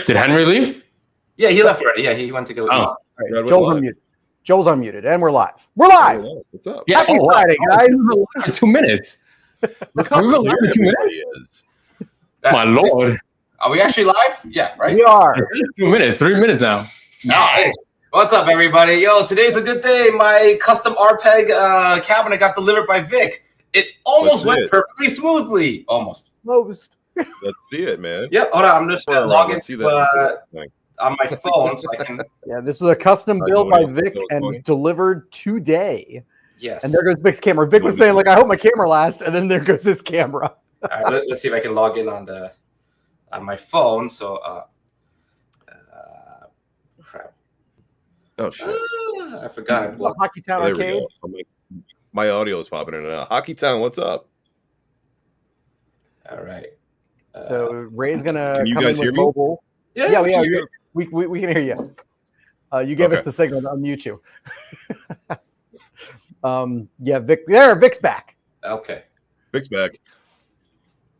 Did Henry leave? Yeah, he left already. Yeah, he went to go. Oh. Right, Joel's unmuted, and we're live. We're live. What's up? Yeah. Happy Friday, guys. We've been live for 2 minutes. Look how We've been live clear for 2 minutes. everybody is. My lord. Are we actually live? Yeah, right. We are. 2 minutes. 3 minutes now. Hey, what's up, everybody? Yo, today's a good day. My custom RPEG cabinet got delivered by Vic. It almost went perfectly smoothly. Almost. Most. Let's see it, man. Yep. Hold on. I'm just gonna log Let's see into that. on my phone so I can. Yeah, this was a custom build by Vic and was delivered today. Yes. And there goes Vic's camera. Vic was saying, like, I hope my camera lasts, and then there goes his camera. All right, let's see if I can log in on my phone. So, crap. Oh shit! I forgot. I blocked. Hockey Town There we Arcade. go. My audio is popping in and out. Hockey Town, what's up? All right. So Ray's gonna. Can you come guys in hear with me? mobile. Yeah, we can hear you. You gave us Okay. the signal to unmute you. Yeah, Vic. There, Vic's back. Okay. Vic's back.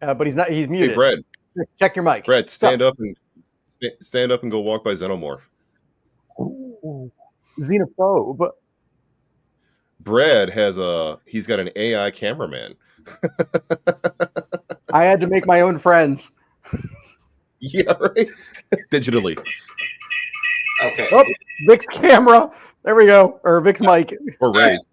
But he's not. He's muted. Hey, Brad. Check your mic. Brad, stand up and go walk by Xenomorph. Ooh, xenophobe. Brad he's got an AI cameraman. I had to make my own friends. Yeah, right. Digitally. Okay. Oh, Vic's camera. There we go. Or Vic's mic. Or Ray's.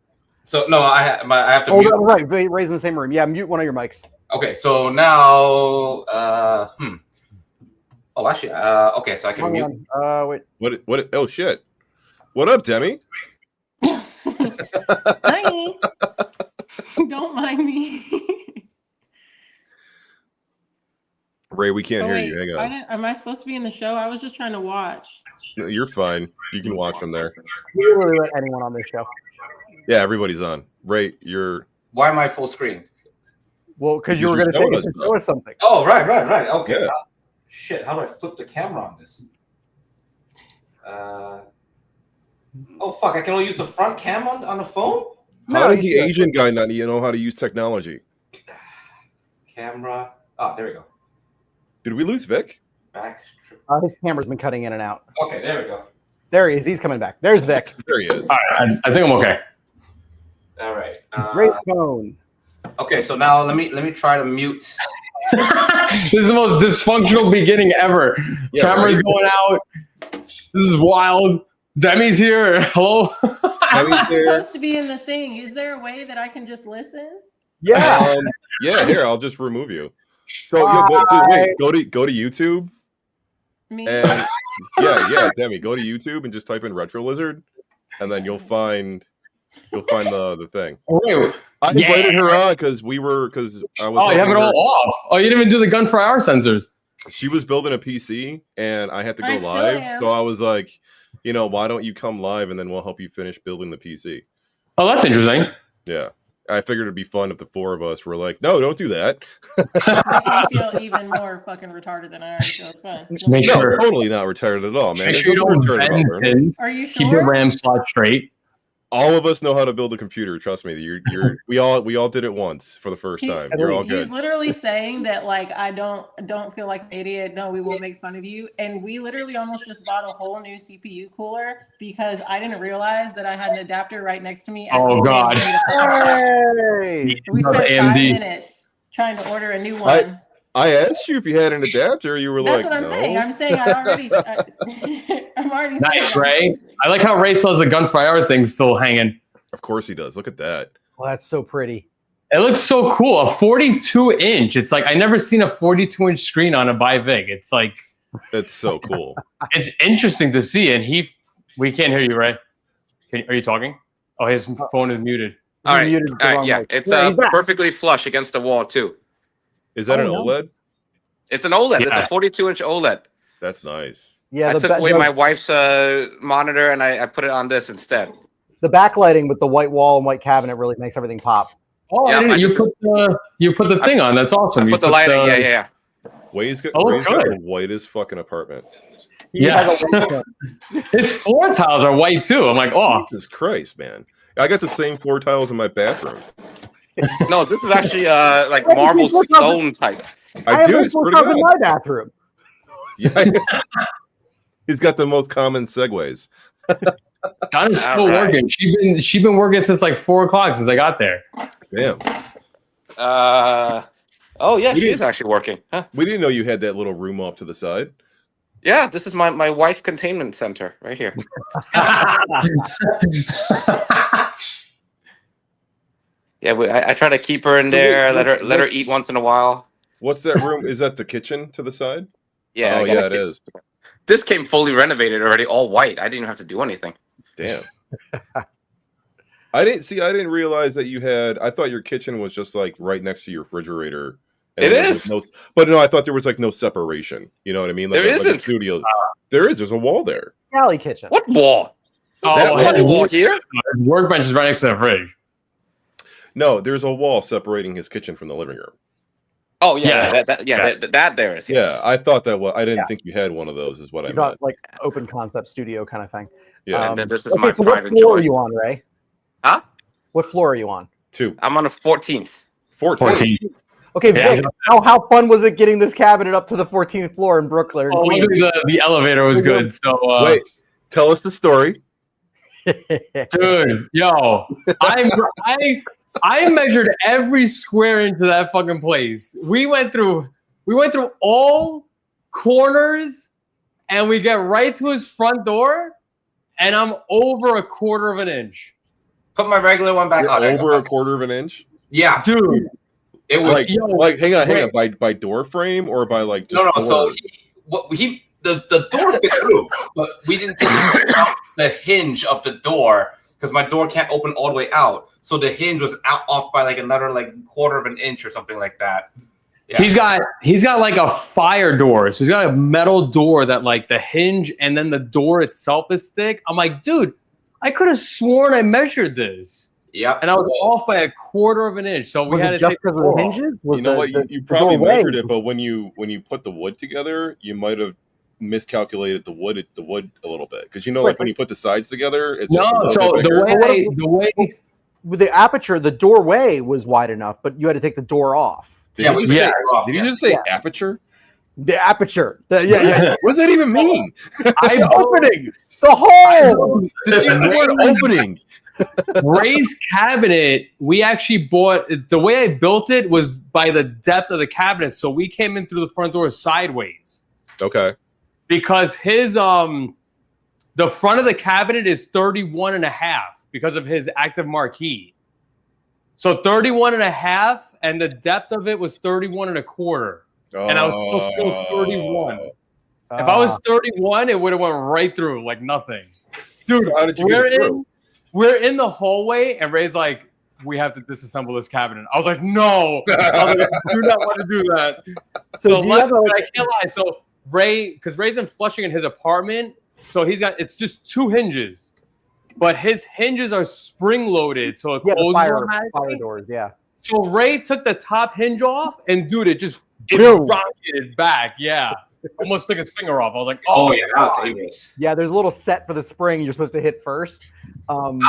So no, I have to Oh, mute. right. Ray's in the same room. Yeah, mute one of your mics. Okay, so now, Oh, actually, okay, so I can mute. Wait. What? Oh shit! What up, Demi? Hi. Don't mind me. Ray, we can't hear wait, you. Hang on. am I supposed to be in the show? I was just trying to watch. No, you're fine. You can watch from there. We literally let anyone on this show. Yeah, everybody's on. Ray, you're. Why am I full screen? Well, because you were going to take us and show us something. Oh, right. Okay. Yeah. Shit, how do I flip the camera on this? Oh, fuck, I can only use the front cam on the phone? How does the Asian guy not know how to use technology? Camera. Oh, there we go. Did we lose Vic? Back. His camera's been cutting in and out. Okay, there we go. There he is. He's coming back. There's Vic. There he is. All right. I think I'm okay. All right. Great phone. Okay, so now let me try to mute. This is the most dysfunctional beginning ever. Yeah, Camera's right. going out. This is wild. Demi's here. Hello. I'm Demi's here. supposed to be in the thing. Is there a way that I can just listen? Yeah. Yeah. Here, I'll just remove you. So go to YouTube Me? and yeah, Demi, go to YouTube and just type in Retro Lizard, and then you'll find the thing. Wait. I invited her on because I was. Oh, you have it all off. Oh, you didn't even do the gun for hour sensors. She was building a PC and I had to go I still live, am. so I was like, why don't you come live and then we'll help you finish building the PC. Oh, that's interesting. Yeah. I figured it'd be fun if the four of us were like, no, don't do that. I feel even more fucking retarded than I already feel. It's fine. Make No, sure. totally not retarded at all, man. Make sure you don't Retarded bend about, man. pins. Are you Keep your sure? RAM slot straight. All of us know how to build a computer. Trust me. We all did it once for the first time. You're all He's good. literally saying that, like, I don't feel like an idiot. No, we won't make fun of you. And we literally almost just bought a whole new CPU cooler because I didn't realize that I had an adapter right next to me. As Oh, he's God. Hey. We spent 5 AMD. minutes trying to order a new one. I asked you if you had an adapter. You were That's like, what I'm no. saying. I'm saying I already. I'm already. Nice, saying Ray. I like how Ray says the gun for hour thing's still hanging. Of course he does. Look at that. Well, that's so pretty. It looks so cool. A 42-inch. It's like I never seen a 42-inch screen on a Bivig. It's like That's so cool. it's interesting to see. And we can't hear you, Ray. Are you talking? Oh, his phone is muted. All right. Muted the wrong Yeah, mic. it's Yeah, he's back. perfectly flush against the wall, too. Is that an no. OLED? It's an OLED. Yeah. It's a 42-inch OLED. That's nice. Yeah, I took away my wife's monitor and I put it on this instead. the backlighting with the white wall and white cabinet really makes everything pop. Oh, Yeah, I didn't- I just- you put the thing on. That's awesome. I You put the lighting. Yeah. Ray's got Oh, Ray's got good. the whitest fucking apartment. He has Yes. a white one. His floor tiles are white too. I'm like, oh, Jesus Christ, man. I got the same floor tiles in my bathroom. No, this is actually like marble stone type. I have do. those It's floor pretty tiles in good. my bathroom. Yeah. He's got the most common segues. Donna's still working. She's been working since like 4 o'clock since I got there. Damn. Oh yeah, she is actually working. Huh? We didn't know you had that little room off to the side. Yeah, this is my wife containment center right here. Yeah, I try to keep her in there. Let her eat once in a while. What's that room? Is that the kitchen to the side? Yeah. Oh yeah, it is. This came fully renovated already, all white. I didn't even have to do anything. Damn. I didn't realize that you had. I thought your kitchen was just like right next to your refrigerator. And it is. But no, I thought there was like no separation. You know what I mean? Like there isn't. Like a studio. There is. There's a wall there. Galley kitchen. What wall? Oh, wall here? Workbench is right next to the fridge. No, there's a wall separating his kitchen from the living room. Oh yeah, that there is. Yes. Yeah, I thought that was. I didn't think you had one of those. Is what I meant. Like open concept studio kind of thing. Yeah. And this is my so private what floor joy. are you on, Ray? Huh? What floor are you on? 2. I'm on the 14th. 14. Okay, Vic, how fun was it getting this cabinet up to the 14th floor in Brooklyn? Oh, the elevator was good. So wait, tell us the story. Dude, yo, I measured every square inch of that fucking place. We went through all corners, and we get right to his front door, and I'm over 1/4 of an inch. Put my regular one back on. Over 1/4 of an inch. Yeah, dude. It was like hang on, by door frame or by like just no. door? So the door fit through, but we didn't take the hinge of the door because my door can't open all the way out. So the hinge was off by like another like 1/4 of an inch or something like that. Yeah. He's got like a fire door. So he's got a metal door that like the hinge and then the door itself is thick. I'm like, dude, I could have sworn I measured this. Yeah, and I was off by 1/4 of an inch. So we had to take because of the hinges. You know what? You probably measured it, but when you put the wood together, you might have miscalculated the wood a little bit because like when you put the sides together, it's the way with the aperture, the doorway was wide enough, but you had to take the door off. Did you just say aperture? The aperture. Yeah. What does that even mean? I'm opening the hole. Just use the word opening. Ray's cabinet, we actually bought. The way I built it was by the depth of the cabinet, so we came in through the front door sideways. Okay. Because his the front of the cabinet is 31.5 because of his active marquee. So 31.5, and the depth of it was 31.25. And I was supposed to go 31. If I was 31, it would have went right through like nothing. Dude, so how did you get it through? We're in the hallway, and Ray's like, we have to disassemble this cabinet. I was like, no. I was like, I do not want to do that. So I can't lie. So Ray, because Ray's in Flushing in his apartment, so it's just 2 hinges. But his hinges are spring-loaded, so it closes fire doors, yeah. So Ray took the top hinge off, and dude, it rocketed back, yeah. Almost took his finger off. I was like, oh yeah, that was dangerous. Yeah, there's a little set for the spring you're supposed to hit first. No,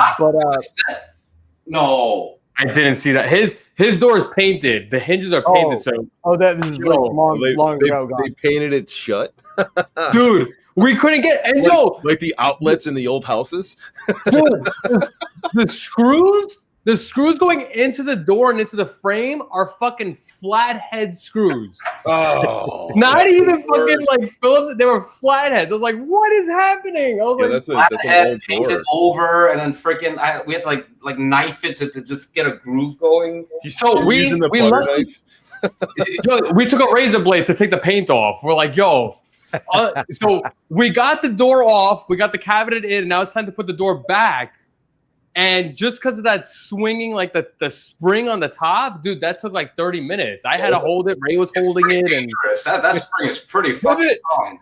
I didn't see that. His door is painted. The hinges are painted. That is like long ago. They painted it shut, dude. We couldn't get like the outlets in the old houses. Dude, the screws going into the door and into the frame are fucking flathead screws. Oh, not even fucking like Phillips. They were flatheads. I was like, what is happening? I was like, that's an old painted over, and then freaking we had to like knife it to just get a groove going. We using the butter knife. We took a razor blade to take the paint off. We're like, yo. So we got the door off. We got the cabinet in, and now it's time to put the door back. And just because of that swinging, like the spring on the top, dude, that took like 30 minutes. I had to hold it. Ray was holding it, and that spring is pretty fucking strong.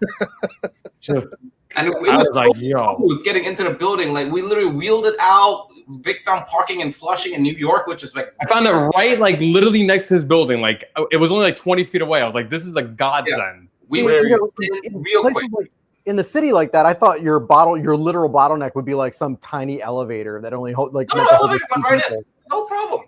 And it was like, yo, getting into the building, like we literally wheeled it out. Vic found parking in Flushing in New York, which is like I found it right, like literally next to his building. Like it was only like 20 feet away. I was like, this is a godsend. We were real quick. In the city like that, I thought your literal bottleneck would be like some tiny elevator that only hold like no problem.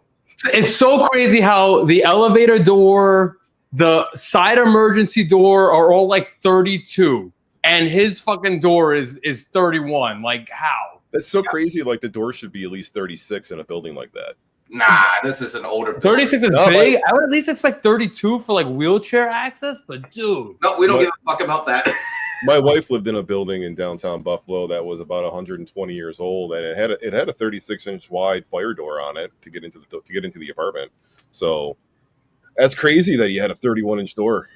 It's so crazy how the elevator door, the side emergency door are all like 32, and his fucking door is 31. Like, how? That's so crazy. Like the door should be at least 36 in a building like that. Nah, this is an older building. 36 is big. I would at least expect 32 for like wheelchair access, but dude. No, we don't give a fuck about that. My wife lived in a building in downtown Buffalo that was about 120 years old, and it had a 36-inch wide fire door on it to get into the apartment. So that's crazy that he had a 31-inch door.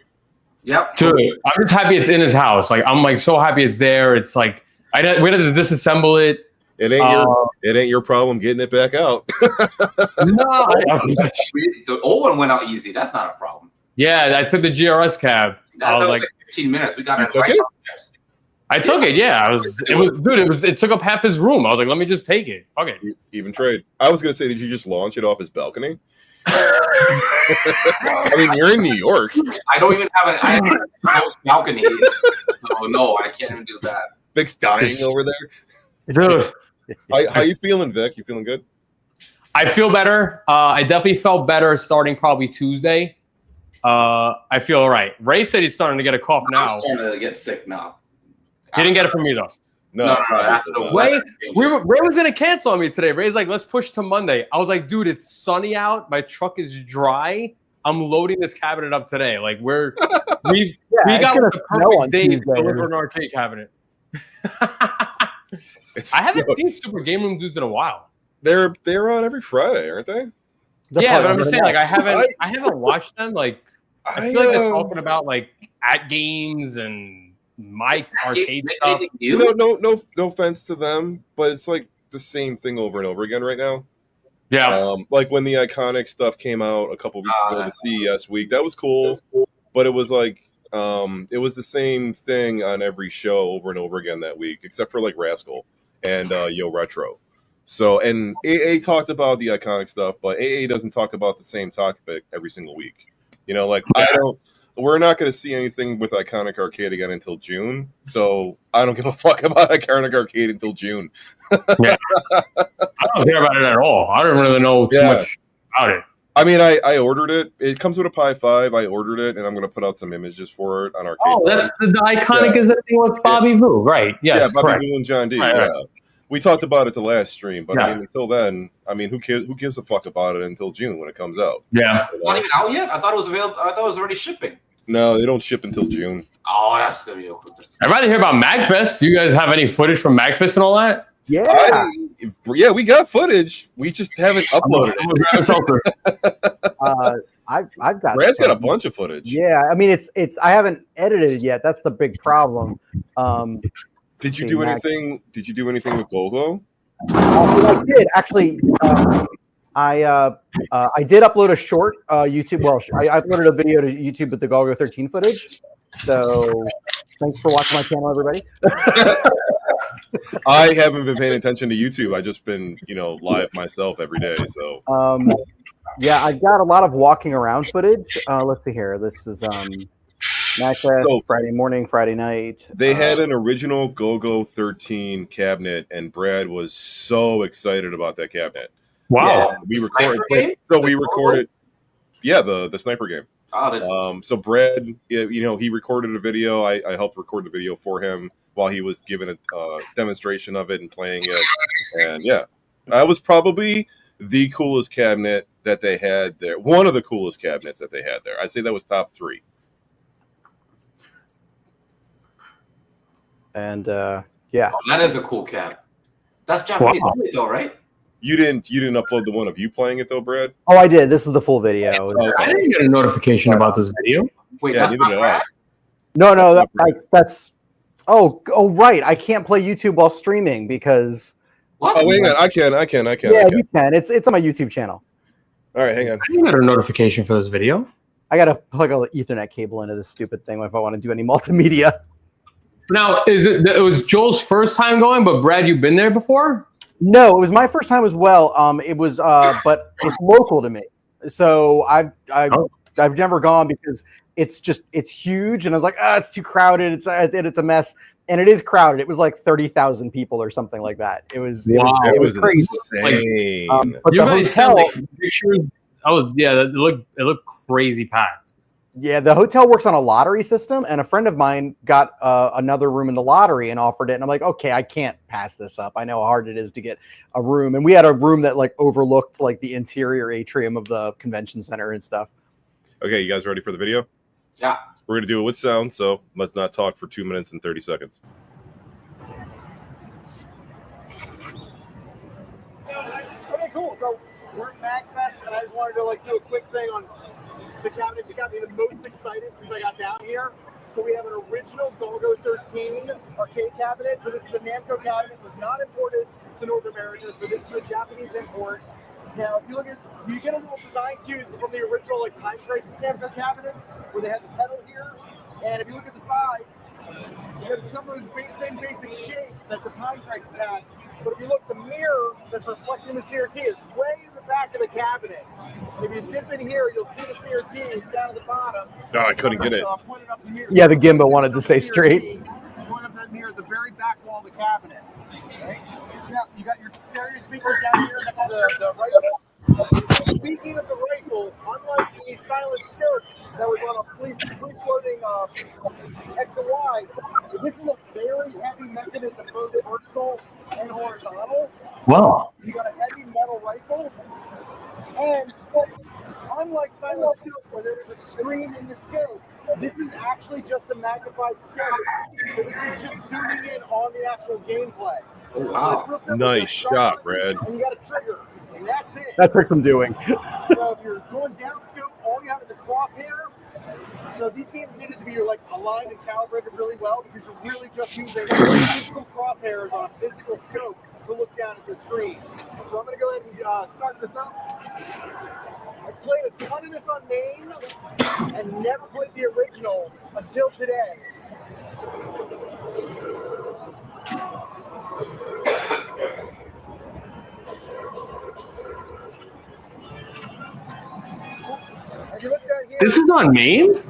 Yep. Dude, I'm just happy it's in his house. Like, I'm like so happy it's there. It's like we had to disassemble it. It ain't your problem getting it back out. No, the old one went out easy. That's not a problem. yeah, I took the GRS cab. That was like 15 minutes. We got it right it? upstairs. I took it. Yeah, it took up half his room. I was like, let me just take it. Fuck it. Even trade. I was gonna say, did you just launch it off his balcony? I mean, you're in New York. I don't even have a balcony. So no, I can't even do that. Vic's dying over there. Dude, How you feeling, Vic? You feeling good? I feel better. I definitely felt better starting probably Tuesday. I feel all right. Ray said he's starting to get a cough now. I'm starting to get sick now. He didn't get it from me though. No. After the Ray weather was gonna cancel on me today. Ray's like, let's push to Monday. I was like, dude, it's sunny out. My truck is dry. I'm loading this cabinet up today. Like we got the perfect day to deliver an arcade cabinet. I haven't seen Super Game Room dudes in a while. They're on every Friday, aren't they? Yeah, but I'm just saying, like, I haven't watched them. Like, I feel like they're talking about like at games and my arcade stuff. No offense to them, but it's like the same thing over and over again right now. Yeah. Like when the Iconic stuff came out a couple weeks ago, the CES week, that was cool. But it was like it was the same thing on every show over and over again that week, except for like Rascal and Yo Retro. So, and AA talked about the Iconic stuff, but AA doesn't talk about the same topic every single week. You know, like we're not going to see anything with Iconic Arcade again until June. So I don't give a fuck about Iconic Arcade until June. Yeah. I don't care about it at all. I don't really know too much about it. I mean, I ordered it. It comes with a Pi 5. I ordered it, and I'm going to put out some images for it on Arcade. Oh, that's the Iconic is that thing with Bobby Vu, right? Yes, Bobby correct. Vu and John D. Right, yeah. right. We talked about it the last stream, but I mean, until then, I mean, who cares? Who gives a fuck about it until June when it comes out? Yeah, it's not even out yet. I thought it was available. I thought it was already shipping. No, they don't ship until June. Oh, that's gonna be. I'd rather hear about MagFest. Do you guys have any footage from MagFest and all that? Yeah, we got footage. We just haven't uploaded it. I've got. Brad's got a bunch of footage. Yeah, I mean, it's. I haven't edited it yet. That's the big problem. Did you do anything? Did you do anything with Gogo? I did actually. I did upload a short YouTube. Well, I uploaded a video to YouTube with the Golgo 13 footage. So thanks for watching my channel, everybody. I haven't been paying attention to YouTube. I just been live myself every day. So yeah, I got a lot of walking around footage. Let's see here. This is MagFest, Friday morning, Friday night. They had an original Gogo 13 cabinet, and Brad was so excited about that cabinet. Wow. Yeah, we recorded. Yeah, the sniper game. So Brad, he recorded a video. I helped record the video for him while he was giving a demonstration of it and playing it. And yeah, that was probably the coolest cabinet that they had there. One of the coolest cabinets that they had there. I'd say that was top 3. And yeah, that is a cool cab. That's Japanese though, right? You didn't upload the one of you playing it though, Brad? Oh, I did. This is the full video. I didn't get a notification about this video. Wait, that's not Brad? No, that's. Oh, right. I can't play YouTube while streaming because. What? Oh, hang on. I can. Yeah, you can. It's on my YouTube channel. All right, hang on. I didn't get a notification for this video. I gotta plug an Ethernet cable into this stupid thing if I want to do any multimedia. Now, it was Joel's first time going, but Brad, you've been there before? No, it was my first time as well. It was, but it's local to me, so I've never gone because it's huge, and I was like, it's too crowded. It's a mess, and it is crowded. It was like 30,000 people or something like that. It was crazy. Insane. But you the guys hotel, sent pictures. It looked crazy packed. Yeah, the hotel works on a lottery system, and a friend of mine got another room in the lottery and offered it. And I'm like, okay, I can't pass this up. I know how hard it is to get a room, and we had a room that like overlooked like the interior atrium of the convention center and stuff. Okay, you guys ready for the video? Yeah. We're gonna do it with sound, so let's not talk for 2 minutes and 30 seconds. Okay, cool. So we're at MagFest, and I just wanted to like do a quick thing on the cabinets. It got me the most excited since I got down here. So we have an original Golgo 13 arcade cabinet. So this is the Namco cabinet. It was not imported to North America. So this is a Japanese import. Now, if you look at this, you get a little design cues from the original like Time Crisis Namco cabinets where they had the pedal here. And if you look at the side, you have some of the same basic shape that the Time Crisis had. But if you look, the mirror that's reflecting the CRT is way in the back of the cabinet. If you dip in here, you'll see the CRTs down at the bottom. No, I couldn't get it. Yeah, the gimbal wanted to say straight. Going up that mirror at the very back wall of the cabinet. Right? Now, you got your stereo speakers down here next to the rifle. Speaking of the rifle, unlike the silent scope that was on a free-floating X and Y, this is a very heavy mechanism, both vertical and horizontal. Wow. You got a heavy metal rifle, and unlike silent scope, where there's a screen in the scope, this is actually just a magnified scope. So this is just zooming in on the actual gameplay. Oh, wow. It's real simple. Nice shot, Brad. And you got a trigger, and that's it. That tricks I'm doing. So if you're going down scope, all you have is a crosshair. So these games needed to be like aligned and calibrated really well because you're really just using physical crosshairs on a physical scope to look down at the screen. So I'm going to go ahead and start this up. I played a ton of this on main and never played the original until today. If you look down here, This is on main?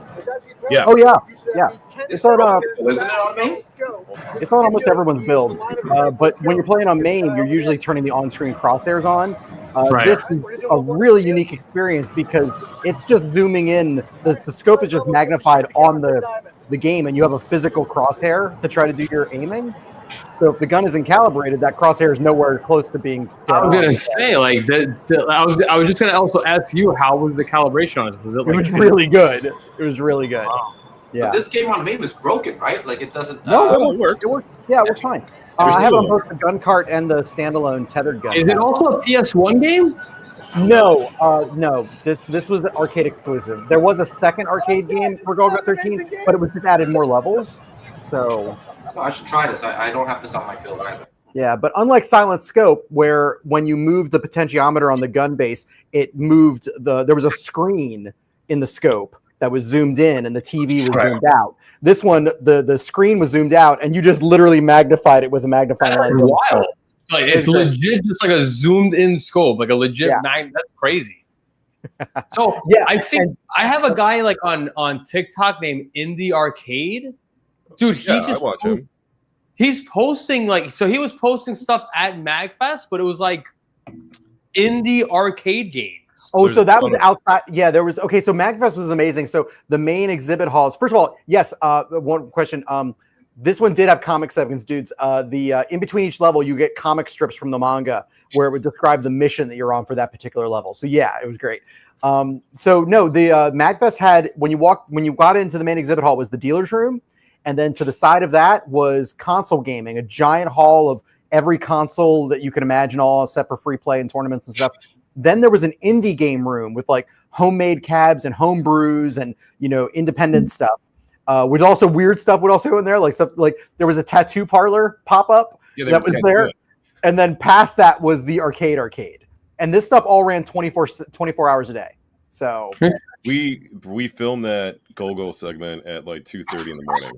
Yeah. Oh yeah, yeah. It's on Isn't it on main? It's on almost everyone's build. But when you're playing on main, you're usually turning the on-screen crosshairs on. Right. This is a really unique experience because it's just zooming in. The scope is just magnified on the game, and you have a physical crosshair to try to do your aiming. So if the gun isn't calibrated, that crosshair is nowhere close to being dead I was on. gonna say like that. I was just gonna also ask you how was the calibration on it? Was it It like was really good. It was really good. Wow. Yeah. But this game on main was broken, right? Like it doesn't. No, it worked. It works. Yeah, it works fine. I have on both the gun cart and the standalone tethered gun. Is it also a PS1 game? No, no. This was an arcade exclusive. There was a second arcade game for Golgo 13, but it was just added more levels. So Oh, I should try this. I don't have this on my build either. yeah, but unlike Silent Scope, where when you moved the potentiometer on the gun base, it moved there was a screen in the scope that was zoomed in and the TV was zoomed out. This one, the screen was zoomed out and you just literally magnified it with a magnifying lens. Wild. Like it's legit just like a zoomed in scope, like a legit 9. That's crazy. So Yeah, I have a guy like on TikTok named Indie Arcade. Dude, I watch him. He's posting he was posting stuff at MagFest, but it was like indie arcade games. Oh, so that was outside. Yeah, there was. Okay, so MagFest was amazing. So the main exhibit halls. First of all, yes. One question. This one did have comic segments, dudes. In between each level, you get comic strips from the manga where it would describe the mission that you're on for that particular level. So yeah, it was great. So no, the MagFest had when you got into the main exhibit hall was the dealer's room. And then to the side of that was console gaming, a giant hall of every console that you can imagine, all set for free play and tournaments and stuff. Then there was an indie game room with like homemade cabs and home brews and, independent stuff. With also weird stuff would also go in there, like stuff like there was a tattoo parlor pop up that was there. And then past that was the arcade. And this stuff all ran 24 hours a day. So we filmed that Golgo segment at like 2:30 in the morning.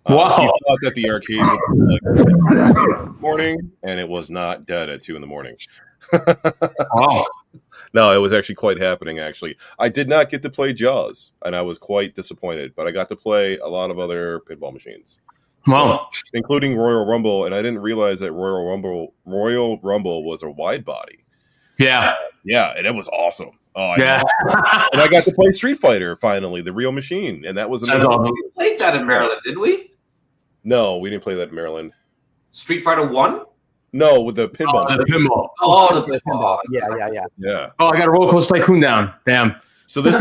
Wow. We thought that the arcade was like 2 in the morning, and it was not dead at 2 in the morning. Wow. No, it was actually quite happening, actually. I did not get to play Jaws, and I was quite disappointed, but I got to play a lot of other pinball machines. Wow. So, including Royal Rumble, and I didn't realize that Royal Rumble was a wide body. Yeah. Yeah, and it was awesome. Oh, I Yeah. know. And I got to play Street Fighter finally, the real machine, and that was That's amazing. awesome. We played that in Maryland, did we? No, we didn't play that in Maryland. Street Fighter 1? No, with the pinball. Oh, the pinball. Oh, the pinball. Yeah. Yeah. Oh, I got a Roller Coaster Tycoon down. Damn. So this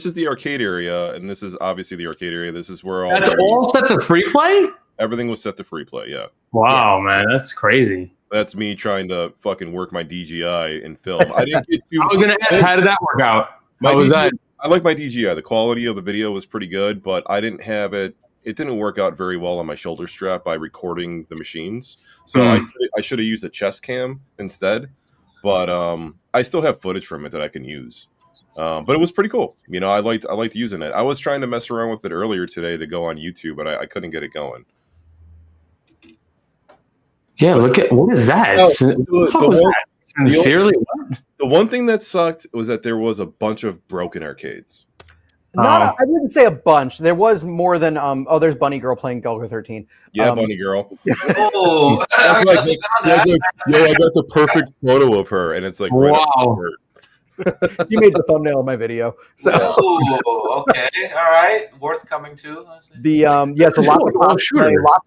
is the arcade area, and this is obviously the arcade area. This is where That's all set to free play? everything was set to free play. Yeah. Wow, man, that's crazy. That's me trying to fucking work my DGI in film. I didn't get to. I was gonna ask, how did that work out? How was that? I like my DGI. The quality of the video was pretty good, but I didn't have it. It didn't work out very well on my shoulder strap by recording the machines. So I should have used a chest cam instead. But I still have footage from it that I can use. But it was pretty cool. You know, I liked using it. I was trying to mess around with it earlier today to go on YouTube, but I couldn't get it going. Yeah, look at what is that? Sincerely, the one thing that sucked was that there was a bunch of broken arcades. I wouldn't say a bunch. There was more than there's Bunny Girl playing Golgo 13. Yeah, Bunny Girl. Oh, I got the perfect photo of her, and it's like, wow. You made the thumbnail of my video. So okay, all right, worth coming to. So lots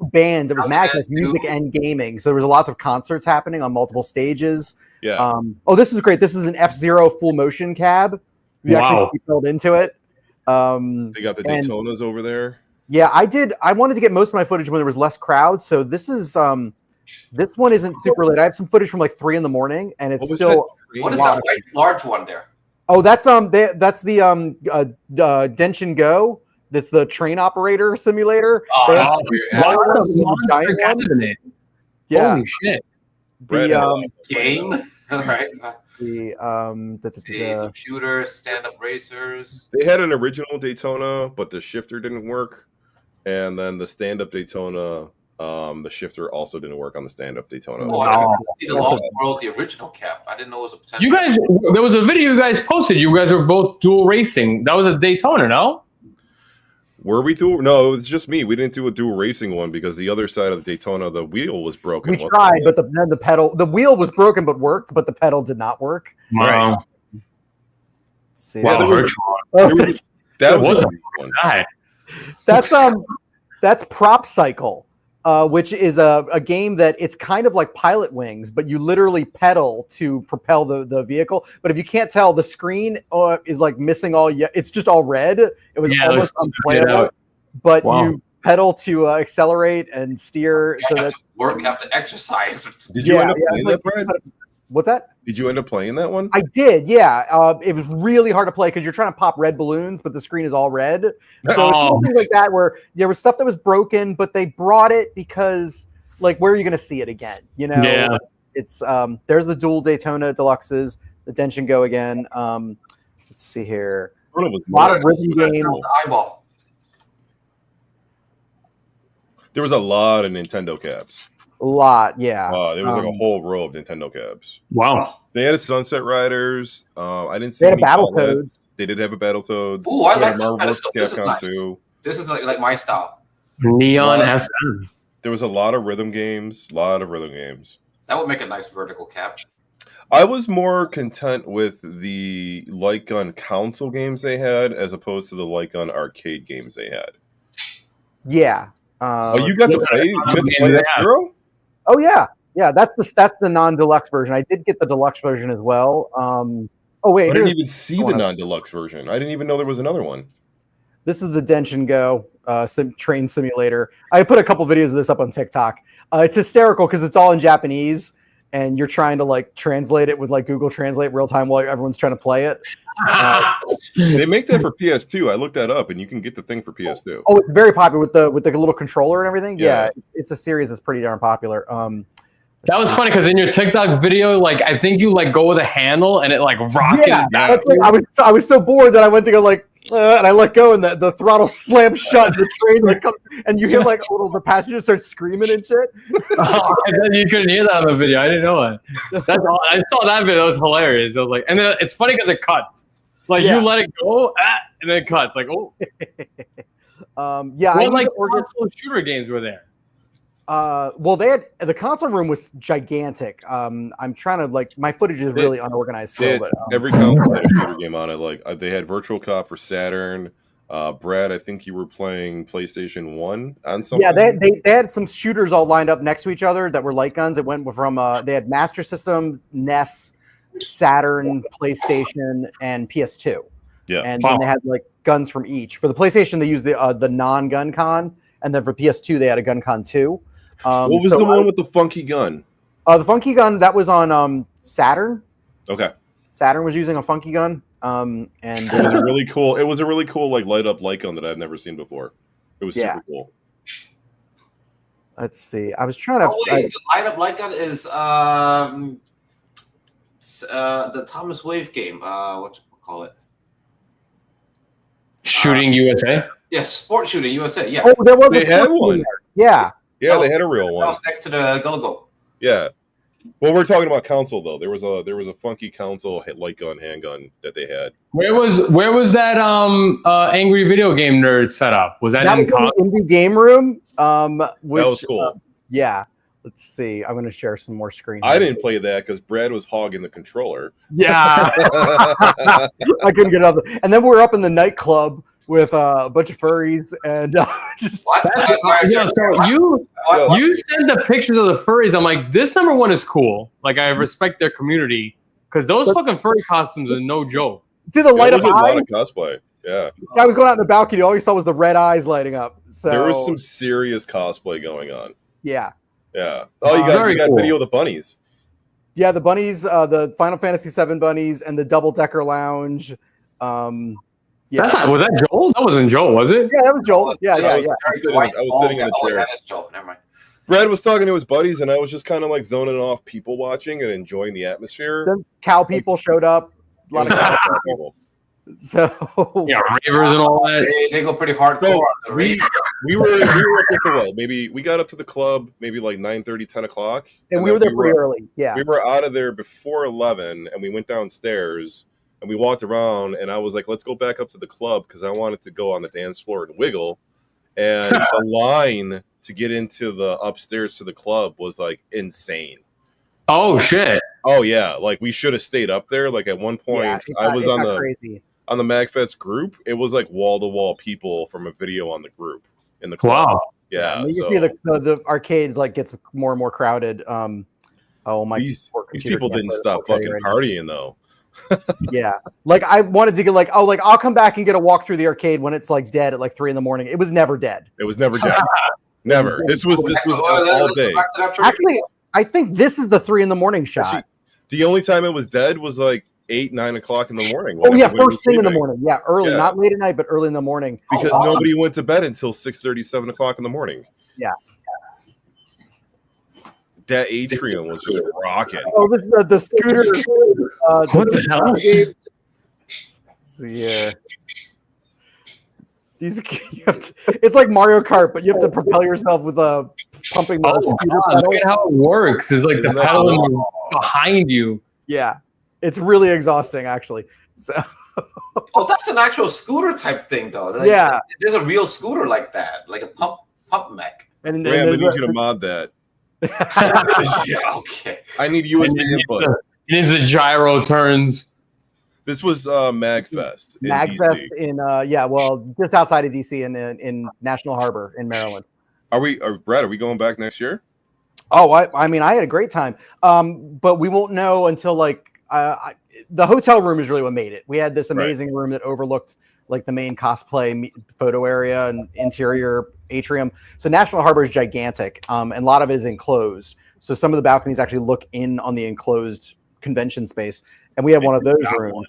of bands. It was mad Shooter. music and gaming. So there was lots of concerts happening on multiple stages. Yeah. This is great. This is an F-Zero full motion cab. You actually see built into it. They got the Daytonas over there. Yeah, I wanted to get most of my footage when there was less crowd. So this is this one isn't super late. I have some footage from like 3 a.m, and it's still. What is that white large one there? Oh, that's the Denshin Go. That's the train operator simulator. Yeah. Holy shit. The game. All right. Some shooters, stand-up racers. They had an original Daytona, but the shifter didn't work, and then the stand-up Daytona. The shifter also didn't work on the stand-up Daytona. Oh, I didn't see the Lost World, the original cap. I didn't know it was a potential. You guys, there was a video you guys posted. You guys were both dual racing. That was a Daytona, no? Were we dual? No, it was just me. We didn't do a dual racing one because the other side of the Daytona, the wheel was broken. We tried, but then the wheel was broken but worked, but the pedal did not work. Wow. Right. See, wow, that was a one. That's Prop Cycle. Which is a game that it's kind of like Pilot Wings, but you literally pedal to propel the vehicle. But if you can't tell, the screen is like missing it's just all red. It was almost unplayable. But you pedal to accelerate and steer. You have to exercise. Did you end up playing that, Brad? What's that? Did you end up playing that one? I did, yeah. It was really hard to play because you're trying to pop red balloons, but the screen is all red. So it's something like that where there was stuff that was broken, but they brought it because, like, where are you going to see it again? You know, it's there's the dual Daytona Deluxes, the Denshin Go again. Let's see here. A lot of rhythm games. Eyeball. There was a lot of Nintendo cabs. A lot, yeah. There was like a whole row of Nintendo cabs. Wow. They had a Sunset Riders. I didn't see. They had a Battletoads. They did have a Battletoads. Oh, I like Marvel this. This is nice. too. This is like my style. Neon FM. There was a lot of rhythm games. That would make a nice vertical cap. I was more content with the Light Gun console games they had as opposed to the Light Gun arcade games they had. Yeah. You got to play F-Zero? Oh yeah. That's the non-deluxe version. I did get the deluxe version as well. I didn't even see the non-deluxe version. I didn't even know there was another one. This is the Denshin Go train simulator. I put a couple videos of this up on TikTok. It's hysterical because it's all in Japanese, and you're trying to like translate it with like Google Translate real time while everyone's trying to play it. They make that for PS2. I looked that up, and you can get the thing for PS2. Oh, it's very popular with the little controller and everything. Yeah, it's a series that's pretty darn popular. That was funny because in your TikTok video, like I think you like go with a handle and it like rocketed. Yeah, that's like, I was so bored that I went to go like, and I let go and the throttle slams shut. And the train like comes, and you hear like the passengers start screaming and shit. And then you couldn't hear that on the video. I didn't know it. That's all. I saw that video. That was hilarious. I was like, and then it's funny because it cuts. It's like you let it go, and then it cuts. Like, oh. Yeah. What like console shooter games were there? Well, they had the console room was gigantic. I'm trying to like my footage is really unorganized still, but every console had a shooter game on it. Like they had Virtual Cop for Saturn. Brad, I think you were playing PlayStation 1 on something. Yeah, they had some shooters all lined up next to each other that were light guns. It went from they had Master System, NES, Saturn, PlayStation, and PS2. Yeah, and then they had like guns from each. For the PlayStation, they used the non-gun con, and then for PS2, they had a gun con 2. What was the one with the funky gun? The funky gun that was on Saturn. Okay. Saturn was using a funky gun, and it was a really cool. It was a really cool like light up light gun that I've never seen before. It was super cool. Let's see. I was trying to. The light up light gun is the Thomas Wave game. What do you call it? Shooting USA. Yes, Sport Shooting USA. Yeah. Oh, there was. They had one. Yeah. Yeah, they had a real one. That was next to the Go-Go. Yeah. Well, we're talking about console though. There was a funky console light gun handgun that they had. Where was that angry video game nerd set up? Was that in the indie game room? Which, that was cool. Yeah. Let's see. I'm going to share some more screen. I didn't play that because Brad was hogging the controller. Yeah. I couldn't get up. And then we're up in the nightclub with a bunch of furries and just. What? You send the pictures of the furries. I'm like, this number one is cool. Like, I respect their community because those fucking furry costumes are no joke. See the light up eyes? A lot of cosplay. Yeah. I was going out in the balcony. All you saw was the red eyes lighting up. So there was some serious cosplay going on. Yeah. Yeah. Oh, you got video of the bunnies. Yeah, the bunnies, the Final Fantasy VII bunnies, and the double decker lounge. Yeah. Was that Joel? That wasn't Joel, was it? Yeah, that was Joel. Yeah. I was sitting in the chair. That is Joel. Never mind. Brad was talking to his buddies, and I was just kind of like zoning off, people watching and enjoying the atmosphere. Then cow people showed up. A lot of cow people. So yeah, ravers and all that. They go pretty hardcore. So we were up there for what? Maybe we got up to the club maybe like 9:30, 10 o'clock. And we were there pretty early. Yeah. We were out of there before 11, and we went downstairs and we walked around, and I was like, let's go back up to the club because I wanted to go on the dance floor and wiggle. And the line to get into the upstairs to the club was like insane. Oh shit. Oh yeah, like we should have stayed up there. Like at one point, I was on the MagFest group. It was like wall to wall people from a video on the group in the club. Wow. Yeah. You see the arcade like gets more and more crowded. These people didn't stop fucking partying though. Yeah, like I wanted to get like I'll come back and get a walk through the arcade when it's like dead at like 3 a.m. It was never dead. It was never dead. Never. This was all day. Actually, I think this is the 3 a.m. shot. Actually, the only time it was dead was like 8, 9 o'clock in the morning. Oh yeah, first thing in the morning. Yeah, early, not late at night, but early in the morning. Because nobody went to bed until 6:30, 7 o'clock in the morning. Yeah. That atrium was just rocking. Oh, this is the scooter. What the hell? Yeah. It's like Mario Kart, but you have to propel yourself with a pumping the scooter pedal. Look at how it works. It's like the pedal behind you. Yeah. It's really exhausting, actually. So. Oh, that's an actual scooter type thing, though. Like, yeah. There's a real scooter like that, like a pump mech. And we need you to mod that. Yeah, okay. I need USB input. It is the gyro turns. This was MagFest. MagFest in just outside of DC in National Harbor in Maryland. Brad, are we going back next year? Oh, I mean, I had a great time. But we won't know until like the hotel room is really what made it. We had this amazing room that overlooked like the main cosplay photo area and interior atrium. So National Harbor is gigantic, and a lot of it is enclosed. So some of the balconies actually look in on the enclosed convention space, and we have one of those rooms.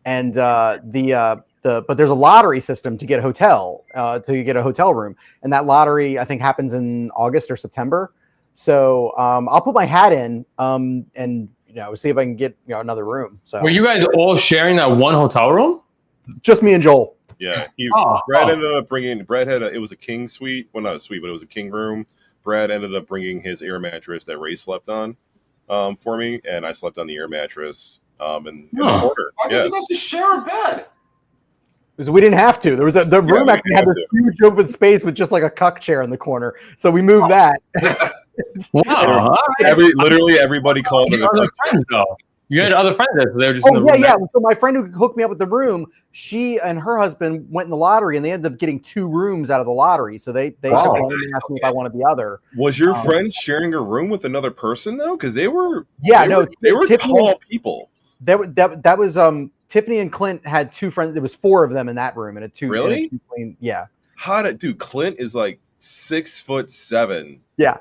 And but there's a lottery system to get a hotel room, and that lottery I think happens in August or September. So I'll put my hat in and see if I can get another room. So were you guys all sharing that one hotel room? Just me and Joel. Yeah, Brad ended up bringing. Brad had it was a king suite. Well, not a suite, but it was a king room. Brad ended up bringing his air mattress that Ray slept on for me, and I slept on the air mattress in the corner. Why did you guys just share a bed? Because we didn't have to. There was the room actually had this huge open space with just like a cuck chair in the corner. So we moved that. Wow. Literally everybody called it a other cuck friends, though. You had other friends there, so they were just in the yeah, room. yeah. So my friend who hooked me up with the room, she and her husband went in the lottery, and they ended up getting 2 rooms out of the lottery. So they took one and asked me if I wanted the other. Was your friend sharing a room with another person though? Because they were Tiffany tall people. That was Tiffany and Clint had 2 friends. There was 4 of them in that room, and a 2 really. Yeah. Dude? Clint is like 6'7". Yeah,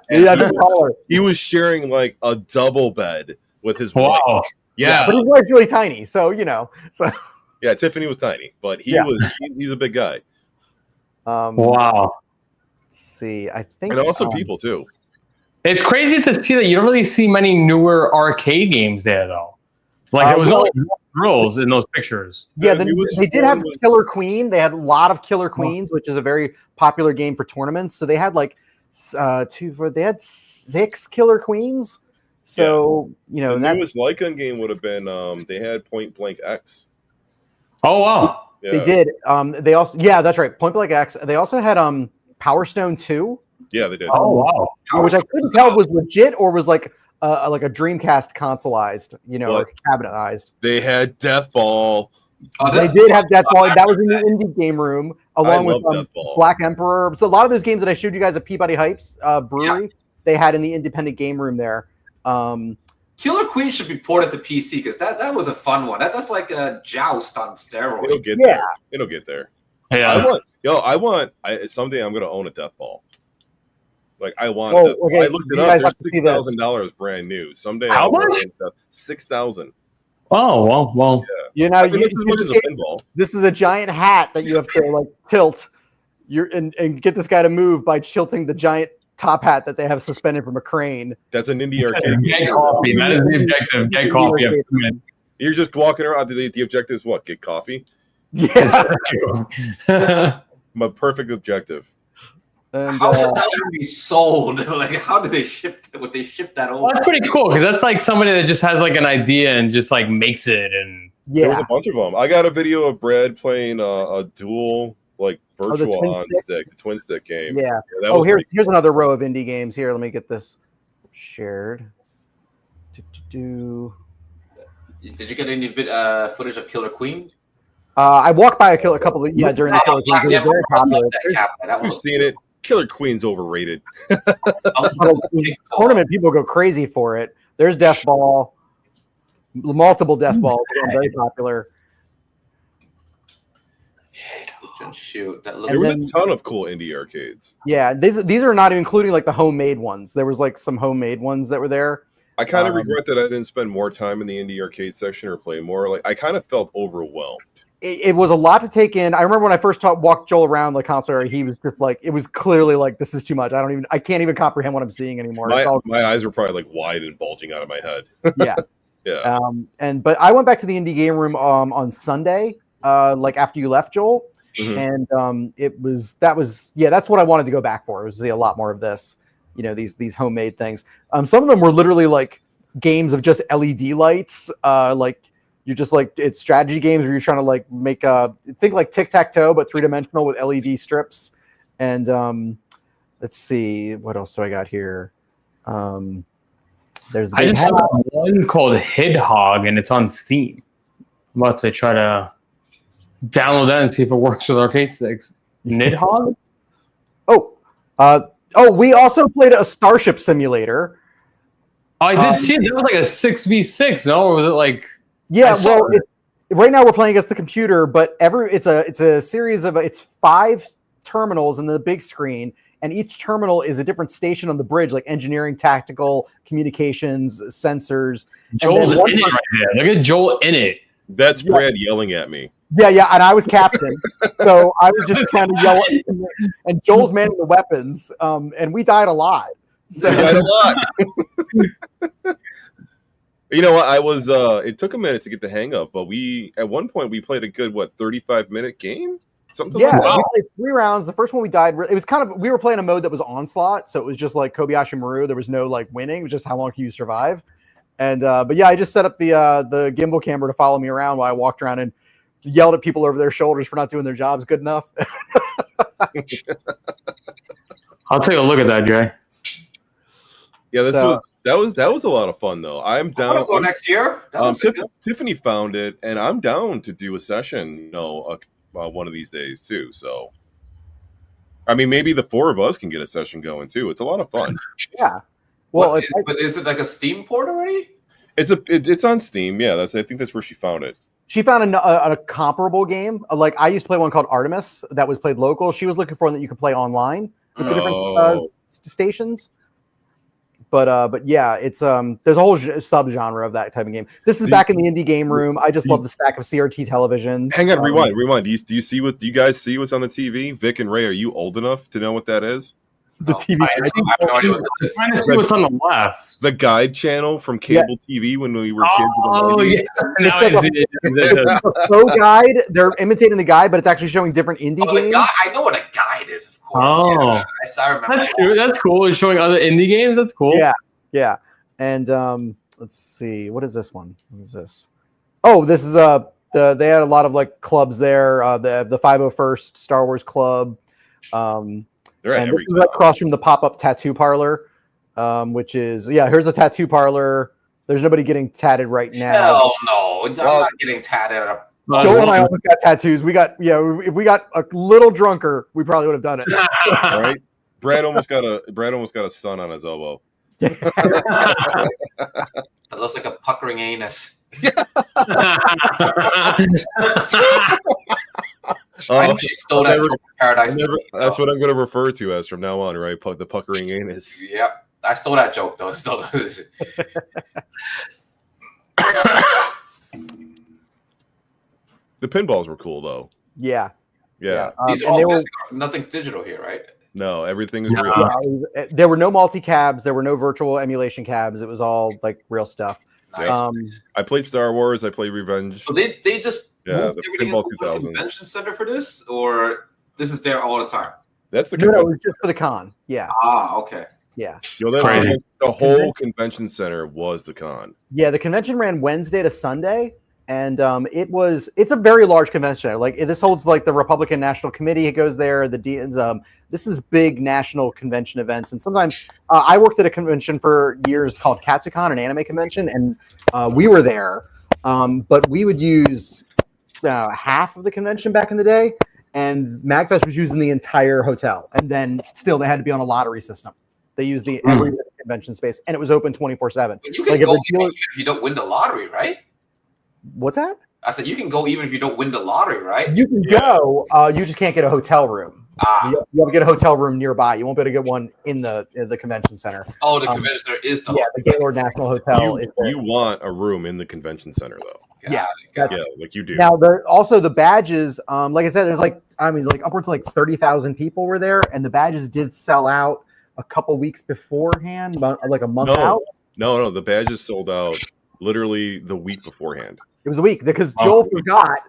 he was sharing like a double bed with his Wow. wife. Yeah, but his wife's really tiny, so yeah. Tiffany was tiny, but he's a big guy. Wow. Let's see. I think, and also people too. It's crazy to see that you don't really see many newer arcade games there, though. Like there was no thrills in those pictures. Yeah, they did have Killer Queen. They had a lot of Killer Queens, which is a very popular game for tournaments. So they had like 6 Killer Queens. So the newest Lycan game would have been they had Point Blank X. Oh wow, yeah. They did. They also that's right, Point Blank X. They also had Power Stone 2. Yeah, they did. Oh wow, which I couldn't tell was legit or was like a Dreamcast consoleized, or cabinetized. They had Death Ball. They did have Death Ball. That was in the indie game room, along with Black Emperor. So a lot of those games that I showed you guys at Peabody Heights Brewery, they had in the independent game room there. Killer Queen should be ported to PC because that was a fun one. That's like a Joust on steroids. It'll get there. It'll get there. Yeah. Someday I'm gonna own a Death Ball. Like I want. Okay. I looked it up. They're $6,000 brand new. Someday. How much? 6,000. Oh well. Yeah. This is a giant hat that you have to like tilt. And get this guy to move by tilting the giant top hat that they have suspended from a crane. That's an indie arcade. Get coffee. That is the objective. Get coffee. You're just walking around. The objective is what? Get coffee. Yeah. My perfect objective. And, how would that be sold? Like, how do they ship? Would they ship that over? Well, that's pretty cool because that's like somebody that just has like an idea and just like makes it. And there's a bunch of them. I got a video of Brad playing a dual like virtual on stick, the twin stick game. Yeah. Here's another row of indie games. Here, let me get this shared. Did you get any footage of Killer Queen? I walked by a couple of during the Killer Queen. It was very popular. You've seen it. Killer Queen's overrated. Tournament people go crazy for it. There's Death Ball, multiple Death Balls, very popular. Shoot, there was a ton of cool indie arcades. Yeah, these are not including like the homemade ones. There was like some homemade ones that were there. I kind of regret that I didn't spend more time in the indie arcade section or play more. Like I kind of felt overwhelmed. It was a lot to take in. I remember when I first walked Joel around the console area, he was just like, it was clearly like, this is too much. I can't even comprehend what I'm seeing anymore. My eyes were probably like wide and bulging out of my head. Yeah. Yeah. But I went back to the indie game room on Sunday, like after you left, Joel. Mm-hmm. And that's what I wanted to go back for. It was a lot more of this, these homemade things. Some of them were literally like games of just LED lights, like you're just like, it's strategy games where you're trying to like make think like tic-tac-toe but 3-dimensional with LED strips. And let's see, what else do I got here? There's I just have one called Hidhog and it's on Steam. I'm about to try to download that and see if it works with arcade sticks. Nidhogg? We also played a Starship Simulator. Oh, I did see it. That was like a 6v6, no? Or was it like... Yeah, right now we're playing against the computer, but it's a series of 5 terminals in the big screen, and each terminal is a different station on the bridge, like engineering, tactical, communications, sensors. Joel's in it right there. Look at Joel in it. That's Brad yelling at me. Yeah, and I was captain, so I was just kind of yelling, and Joel's manning the weapons, and we died a lot. So. We died a lot. You know what? I was. It took a minute to get the hang of, but at one point we played a good 35-minute game, something. Yeah, like that. we played 3 rounds. The first one we died. It was we were playing a mode that was onslaught, so it was just like Kobayashi Maru. There was no like winning. It was just how long can you survive. And but yeah, I just set up the gimbal camera to follow me around while I walked around and yelled at people over their shoulders for not doing their jobs good enough. I'll take a look at that, Jay. Yeah, So- that was a lot of fun though. I'm I down. want to go next year. That looks good. Tiffany found it, and I'm down to do a session. One of these days too. So, I mean, maybe the four of us can get a session going too. It's a lot of fun. Yeah. Well, But is it like a Steam port already? It's on Steam. Yeah, I think that's where she found it. she found a comparable game. Like I used to play one called Artemis that was played local. She was looking for one that you could play online with the different stations. But yeah, it's there's a whole subgenre of that type of game. This is back in the indie game room. I just love the stack of CRT televisions. Hang on, rewind. Do you guys see what's on the TV? Vic and Ray, are you old enough to know what that is? The TV. I have no idea what this is. Trying to see what's on the left. The guide channel from cable TV when we were kids. Oh yeah, now I see it. Pro guide. They're imitating the guide, but it's actually showing different indie games. I know what a guide is, of course. Oh. Yeah, I remember. That's cool. That's cool. It's showing other indie games. That's cool. Yeah. And let's see, what is this one? What is this? Oh, this is they had a lot of like clubs there. The 501st Star Wars Club. They're at And every this is across from the pop-up tattoo parlor, which is here's a tattoo parlor. There's nobody getting tatted right now. Hell no, I'm not getting tatted. Joel and I almost got tattoos. If we got a little drunker, we probably would have done it. All right. Brad almost got a sun on his elbow. It looks like a puckering anus. I know you stole that from Paradise. That's what I'm going to refer to as from now on, right? The puckering anus. Yep, I stole that joke though. The pinballs were cool though. Yeah. These are all physical. Nothing's digital here, right? No, everything is real. There were no multi-cabs. There were no virtual emulation cabs. It was all like real stuff. Nice. I played Star Wars. I played Revenge. So they just moved the everything Pinball into the 2000. convention center for this, or this is there all the time? That's the No, it was just for the con. Yeah. Okay. Yeah. The whole convention center was the con. Yeah, the convention ran Wednesday to Sunday, and it's a very large convention center. Like this holds like the Republican National Committee goes there. This is big national convention events, and sometimes I worked at a convention for years called Katsucon, an anime convention, and we were there, but we would use half of the convention back in the day, and MagFest was using the entire hotel, and then still they had to be on a lottery system. They used the every convention space, and it was open 24/7. You can go even if you don't win the lottery, right? What's that? I said you can go even if you don't win the lottery, right? You can go. You just can't get a hotel room. You have to get a hotel room nearby. You won't be able to get one in the convention center. Oh, the convention center is the the Gaylord National Hotel. You want a room in the convention center though. Yeah, like you do. Now also the badges. Like I said, there's like upwards of like 30,000 people were there, and the badges did sell out a couple weeks beforehand, like a month out. No, the badges sold out literally the week beforehand. It was a week because Joel forgot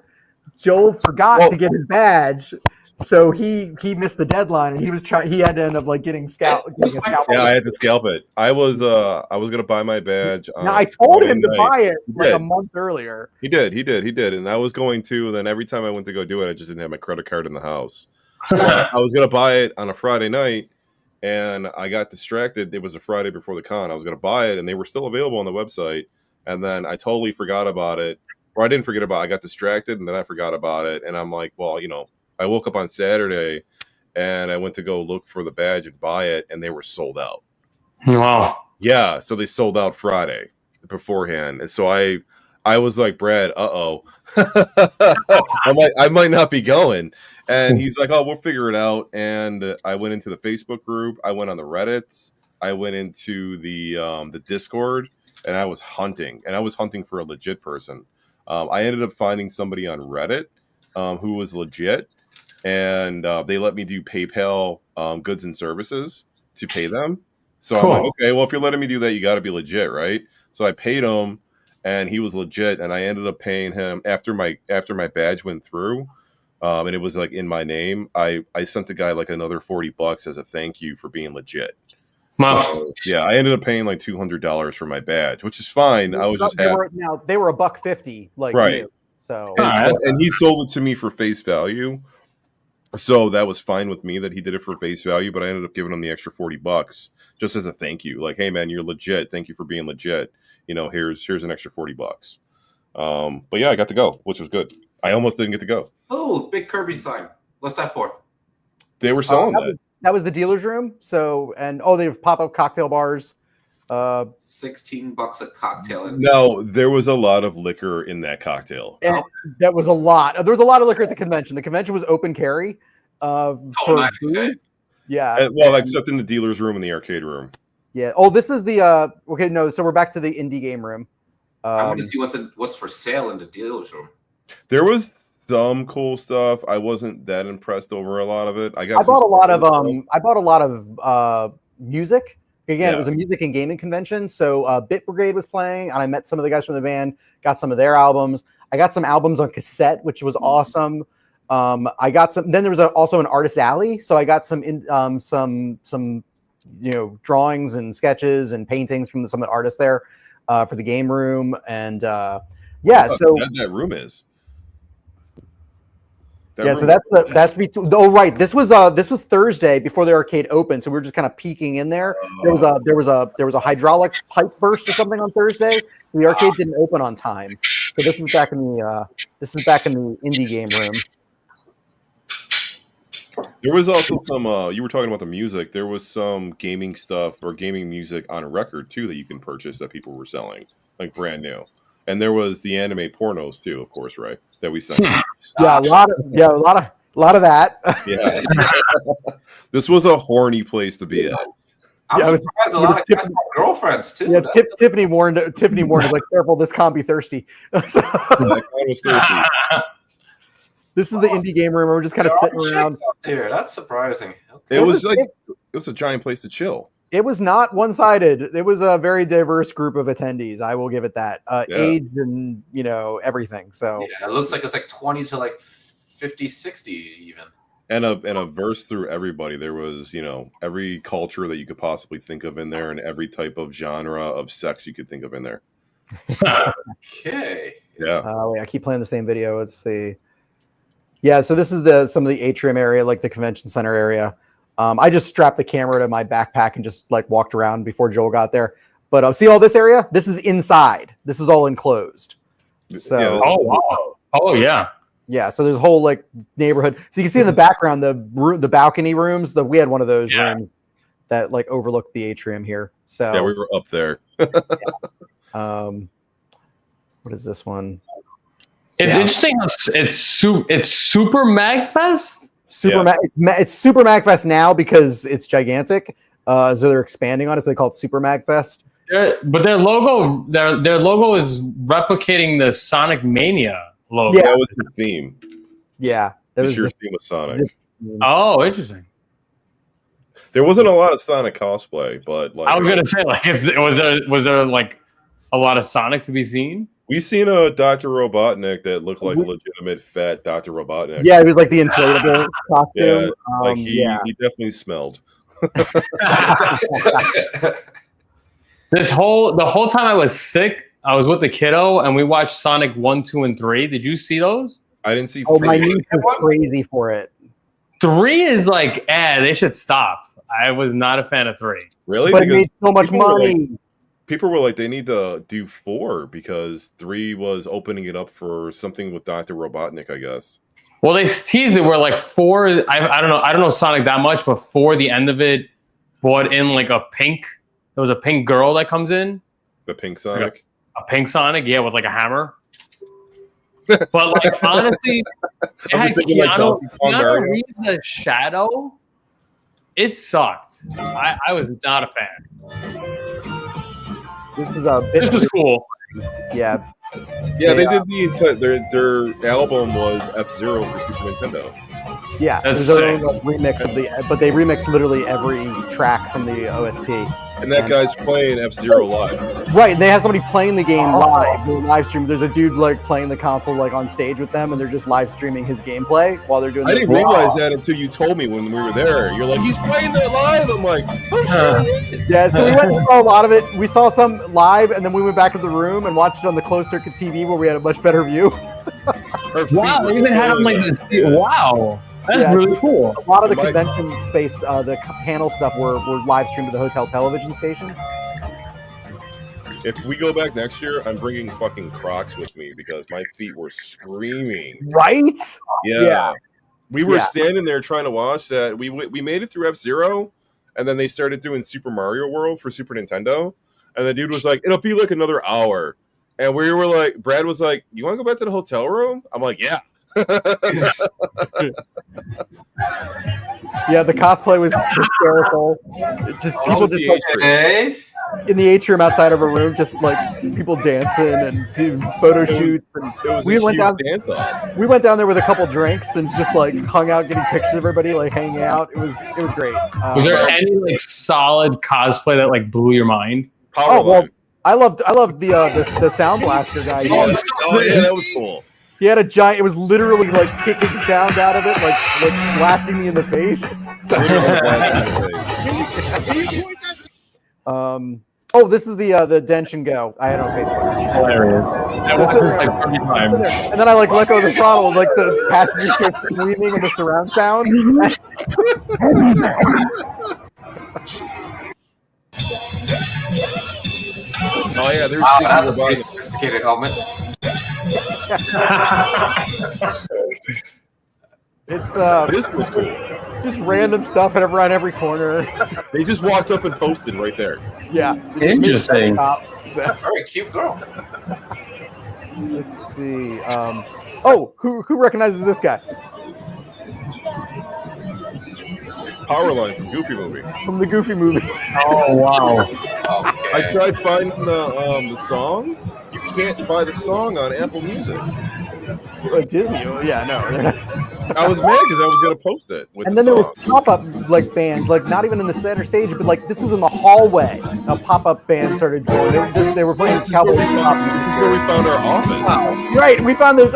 to get his badge, so he missed the deadline, and he had to end up like getting a scalp. Yeah, I had to scalp it. I was gonna buy my badge. Now I told him to buy it like a month earlier. He did, and I was going to. Then every time I went to go do it, I just didn't have my credit card in the house. I was gonna buy it on a Friday night, and I got distracted. It was a Friday before the con. I was gonna buy it, and they were still available on the website. And then I totally forgot about it. Or I didn't forget about it. I got distracted, and then I forgot about it. And I'm like, well, I woke up on Saturday, and I went to go look for the badge and buy it, and they were sold out. Wow. Yeah, so they sold out Friday beforehand. And so I was like, Brad, uh-oh. I might not be going. And he's like, oh, we'll figure it out. And I went into the Facebook group. I went on the Reddits. I went into the Discord. And I was hunting, for a legit person. I ended up finding somebody on Reddit who was legit, and they let me do PayPal goods and services to pay them. So cool. I'm like, okay, well, if you're letting me do that, you got to be legit, right? So I paid him, and he was legit, and I ended up paying him after my badge went through, and it was like in my name. I sent the guy like another $40 as a thank you for being legit. Wow. So, yeah, I ended up paying like $200 for my badge, which is fine. I was just they were $150, like right. new. So, and he sold it to me for face value. So that was fine with me that he did it for face value, but I ended up giving him the extra $40 just as a thank you. Like, hey man, you're legit. Thank you for being legit. Here's an extra $40. But yeah, I got to go, which was good. I almost didn't get to go. Oh, big Kirby sign. What's that for? They were selling that. That was the dealer's room. So, and they have pop-up cocktail bars. $16 a cocktail. No, there was a lot of liquor in that cocktail. And that was a lot. There was a lot of liquor at the convention. The convention was open carry. For nice. booze. Yeah. Except in the dealer's room and the arcade room. Yeah. Oh, this is the okay. No, so we're back to the indie game room. I want to see what's for sale in the dealer's room. There was some cool stuff. I wasn't that impressed over a lot of it. I bought a lot of music. Again, It was a music and gaming convention. So Bit Brigade was playing, and I met some of the guys from the band, got some of their albums. I got some albums on cassette, which was awesome. I got some. Then there was also an artist alley, so I got some drawings and sketches and paintings from some of the artists there for the game room. And so that room is. So that's between. Oh, right. This was Thursday before the arcade opened, so we were just kind of peeking in there. There was a hydraulic pipe burst or something on Thursday. The arcade didn't open on time, so this is back in the indie game room. There was also some. You were talking about the music. There was some gaming stuff or gaming music on a record too that you can purchase that people were selling, like brand new. And there was the anime pornos too, of course, right? That we sent. A lot of that. Yeah. This was a horny place to be at. I'm surprised a lot of guys have girlfriends too. Yeah, Tiffany warned like, careful, this can't be thirsty. So, that was thirsty. This is the indie game room. We're just kind of sitting around. Here, that's surprising. Okay. It was a giant place to chill. It was not one-sided. It was a very diverse group of attendees. I will give it that. Age and everything. So it looks like it's like 20 to like 50, 60 even. And a verse through everybody. There was, every culture that you could possibly think of in there, and every type of genre of sex you could think of in there. Okay. Yeah. Wait, I keep playing the same video. Let's see. Yeah, so this is some of the atrium area, like the convention center area. I just strapped the camera to my backpack and just like walked around before Joel got there. But see all this area? This is inside. This is all enclosed. So, oh wow! Oh yeah. Yeah. So there's a whole like neighborhood. So you can see in the background the balcony rooms. We had one of those rooms that like overlooked the atrium here. So yeah, we were up there. What is this one? It's interesting. It's Super Magfest. It's Super Magfest now because it's gigantic. So they're expanding on it. So they call it Super Magfest. But their logo is replicating the Sonic Mania logo. Yeah. That was the theme. Yeah, This year's theme was Sonic. Oh, interesting. There wasn't a lot of Sonic cosplay, but like I was gonna say, like, was there like a lot of Sonic to be seen? We seen a Dr. Robotnik that looked like a legitimate fat Dr. Robotnik. Yeah, it was like the inflatable costume. Yeah, he definitely smelled. The whole time I was sick, I was with the kiddo and we watched Sonic 1, 2, and 3. Did you see those? I didn't see 3. My niece was crazy for it. 3 is like, they should stop. I was not a fan of 3. Really? But it made so much money. People were like, they need to do 4 because 3 was opening it up for something with Dr. Robotnik, I guess. Well, they teased it where like 4. I don't know Sonic that much, but 4, the end of it, brought in like a pink. There was a pink girl that comes in. The pink Sonic. Like a pink Sonic, yeah, with like a hammer. But like honestly, it had Keanu Reeves as Shadow. It sucked. I was not a fan. This was cool. Yeah. Yeah, they did their album was F-Zero for Super Nintendo. Yeah, there's a remix of but they remixed literally every track from the OST. And that guy's playing F-Zero live. Right, they have somebody playing the game live. They're live stream. There's a dude like playing the console like on stage with them, and they're just live streaming his gameplay while they're doing. I didn't realize that until you told me when we were there. You're like, he's playing that live. I'm like, oh shit. Yeah, so we went and saw a lot of it. We saw some live, and then we went back to the room and watched it on the closed circuit TV where we had a much better view. Wow, they even had them like this. Wow, that's really cool. A lot of the convention space, the panel stuff were live streamed to the hotel television stations. If we go back next year, I'm bringing fucking Crocs with me because my feet were screaming. Right? Yeah. We were standing there trying to watch that. We made it through F-Zero, and then they started doing Super Mario World for Super Nintendo. And the dude was like, it'll be like another hour. And we were like, Brad was like, you want to go back to the hotel room? I'm like, yeah. Yeah, the cosplay was hysterical. Just people just like, in the atrium outside of a room, just like people dancing and doing photo shoots. And we went down there with a couple drinks and just like hung out, getting pictures of everybody, like hanging out. It was great. Was there any like solid cosplay that like blew your mind? Well, I loved the Sound Blaster guy. Yeah, that was cool. He had a giant. It was literally like kicking sound out of it, like blasting me in the face. So, this is the Denshin Go. I had on Facebook. Hilarious. And then I like let go of the throttle, like the passenger starts screaming in the surround sound. Oh yeah, there's that's a pretty sophisticated helmet. It's this was cool. Just random stuff around every corner. They just walked up and posted right there. Yeah, interesting. All right, cute girl. Let's see. Who recognizes this guy? Powerline from Goofy Movie. From the Goofy Movie. Oh wow! Okay. I tried finding the song. You can't find the song on Apple Music. Disney? Yeah, no. I was mad because I was going to post it. And then there was pop-up like bands, like not even in the center stage, but like this was in the hallway. A pop-up band started going. They were playing Cowboy Bebop. This is where we found our office. Wow. Right, we found this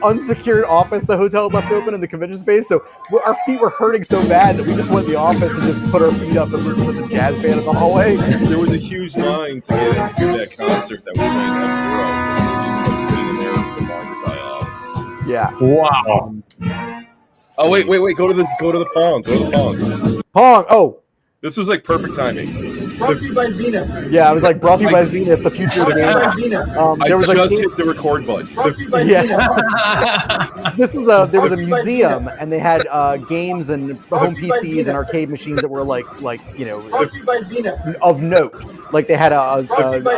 unsecured office the hotel left open in the convention space. So our feet were hurting so bad that we just went to the office and just put our feet up and listened to the jazz band in the hallway. There was a huge line to get into that concert that we played at F-Zero. Yeah. Wow. Oh wait. Go to the Pong. Go to the Pong. Pong. Oh. This was like perfect timing. Brought to you by Zenith. Yeah, it was like brought to you by Zenith, the future of the game. I just hit the record button. Brought to you by Zenith. There was a museum, and they had games and home PCs and arcade machines that were like Brought to you by Zenith. of note. Like they had a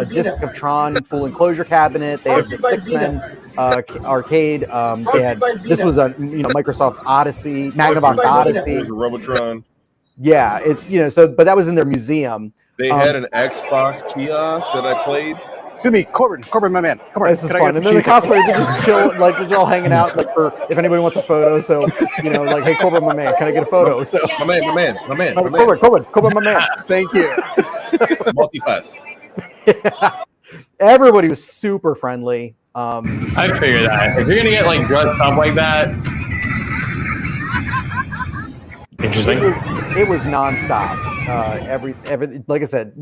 disc of Tron full enclosure cabinet. They had the 6-men arcade. They had this was a Microsoft Odyssey, Magnavox Odyssey. It was a Robotron. Yeah, it's but that was in their museum. They had an Xbox kiosk that I played. To me, Corbin, my man. Come on, this is fun. And then the cosplayers are just chill, like they're all hanging out, like for if anybody wants a photo. So like, hey, Corbin, my man, can I get a photo? So my man. Corbin, my man. Thank you. Multi-pass. Yeah. Everybody was super friendly. I figured that if you're gonna get like dressed up like that. Interesting. It was nonstop. Every like I said,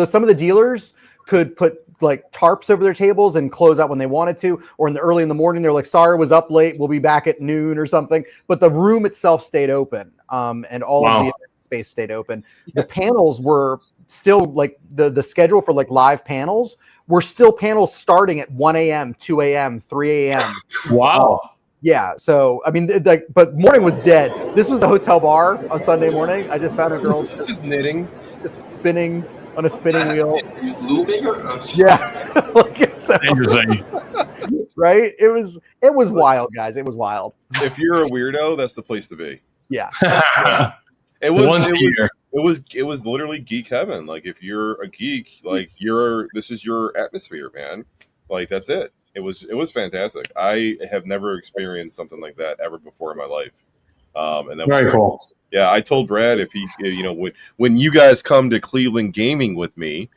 some of the dealers could put like tarps over their tables and close out when they wanted to, or early in the morning they're like, "Sorry, was up late. We'll be back at noon" or something. But the room itself stayed open, and all of the space stayed open. The panels were still like the schedule for like live panels were still panels starting at 1 a.m., 2 a.m., 3 a.m. Wow. Yeah, so I mean, but morning was dead. This was the hotel bar on Sunday morning. I just found a girl just knitting, just spinning on a spinning wheel. Lubing? Yeah, like so, interesting. Right? It was wild, guys. It was wild. If you're a weirdo, that's the place to be. Yeah. It was literally geek heaven. Like if you're a geek, like this is your atmosphere, man. Like that's it. It was fantastic. I have never experienced something like that ever before in my life. And that was very cool. Yeah, I told Brad if he, when you guys come to Cleveland gaming with me,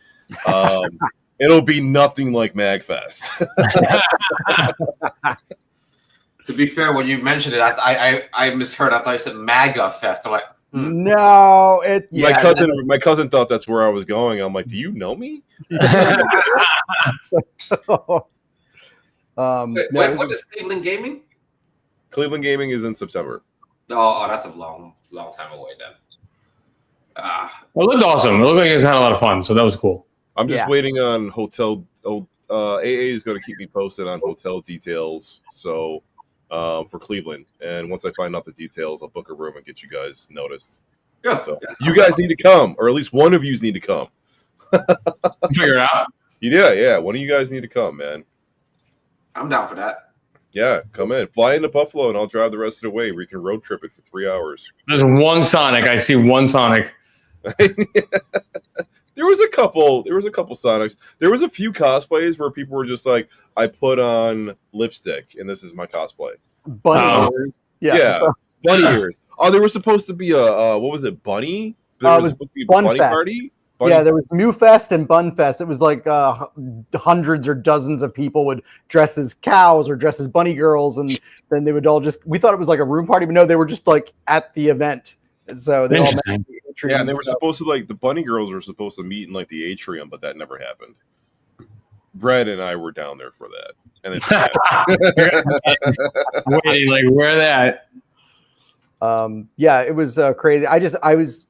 it'll be nothing like MagFest. To be fair, when you mentioned it, I misheard. I thought you said MAGA Fest. I'm like, no, my cousin thought that's where I was going. I'm like, do you know me? Wait, no, what is Cleveland Gaming? Cleveland Gaming is in September. Oh, that's a long time away then. It looked awesome. It looked like it had a lot of fun, so that was cool. I'm just Yeah. waiting on hotel. AA is going to keep me posted on hotel details. So for Cleveland, and once I find out the details, I'll book a room and get you guys noticed. Yeah. So you guys need to come, or at least one of you need to come. Figure it out. Yeah. One of you guys need to come, man. I'm down for that. Yeah, come in. Fly into Buffalo, and I'll drive the rest of the way. We can road trip it for 3 hours. There's one Sonic. I see one Sonic. There was a couple Sonics. There was a few cosplays where people were just like, I put on lipstick and this is my cosplay. bunny Oh. ears. Yeah. So, Bunny ears. Oh, there was supposed to be a what was it, bunny? There it was was supposed to be a Bun bunny Fest. party? yeah, there was Mew Fest and Bun Fest. It was like hundreds or dozens of people would dress as cows or dress as bunny girls, and then they would all we thought it was like a room party, but no, they were just like at the event. And so they all met Interesting. at the entry Yeah, and they were stuff. supposed to the bunny girls were supposed to meet in like the atrium, but that never happened. Brad and I were down there for that. And Waiting, like, where that? Yeah, it was crazy. I was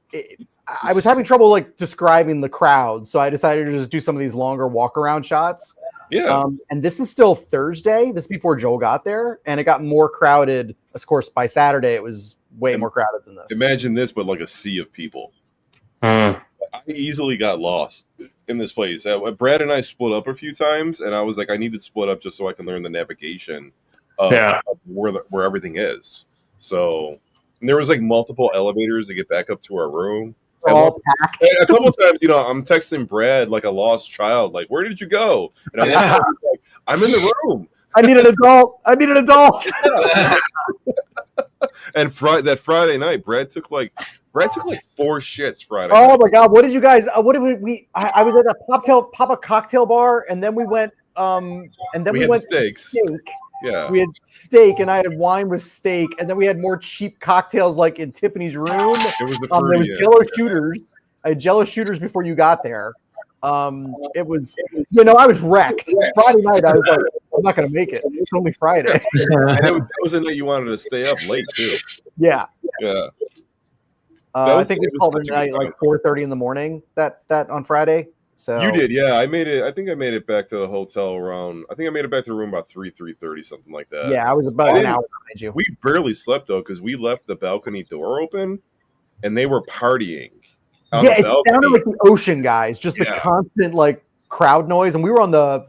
having trouble like describing the crowd, so I decided to just do some of these longer walk around shots. yeah. And this is still Thursday. This is before Joel got there, and it got more crowded. Of course, by Saturday, it was way more crowded than this. Imagine this, but like a sea of people. Uh, I easily got lost in this place. Brad and I split up a few times, and I was like, I need to split up just so I can learn the navigation of, Yeah. of where everything is. So and there was like multiple elevators to get back up to our room. They're all packed. And a couple times, I'm texting Brad like a lost child, like, "Where did you go?" And I'm like, "I'm in the room." I need an adult. I need an adult. And that Friday night, Brad took like 4 shits Friday. Oh night. my God! What did you guys? What did we? I was at a Papa cocktail bar, and then we went. And then We we had went the steaks. to steak. Yeah. We had steak, and I had wine with steak, and then we had more cheap cocktails like in Tiffany's room. It was the There was fruity. Jello shooters. I had Jello shooters before you got there. It was, I was wrecked. Friday night, I was like, I'm not gonna make it. It's only Friday. And that was a night you wanted to stay up late too. Yeah. Yeah. I think we it was called it such a night good like 4:30 in the morning. That on Friday. So You did, yeah. I think I made it back to the hotel around. I think I made it back to the room about 3:30, something like that. Yeah, I was about an hour behind you. We barely slept though because we left the balcony door open, and they were partying. On Yeah, the it balcony. sounded like the ocean guys, just the Yeah. constant like crowd noise, and we were on the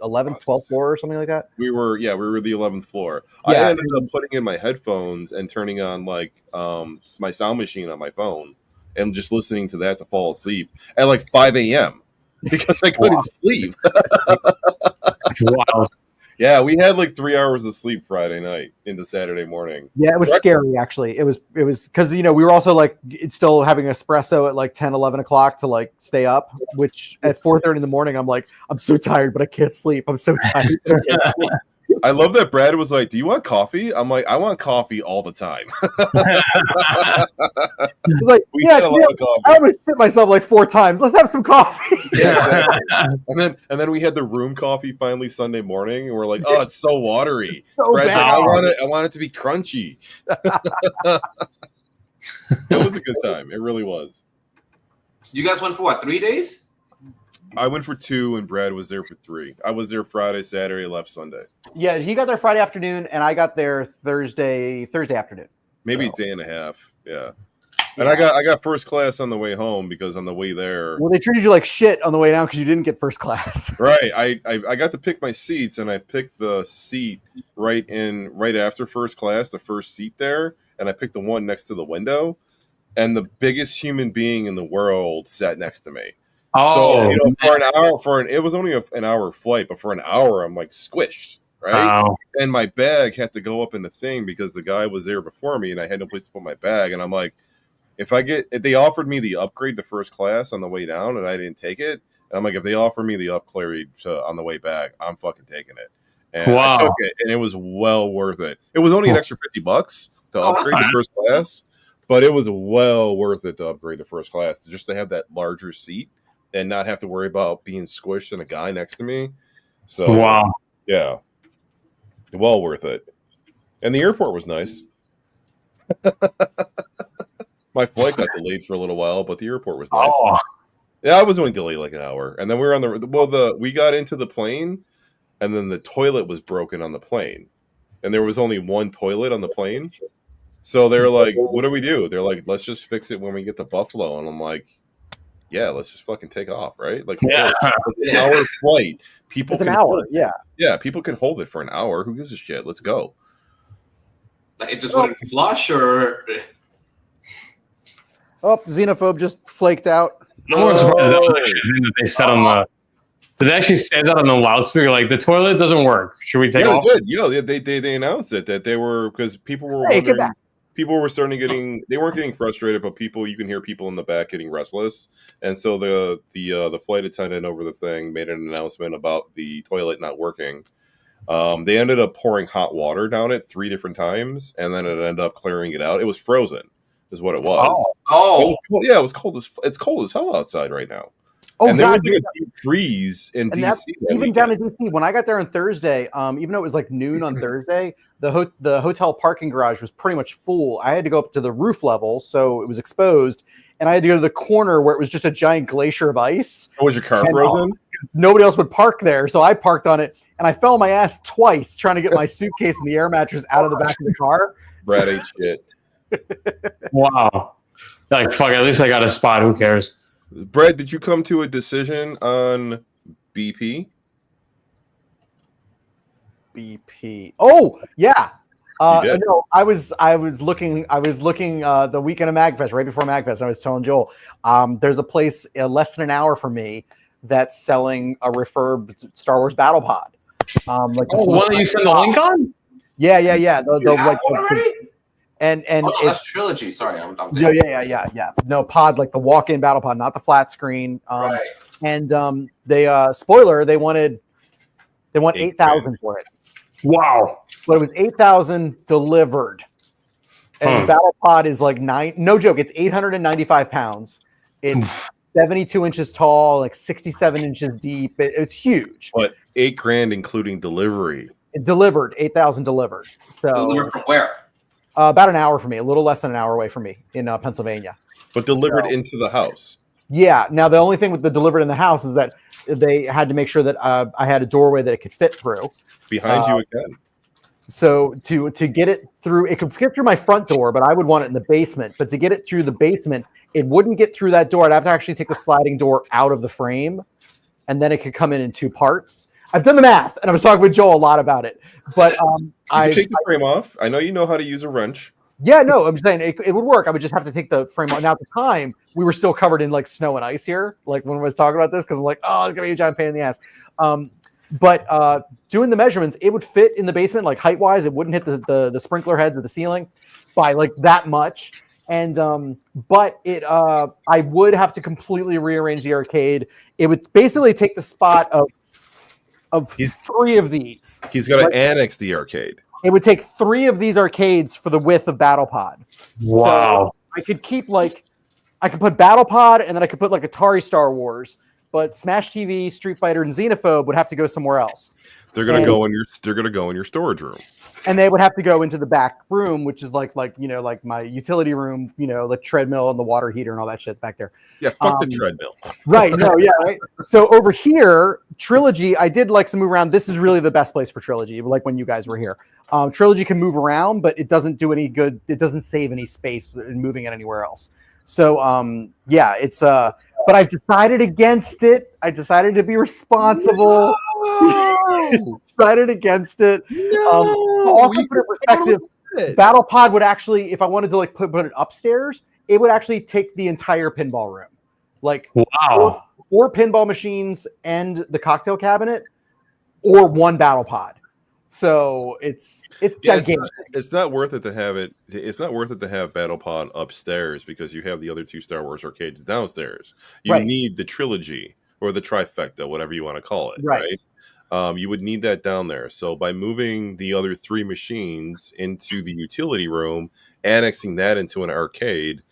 11th, 12th floor or something like that. We were the 11th floor. Yeah. I ended up putting in my headphones and turning on like my sound machine on my phone and just listening to that to fall asleep at like 5 a.m. because I couldn't sleep. it's wild. Yeah, we had like 3 hours of sleep Friday night into Saturday morning. Yeah, it was scary actually. It was because we were also like it's still having espresso at like 10, 11 o'clock to like stay up, which at 4:30 in the morning I'm like, I'm so tired, but I can't sleep. I'm so tired. I love that Brad was like, "Do you want coffee?" I'm like, "I want coffee all the time." It's like, We yeah, had a lot of coffee. I almost shit myself like 4 times. Let's have some coffee. Yeah, exactly. and then we had the room coffee finally Sunday morning, and we're like, "Oh, it's so watery." So Brad's like, bad. I want it to be crunchy. It was a good time. It really was. You guys went for what, 3 days? I went for 2, and Brad was there for 3. I was there Friday, Saturday, left Sunday. Yeah, he got there Friday afternoon, and I got there Thursday afternoon. Maybe So. a day and a half. Yeah. And I got first class on the way home because on the way there, Well, they treated you like shit on the way down because you didn't get first class. right? I got to pick my seats, and I picked the seat right after first class, the first seat there, and I picked the one next to the window, and the biggest human being in the world sat next to me. Oh, So for an hour, it was only an hour flight, but for an hour, I'm like squished, right? wow. And my bag had to go up in the thing because the guy was there before me, and I had no place to put my bag, and I'm like. If they offered me the upgrade to first class on the way down and I didn't take it, and I'm like, if they offer me the upgrade on the way back, I'm fucking taking it. And Wow. I took it, and it was well worth it. It was only an extra $50 to Oh, that's upgrade to fine. first class, but it was well worth it to upgrade to first class just to have that larger seat and not have to worry about being squished and a guy next to me. So Wow. Yeah, well worth it. And the airport was nice. My flight got delayed for a little while, but the airport was nice. Oh, Yeah, I was only delayed like an hour, and then we were on we got into the plane, and then the toilet was broken on the plane, and there was only one toilet on the plane. So they're like, "What do we do?" They're like, "Let's just fix it when we get to Buffalo," and I'm like, "Yeah, let's just fucking take off, right? Like, yeah. it's an hour flight. People It's an can hour. hold it. Yeah. Yeah, people can hold it for an hour. Who gives a shit? Let's go." It just wouldn't flush, or Oh, Xenophobe just flaked out. I'm more surprised that was actually a thing that they said on the. Did they actually say that on the loudspeaker? Like, the toilet doesn't work. Should we take Yeah, off? they did. Yeah, they announced it that they were, because people were Hey, get wondering. back. People were starting getting. They weren't getting frustrated, but you can hear people in the back getting restless, and so the flight attendant over the thing made an announcement about the toilet not working. They ended up pouring hot water down it 3 different times, and then it ended up clearing it out. It was frozen, is what it was. It was cold. Yeah, it was cold it's cold as hell outside right now. Oh, and there God, was like a deep freeze in and DC. even down in DC, when I got there on Thursday, even though it was like noon on Thursday, the hotel parking garage was pretty much full. I had to go up to the roof level, so it was exposed, and I had to go to the corner where it was just a giant glacier of ice. Was your car And, frozen? Nobody else would park there, so I parked on it, and I fell on my ass twice trying to get my suitcase and the air mattress out of the back of the car. Brad ate shit. Wow. Like, fuck, at least I got a spot. Who cares? Brad, did you come to a decision on BP? BP. Oh, yeah. You did? No, I was looking the weekend of MagFest, right before MagFest, and I was telling Joel, there's a place less than an hour from me that's selling a refurbed Star Wars battle pod. Like the one that you sent the link on? Yeah. And that's Trilogy. Sorry, I'm yeah. No, pod, like the walk-in battle pod, not the flat screen. right. And they spoiler, they want 8,000 for it. Wow. But it was 8,000 delivered. And battle pod is like no joke, it's 895 pounds. It's 72 inches tall, like 67 inches deep. It's huge. But $8,000 including delivery. It delivered 8,000 delivered. So Delivered from where? About an hour from me, a little less than an hour away from me in Pennsylvania. But delivered into the house. Yeah. Now the only thing with the delivered in the house is that they had to make sure that I had a doorway that it could fit through. Behind you again. So to get it through, it could get through my front door, but I would want it in the basement. But to get it through the basement, it wouldn't get through that door. I'd have to actually take the sliding door out of the frame, and then it could come in 2 parts. I've done the math, and I was talking with Joel a lot about it. But I take the frame off. I know you know how to use a wrench. Yeah, no, I'm saying it would work. I would just have to take the frame off. Now, at the time, we were still covered in like snow and ice here, like when I was talking about this, because I'm like, oh, it's gonna be a giant pain in the ass. But doing the measurements, it would fit in the basement, like height wise. It wouldn't hit the sprinkler heads or the ceiling by like that much. And but I would have to completely rearrange the arcade. It would basically take the spot of 3 of these. He's got to annex the arcade. It would take 3 of these arcades for the width of BattlePod. Wow. So I could keep I could put BattlePod and then I could put like Atari Star Wars, but Smash TV, Street Fighter, and Xenophobe would have to go somewhere else. They're gonna go in your storage room. And they would have to go into the back room, which is like my utility room, the treadmill and the water heater and all that shit's back there. Yeah, fuck the treadmill. Right. No, yeah, right. So over here, Trilogy, I did like some move around. This is really the best place for Trilogy, like when you guys were here. Trilogy can move around, but it doesn't do any good. It doesn't save any space in moving it anywhere else. So yeah, it's but I've decided against it. I decided to be responsible. No! Decided against it. No, also put it in perspective, BattlePod would actually, if I wanted to like put it upstairs, it would actually take the entire pinball room. Like wow. 4 pinball machines and the cocktail cabinet, or 1 BattlePod. So it's gigantic. It's not worth it to have it. It's not worth it to have BattlePod upstairs because you have the other 2 Star Wars arcades downstairs. You need the trilogy or the trifecta, whatever you want to call it, right? You would need that down there. So by moving the other 3 machines into the utility room, annexing that into an arcade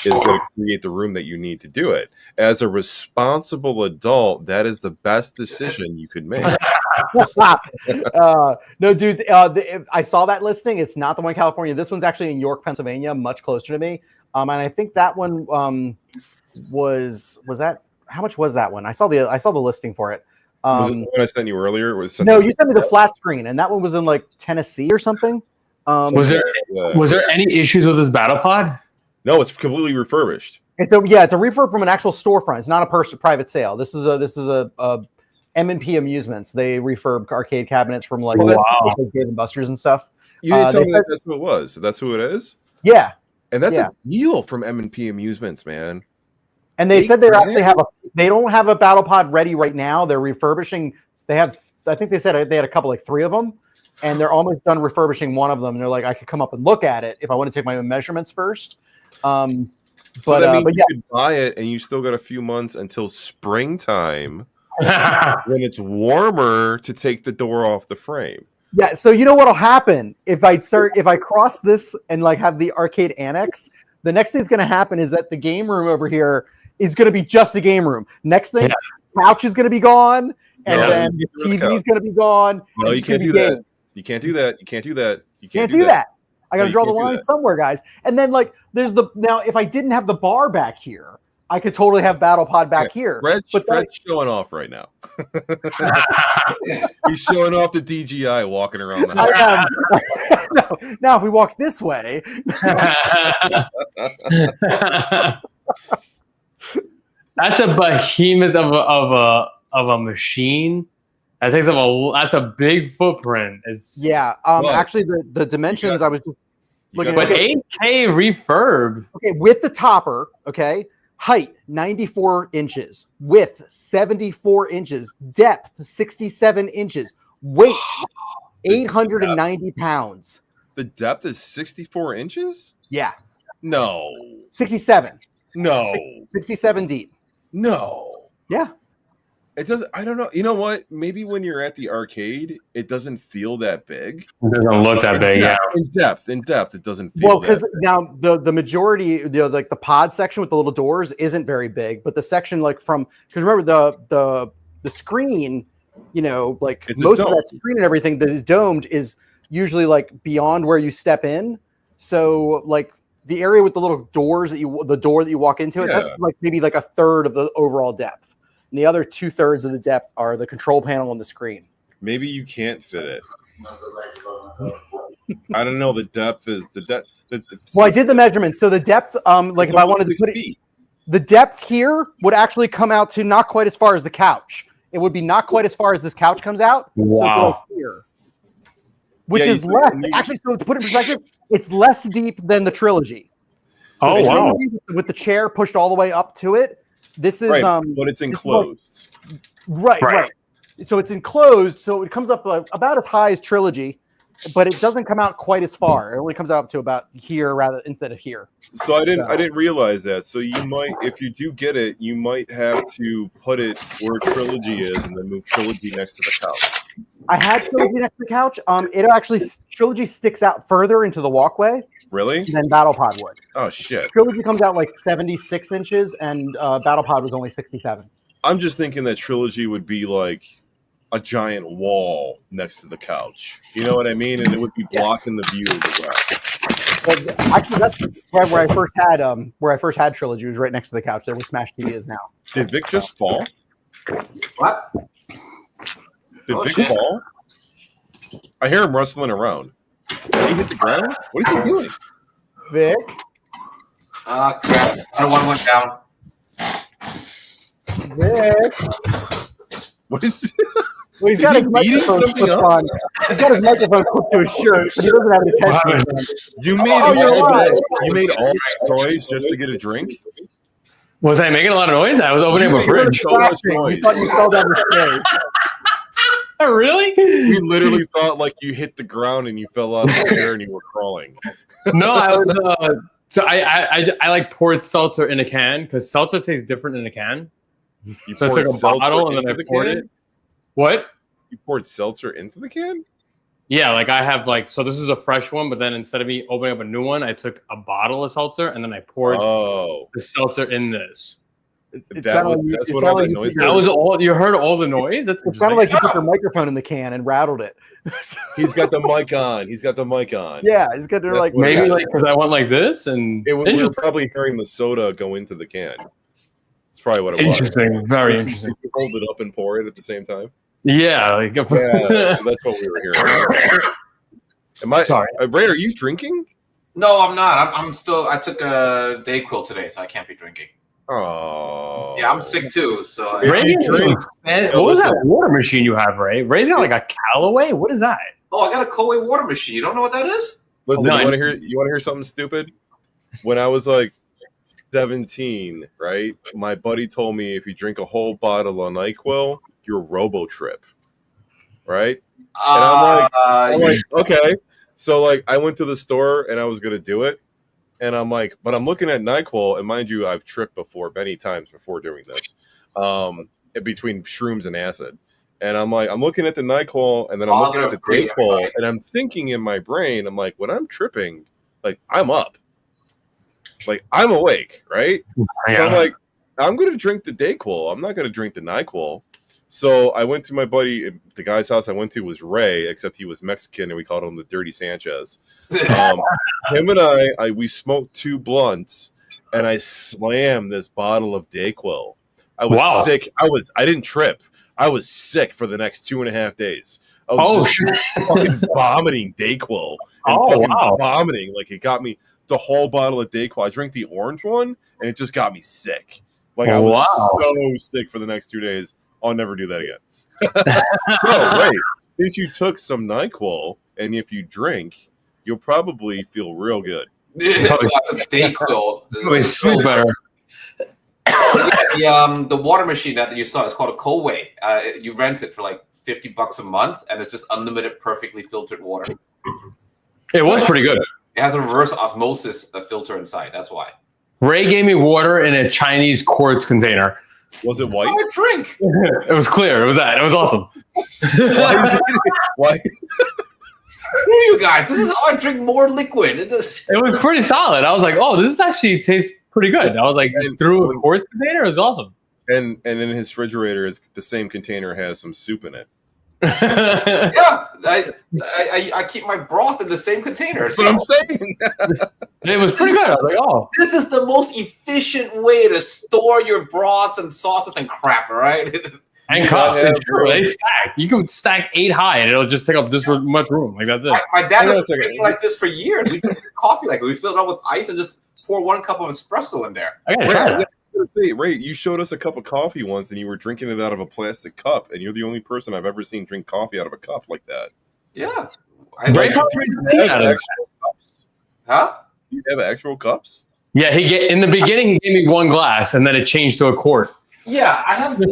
is going to create the room that you need to do it. As a responsible adult, that is the best decision you could make. No, dudes. I saw that listing. It's not the one in California. This one's actually in York, Pennsylvania, much closer to me. And I think that one was that. How much was that one? I saw the listing for it. Was it the one I sent you earlier? No, you sent me the flat screen, and that one was in like Tennessee or something. Was there any issues with this battle pod? No, it's completely refurbished. It's a refurb from an actual storefront. It's not a private sale. This is a M&P Amusements. They refurb arcade cabinets from like Dave and Buster's and stuff. You didn't tell me that's who it was. That's who it is? Yeah. And that's a deal from M&P Amusements, man. And they said they actually they don't have a battle pod ready right now. They're refurbishing. I think they said they had a couple, like 3 of them, and they're almost done refurbishing one of them. And they're like, I could come up and look at it if I want to take my own measurements first. So that means you could buy it, and you still got a few months until springtime when it's warmer to take the door off the frame. Yeah. So you know what'll happen if I cross this and like have the arcade annex? The next thing's going to happen is that the game room over here is going to be just a game room. Next thing, couch is going to be gone, and then the TV is going to be gone. No, you can't do that. You can't do that. You can't do that. You can't do that. I got to draw the line somewhere, guys. And then like there's now if I didn't have the bar back here, I could totally have Battle Pod back here. Fred's showing off right now. He's showing off the DGI walking around the house. Now if we walk this way. That's a behemoth of a machine. That's a big footprint. Actually the dimensions I was just looking at. But 8K refurb. Okay, with the topper, okay. Height 94 inches, width 74 inches, depth 67 inches, weight 890 pounds. The depth is 64 inches? Yeah. No. 67. No. 67 deep. No. Yeah. It doesn't. I don't know. You know what? Maybe when you're at the arcade, it doesn't feel that big. It doesn't look that big. In depth, it doesn't feel. Well, because now the majority, like the pod section with the little doors, isn't very big. But the section like because remember the screen, like it's most of that screen and everything that is domed is usually like beyond where you step in. So like the area with the little doors the door that you walk into, that's like maybe like a third of the overall depth. And the other 2/3 of the depth are the control panel and the screen. Maybe you can't fit it. I don't know. The depth is the depth. Well, I did the measurements. So the depth, like if I wanted to put it, the depth here would actually come out to not quite as far as the couch. It would be not quite as far as this couch comes out. Wow. So here, which is less. Actually, so to put it in perspective, it's less deep than the trilogy. So wow! With the chair pushed all the way up to it. This is but it's enclosed. Right. So it's enclosed, so it comes up about as high as trilogy, but it doesn't come out quite as far. It only comes out to about here instead of here. So I didn't realize that. So you might, if you do get it, you might have to put it where trilogy is and then move trilogy next to the couch. I had trilogy next to the couch. It actually trilogy sticks out further into the walkway. Really? Than Battle Pod would. Oh shit! Trilogy comes out like 76 inches, and Battle Pod was only 67. I'm just thinking that trilogy would be like a giant wall next to the couch. You know what I mean? And it would be blocking the view of the rest. Well, actually, that's where I first had trilogy. Was right next to the couch. There where Smash TV is now. Did Vic just fall? What? Did Vic fall? I hear him rustling around. Did he hit the ground? What is he doing? Vic? Ah, crap. I don't want to down. Vic? What is Well, he's got his microphone clipped on. He's got his microphone clipped to his shirt, but he doesn't have any headphones. You made all that noise just to get a drink? Was I making a lot of noise? I was opening up a fridge. You thought you fell down the stairs. Really? We literally thought like you hit the ground and you fell out of the chair and you were crawling. No, I was. So I like poured seltzer in a can because seltzer tastes different in a can. So I took a bottle and then I poured it. What? You poured seltzer into the can? Yeah, like I have so this is a fresh one, but then instead of me opening up a new one, I took a bottle of seltzer and then I poured the seltzer in this. It sounded like that's it what sounded all like that you noise took That your- was all you heard. All the noise. That's It sounded like you took Yeah. your microphone in the can and rattled it. He's got the mic on. He's got the mic on. Yeah, he's got to That's like what it maybe is. like because I went like this and We were probably hearing the soda go into the can. That's probably what it was. interesting. Very interesting. You hold it up and pour it at the same time. Yeah. Like, Yeah, so that's what we were hearing. Am I Sorry. Ray? Are you drinking? No, I'm not. I'm still. I took a Dayquil today, so I can't be drinking. Oh, Yeah, I'm sick too. So Ray, you drink- what was that water machine you have, Ray? Ray's got like a Callaway. What is that? oh, I got a Koei water machine. You don't know what that is? Listen, No, you want to hear? You want to hear something stupid? When I was like 17, right? My buddy told me if you drink a whole bottle of NyQuil, you're RoboTrip, right? I'm like, okay. So like, I went to the store and I was gonna do it, and I'm like, but I'm looking at NyQuil, and mind you, I've tripped before many times before doing this, between shrooms and acid. And I'm like, I'm looking at the NyQuil, and then I'm looking at the Dayquil, and I'm thinking in my brain, I'm like, when I'm tripping, like I'm up, like I'm awake, right? So I'm like, I'm gonna drink the Dayquil. I'm not gonna drink the NyQuil. So I went to my buddy, the guy's house I went to was Ray, except he was Mexican, and we called him the Dirty Sanchez. Him and I we smoked 2 blunts, and I slammed this bottle of Dayquil. I was sick. I didn't trip. I was sick for the next 2.5 days. I was just fucking vomiting Dayquil and vomiting. Like, it got me the whole bottle of Dayquil. I drank the orange one, and it just got me sick. Like, I was so sick for the next 2 days. I'll never do that again. So, wait, since you took some NyQuil, and if you drink, you'll probably feel real good. Dayquil. It's so better. The water machine that you saw is called a Koei. You rent it for like $50 a month, and it's just unlimited, perfectly filtered water. It was pretty good. It has a reverse osmosis filter inside. That's why. Ray gave me water in a Chinese quartz container. Was it white? I drink. It was clear. It was that. It was awesome. Why? Screw you guys. This is how I drink more liquid. It was pretty solid. I was like, oh, this actually tastes pretty good. I was like, through a quartz container. It was awesome. And in his refrigerator, the same container has some soup in it. Yeah, I keep my broth in the same container. That's what I'm saying. It was pretty good. I was like, oh. This is the most efficient way to store your broths and sauces and crap, all right? And cups. They stack. You can stack 8 high, and it'll just take up this much room. Like, that's it. My dad has been drinking like this for years. We drink coffee like this. We fill it up with ice and just pour 1 cup of espresso in there. I gotta try that. Ray, you showed us a cup of coffee once, and you were drinking it out of a plastic cup, and you're the only person I've ever seen drink coffee out of a cup like that. Yeah. Ray probably drinks tea out of it. Cups? Huh? You have actual cups? Yeah, in the beginning he gave me 1 glass, and then it changed to a quart. Yeah, I have. I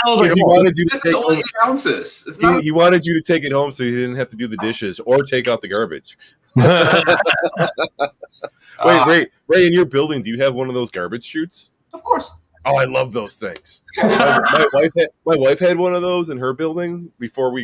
was like, He wanted you to This is only ounces. It's not. he wanted you to take it home so you didn't have to do the dishes or take out the garbage. Wait, Ray, in your building, do you have one of those garbage chutes? Of course. Oh, I love those things. my wife had one of those in her building before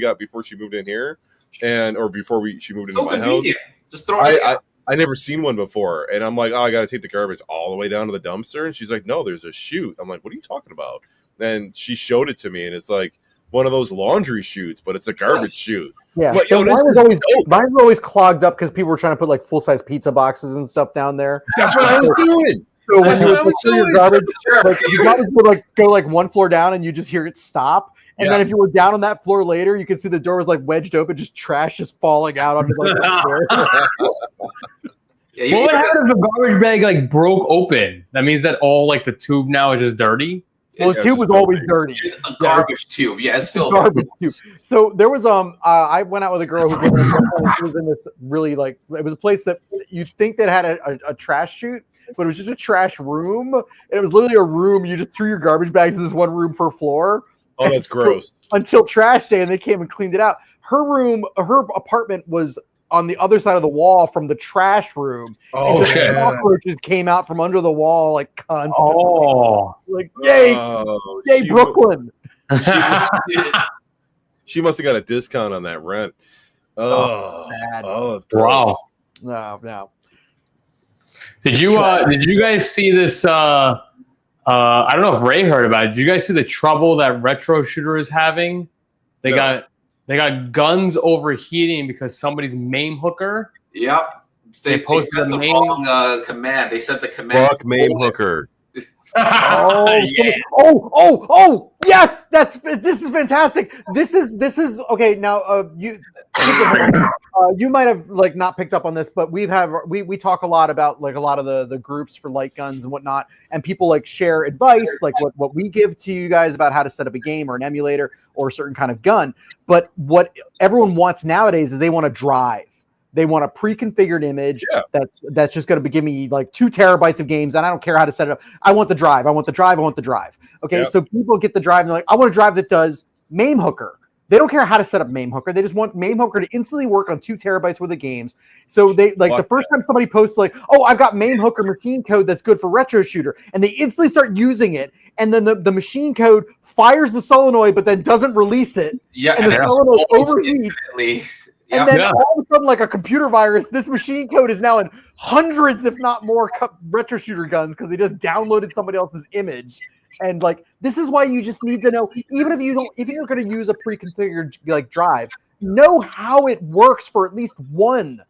she moved in here, before she moved into my house. Just throw it. I never seen one before, and I'm like, oh, I got to take the garbage all the way down to the dumpster, and she's like, no, there's a chute. I'm like, what are you talking about? And she showed it to me, and it's like one of those laundry chutes, but it's a garbage chute. Yeah, But, mine was always clogged up because people were trying to put like full-size pizza boxes and stuff down there. That's what I was doing. So That's when what I was you doing. garbage, like, you guys would like go like 1 floor down and you just hear it stop. And then if you were down on that floor later, you could see the door was like wedged open, just trash just falling out onto like the stairs. Yeah, what would happen if a garbage bag like broke open? That means that all like the tube now is just dirty. Well, the tube was always dirty. It's a garbage tube. Yeah, it's filled. Garbage tube. So there was I went out with a girl who was in this really like it was a place that you'd think that had a trash chute, but it was just a trash room. And it was literally a room. You just threw your garbage bags in this one room per floor. Oh, that's gross. Until trash day, and they came and cleaned it out. Her apartment was on the other side of the wall from the trash room. Oh, shit. Cockroaches came out from under the wall like constantly. Oh. Like, yay, yay, Brooklyn. She must have got a discount on that rent. Bad. That's gross. Wow. No. Did you guys see this I don't know if Ray heard about it. Did you guys see the trouble that Retro Shooter is having? They No. got guns overheating because somebody's MAME hooker. Yep. They They posted sent the the main- wrong command. They sent the command. Fuck Mame Hooker. Oh, Yeah. yes, this is fantastic. This is okay. Now, you might have like not picked up on this, but we talk a lot about like a lot of the groups for light guns and whatnot, and people like share advice, like what we give to you guys about how to set up a game or an emulator or a certain kind of gun. But what everyone wants nowadays is they want to drive. They want a pre-configured image that's just going to give me like 2 terabytes of games, and I don't care how to set it up. I want the drive. Okay, Yep. so people get the drive, and they're like, I want a drive that does MAME hooker. They don't care how to set up MAME hooker. They just want MAME hooker to instantly work on 2 terabytes worth of games. So they like the first time somebody posts like, oh, I've got MAME hooker machine code that's good for Retro Shooter, and they instantly start using it, and then the machine code fires the solenoid, but then doesn't release it. Yeah, And the solenoid overheats. Definitely. And then all of a sudden, like a computer virus, this machine code is now in hundreds, if not more, Retro Shooter guns because they just downloaded somebody else's image. And like, this is why you just need to know, even if you're going to use a pre-configured like drive, know how it works for at least one.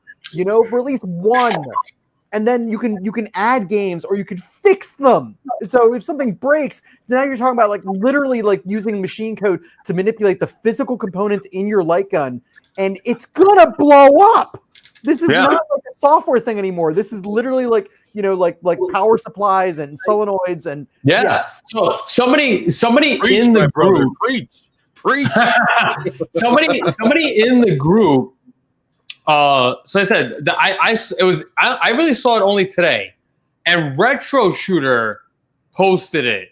And then you can add games or you can fix them. So if something breaks, now you're talking about like literally like using machine code to manipulate the physical components in your light gun. And it's gonna blow up. This is not like a software thing anymore. This is literally like like power supplies and solenoids and So somebody Preach, in the my brother. group, Preach. somebody in the group. So I said that I really saw it only today, and Retro Shooter posted it,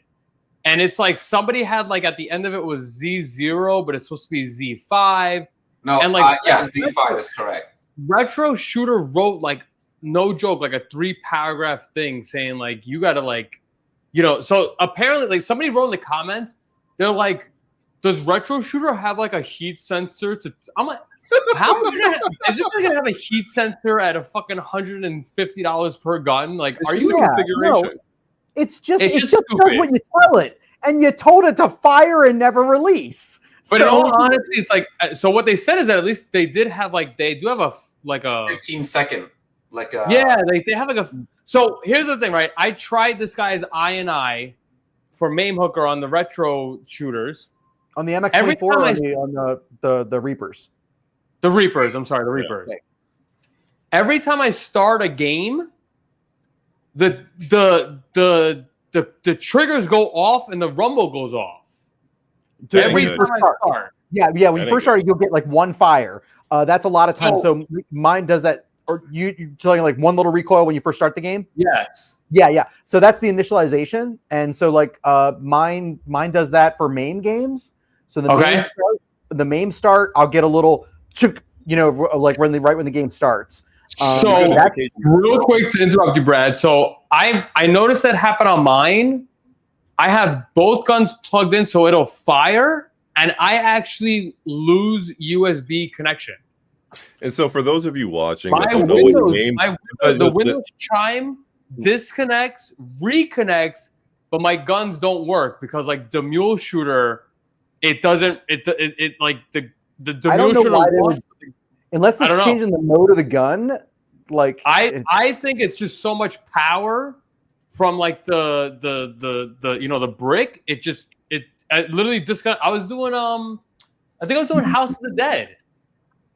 and it's like somebody had like at the end of it was Z0, but it's supposed to be Z5. No, and like Z5 is correct. Retro Shooter wrote like no joke, like a 3-paragraph thing saying like you gotta like, so apparently like somebody wrote in the comments, they're like, does Retro Shooter have like a heat sensor to I'm like, how is it gonna have a heat sensor at a fucking $150 per gun? Like, It's are just you a configuration? No. It just does stupid. what you tell it, and you told it to fire and never release. But in all honesty, it's like, so what they said is that at least they did have they do have a 15-second they have like a. So here's the thing, right? I tried this guy's I for MAME hooker on the Retro Shooters. On the MX-24 or on the Reapers? The Reapers. I'm sorry, the Reapers. Okay. Every time I start a game, the triggers go off and the rumble goes off. Every time I start. Yeah. When you first start, you'll get like 1 fire. That's a lot of times. So mine does that. Or you're telling like 1 little recoil when you first start the game? Yes. Yeah. So that's the initialization. And so like mine does that for MAME games. So the MAME start, I'll get a little chunk, like right when the game starts. So real quick to interrupt you, Brad. So I noticed that happen on mine. I have both guns plugged in so it'll fire, and I actually lose USB connection. And so for those of you watching, the Windows chime disconnects, reconnects, but my guns don't work because like the mule shooter, it doesn't. It like the I don't know shooter why they would, unless it's changing the mode of the gun. Like I think it's just so much power from like the brick. It literally disconnect. I was doing I think I was doing House of the Dead,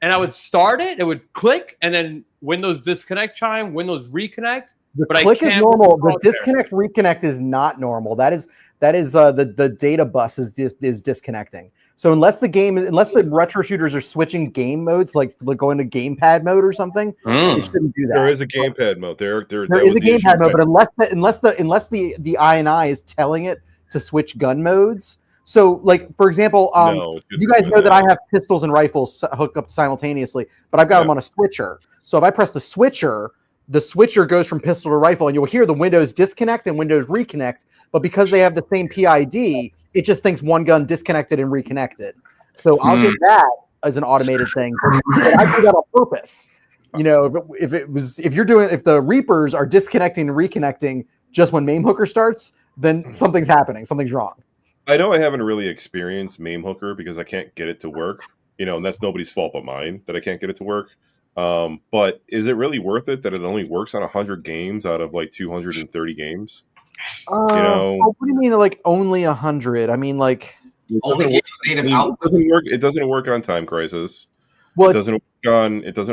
and I would start it. It would click, and then Windows disconnect chime, Windows reconnect. The click is normal. The disconnect reconnect is not normal. That is the data bus is disconnecting. So unless the Retro Shooters are switching game modes, like going to gamepad mode or something, it shouldn't do that. There is a gamepad mode. There is a gamepad mode, but unless the INI is telling it to switch gun modes. So, like for example, you guys know that I have pistols and rifles hooked up simultaneously, but I've got them on a switcher. So if I press the switcher goes from pistol to rifle, and you'll hear the Windows disconnect and Windows reconnect. But because they have the same PID, it just thinks one gun disconnected and reconnected. So I'll get that as an automated thing. But I do that on purpose. If the Reapers are disconnecting and reconnecting just when MAME hooker starts, then something's happening. Something's wrong. I know I haven't really experienced MAME Hooker because I can't get it to work. And that's nobody's fault but mine that I can't get it to work. But is it really worth it that it only works on 100 games out of like 230 games? What do you mean, like only 100? I mean, like it doesn't work. It doesn't work on Time Crisis. Well, it doesn't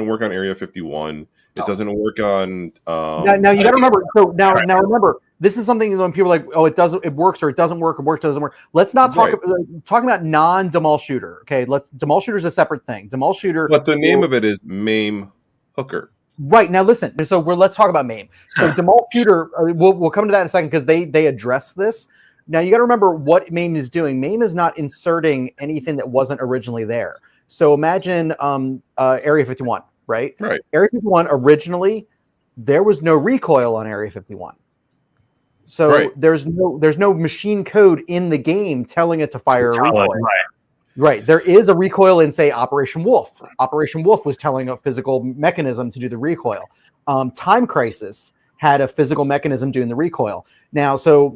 work on Area 51. It doesn't work on. Now you got to remember. So now remember, this is something when people are like, oh, it works or it doesn't work, or works doesn't work. Let's not talk talking about non-Demol Shooter. Okay, Demol Shooter is a separate thing. Demol Shooter. But the name of it is MAME Hooker. Right, now listen. So let's talk about MAME. So Demol Shooter, we'll come to that in a second because they address this. Now you got to remember what MAME is doing. MAME is not inserting anything that wasn't originally there. So imagine Area 51, right? Right. Area 51 originally there was no recoil on Area 51. So there's no machine code in the game telling it to fire a recoil. Right. There is a recoil in, say, Operation Wolf. Operation Wolf was telling a physical mechanism to do the recoil. Time Crisis had a physical mechanism doing the recoil. Now, so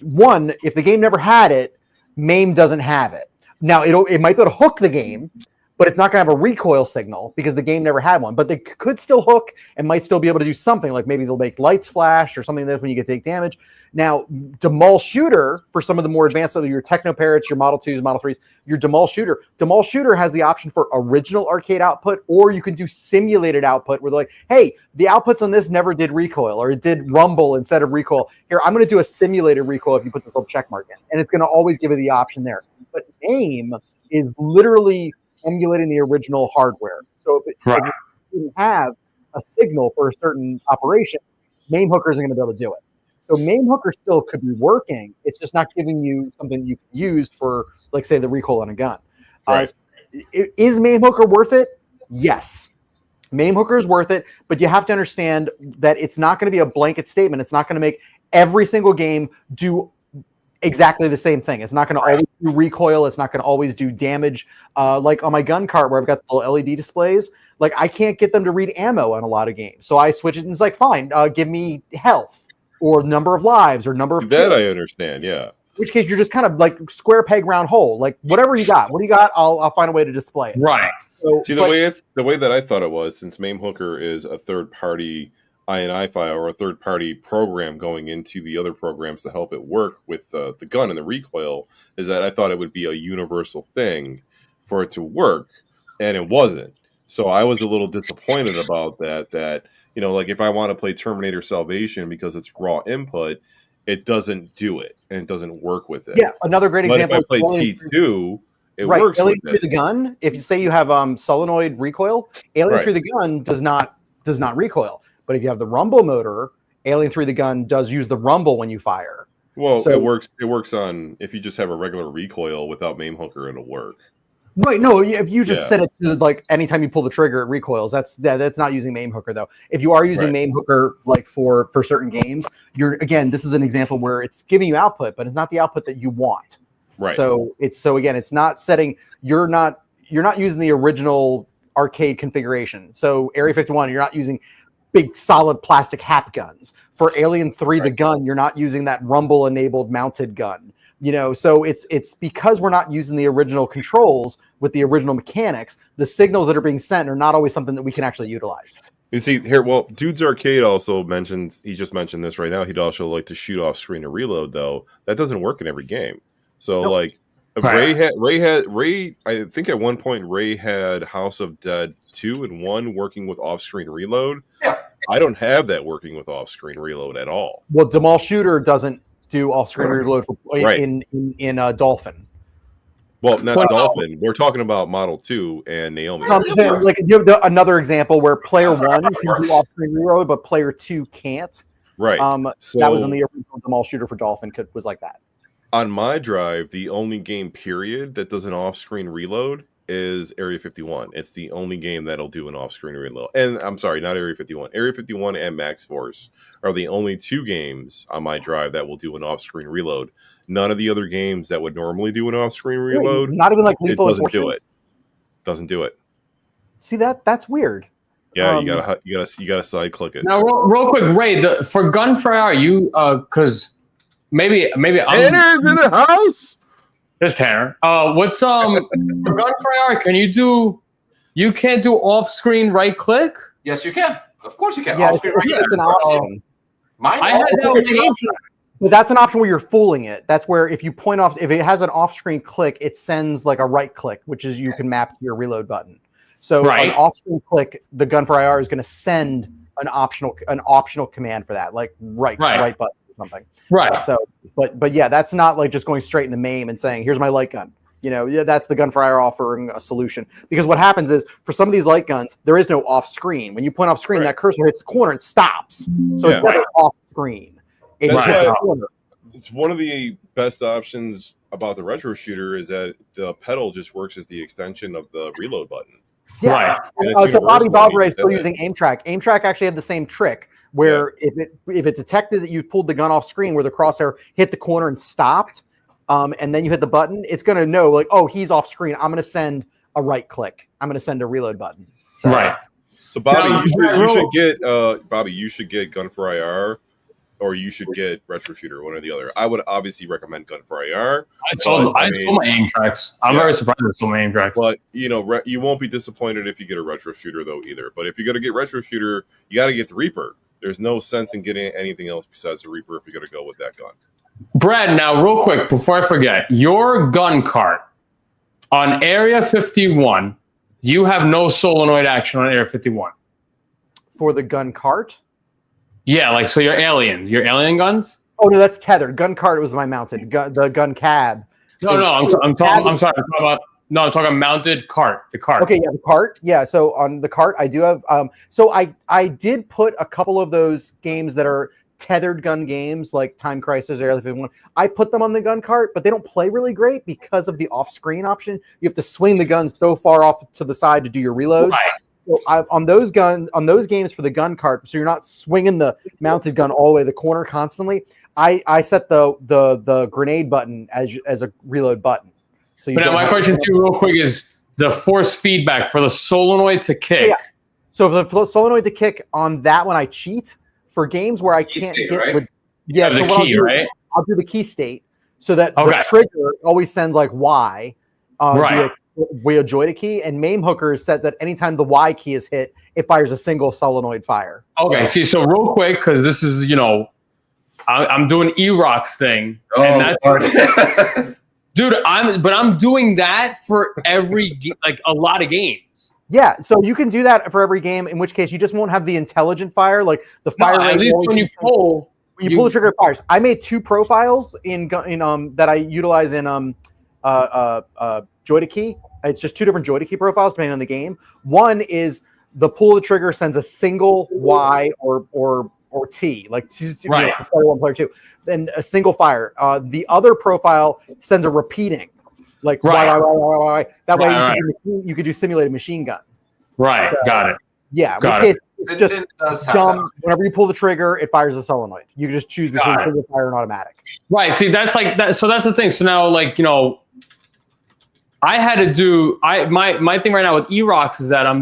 one, if the game never had it, MAME doesn't have it. Now, it might be able to hook the game, but it's not going to have a recoil signal because the game never had one. But they could still hook and might still be able to do something, like maybe they'll make lights flash or something like that when you take damage. Now, Demol Shooter, for some of the more advanced, so your Techno Parrots, your Model 2s, Model 3s, your Demol Shooter has the option for original arcade output, or you can do simulated output where they're like, hey, the outputs on this never did recoil, or it did rumble instead of recoil. Here, I'm going to do a simulated recoil if you put this little check mark in. And it's going to always give you the option there. But MAME is literally emulating the original hardware. So if you didn't have a signal for a certain operation, MAME Hooker isn't going to be able to do it. So MAME Hooker still could be working. It's just not giving you something you can use for, like, say, the recoil on a gun. Right. Is MAME Hooker worth it? Yes. MAME Hooker is worth it, but you have to understand that it's not going to be a blanket statement. It's not going to make every single game do exactly the same thing. It's not going to always do recoil. It's not going to always do damage. Like on my gun cart where I've got the little LED displays, like I can't get them to read ammo on a lot of games. So I switch it and it's like, fine, give me health or number of lives or number of kills. That I understand, yeah. In which case you're just kind of like square peg round hole. Like whatever you got. What do you got? I'll find a way to display it. Right. So, see, the way that I thought it was, since MAME Hooker is a third-party INI file or a third-party program going into the other programs to help it work with the gun and the recoil, is that I thought it would be a universal thing for it to work, and it wasn't. So I was a little disappointed about that, like if I want to play Terminator Salvation because it's raw input, it doesn't do it, and it doesn't work with it. Yeah, another great example. But if I play T2, it works Alien with through it. the gun, if you say you have solenoid recoil, Alien through the gun does not recoil. But if you have the rumble motor, Alien through the gun does use the rumble when you fire. Well, it works. It works on if you just have a regular recoil without MAME Hooker, it'll work. Right. No, if you just set it to like anytime you pull the trigger, it recoils. That's not using MAME Hooker though. If you are using MAME Hooker like for certain games, this is an example where it's giving you output, but it's not the output that you want. Right. So it's not setting. You're not using the original arcade configuration. So Area 51, you're not using big solid plastic HAP guns. For Alien 3, the gun, you're not using that rumble enabled mounted gun. So it's because we're not using the original controls with the original mechanics, the signals that are being sent are not always something that we can actually utilize. You see here, Dude's Arcade also mentions, he just mentioned this right now, he'd also like to shoot off screen to reload, though. That doesn't work in every game. So, Ray, I think at one point Ray had House of Dead 2 and 1 working with off-screen reload. Yeah. I don't have that working with off-screen reload at all. Well, Demol Shooter doesn't do off-screen reload in Dolphin. Well, not Dolphin. We're talking about Model 2 and Naomi. Like you have another example where player 1 can do off-screen reload, but player 2 can't. Right. So that was in the original Demol Shooter for Dolphin. Was like that. On my drive, the only game period that does an off-screen reload is Area 51. It's the only game that'll do an off-screen reload. And I'm sorry, not Area 51. Area 51 and Max Force are the only two games on my drive that will do an off-screen reload. None of the other games that would normally do an off-screen reload, not even like Lethal doesn't do it. Doesn't do it. See that's weird. Yeah, you gotta side click it. Now, real quick, Ray, for Gun for Hour, you because maybe I'm Tanner's in the house. There's Tanner. What's for Gunfire? You can't do off-screen right click? Yes, you can. Of course you can. Yeah, Off-screen it's an option. Mine. I had that with the But that's an option where you're fooling it. That's where if you point off, if it has an off-screen click, it sends like a right click, which is you can map to your reload button. So Right. an off-screen click, the Gunfire IR is going to send an optional command for that, like right button or something. Right. So, but yeah, that's not like just going straight into MAME and saying, "Here's my light gun." That's the Gunfire offering a solution. Because what happens is, for some of these light guns, there is no off-screen. When you point off-screen, that cursor hits the corner and stops. So it's never off-screen. It's That's just why a corner. it's one of the best options about the retro shooter is that the pedal just works as the extension of the reload button. Yeah. Right. And it's So Bobby universal when Bobray you is still do it. using aim-track. Aim-track actually had the same trick where if it detected that you pulled the gun off screen where the crosshair hit the corner and stopped, and then you hit the button, it's going to know like, oh, he's off screen. I'm going to send a right click. I'm going to send a reload button. So, Right. So Bobby, Now, you should get Gunfire IR, or you should get Retro Shooter, one or the other. I would obviously recommend Gunfire IR. I sold my aim tracks. I'm very surprised I sold my aim tracks. But you won't be disappointed if you get a Retro Shooter though either. But if you're gonna get Retro Shooter, you got to get the Reaper. There's no sense in getting anything else besides the Reaper if you're gonna go with that gun. Brad, now real quick before I forget, your gun cart on Area 51, you have no solenoid action on Area 51. For the gun cart? Yeah, like so your alien guns? Oh no, that's tethered. Gun cart was my mounted. The gun cab. No, I'm talking mounted cart. The cart. Okay, yeah, the cart. Yeah, so on the cart, I do have. So I did put a couple of those games that are tethered gun games, like Time Crisis or Area 51. I put them on the gun cart, but they don't play really great because of the off-screen option. You have to swing the gun so far off to the side to do your reloads. Right. So on those games for the gun cart, so you're not swinging the mounted gun all the way to the corner constantly. I set the grenade button as a reload button. So but now my question to you real quick is the force feedback for the solenoid to kick. Yeah. So for the solenoid to kick on that one, I cheat for games where I can't state, get right? with. Yeah, The so key, right? I'll do the key state so that Okay. the trigger always sends like Y Right. via joystick key, and MAME hooker is set that anytime the Y key is hit, it fires a single solenoid fire. Okay, so real quick, because this is, I'm doing E-Rock's thing. And that's, dude, I'm doing that for a lot of games. Yeah, so you can do that for every game, in which case you just won't have the intelligent fire, like the fire rate. At least when you pull. When you pull the trigger, it fires. I made 2 profiles in that I utilize in joystick key. It's just 2 different joystick key profiles depending on the game. One is the pull of the trigger sends a single Y or T, like Right. for player 1, player 2, then a single fire. The other profile sends a repeating, like Right. Y. That way Right, you could do simulated machine gun. Right, So, got it. Yeah, in Got which case it's just It does have dumb. that. Whenever you pull the trigger, it fires a solenoid. You can just choose between Got it. single fire and automatic. Right, see, that's like that. So that's the thing. So now, I had to do my thing right now with E-Rocks is that I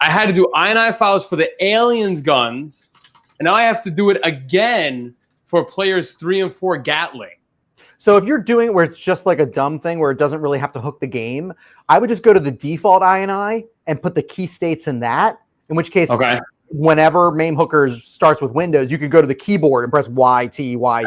had to do INI files for the aliens guns, and now I have to do it again for players 3 and 4 Gatling. So if you're doing it where it's just like a dumb thing where it doesn't really have to hook the game, I would just go to the default INI and put the key states in that. In which case, Okay. whenever MAME hookers starts with Windows, you could go to the keyboard and press YT,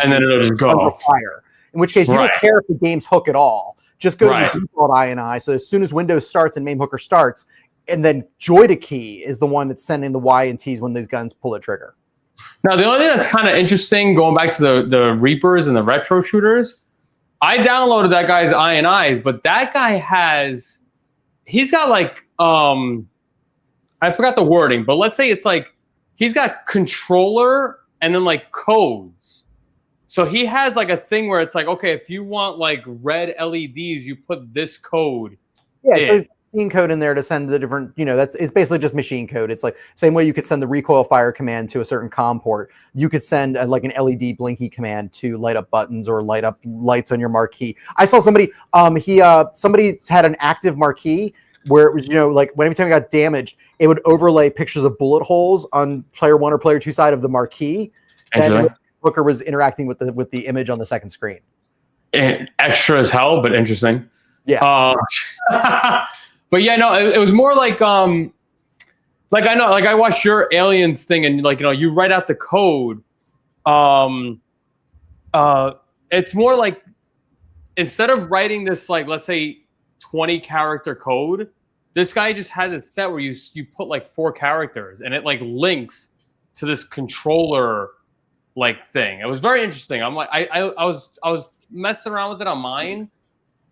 And then it'll just go. fire. In which case, you Right. don't care if the game's hook at all. Just go Right. to the default INI. So as soon as Windows starts and MAME hooker starts, and then joystick key is the one that's sending the Y and T's when these guns pull a trigger. Now, the only thing that's kind of interesting, going back to the Reapers and the retro shooters, I downloaded that guy's INIs, but that guy he's got like, I forgot the wording, but let's say it's like, he's got controller and then like codes. So he has like a thing where it's like, okay, if you want like red LEDs, you put this code. Yeah, in. so there's machine code in there to send the different, it's basically just machine code. It's like same way you could send the recoil fire command to a certain COM port. You could send like an LED blinky command to light up buttons or light up lights on your marquee. I saw somebody, somebody had an active marquee where it was, like when every time it got damaged, it would overlay pictures of bullet holes on player 1 or player 2 side of the marquee. And hooker was interacting with the image on the second screen. Extra as hell, but interesting. Yeah. But yeah, no, it was more like I watched your aliens thing, and you write out the code. It's more like instead of writing this let's say 20 character code, this guy just has it set where you put 4 characters, and it links to this controller thing. It was very interesting. I'm I was messing around with it on mine.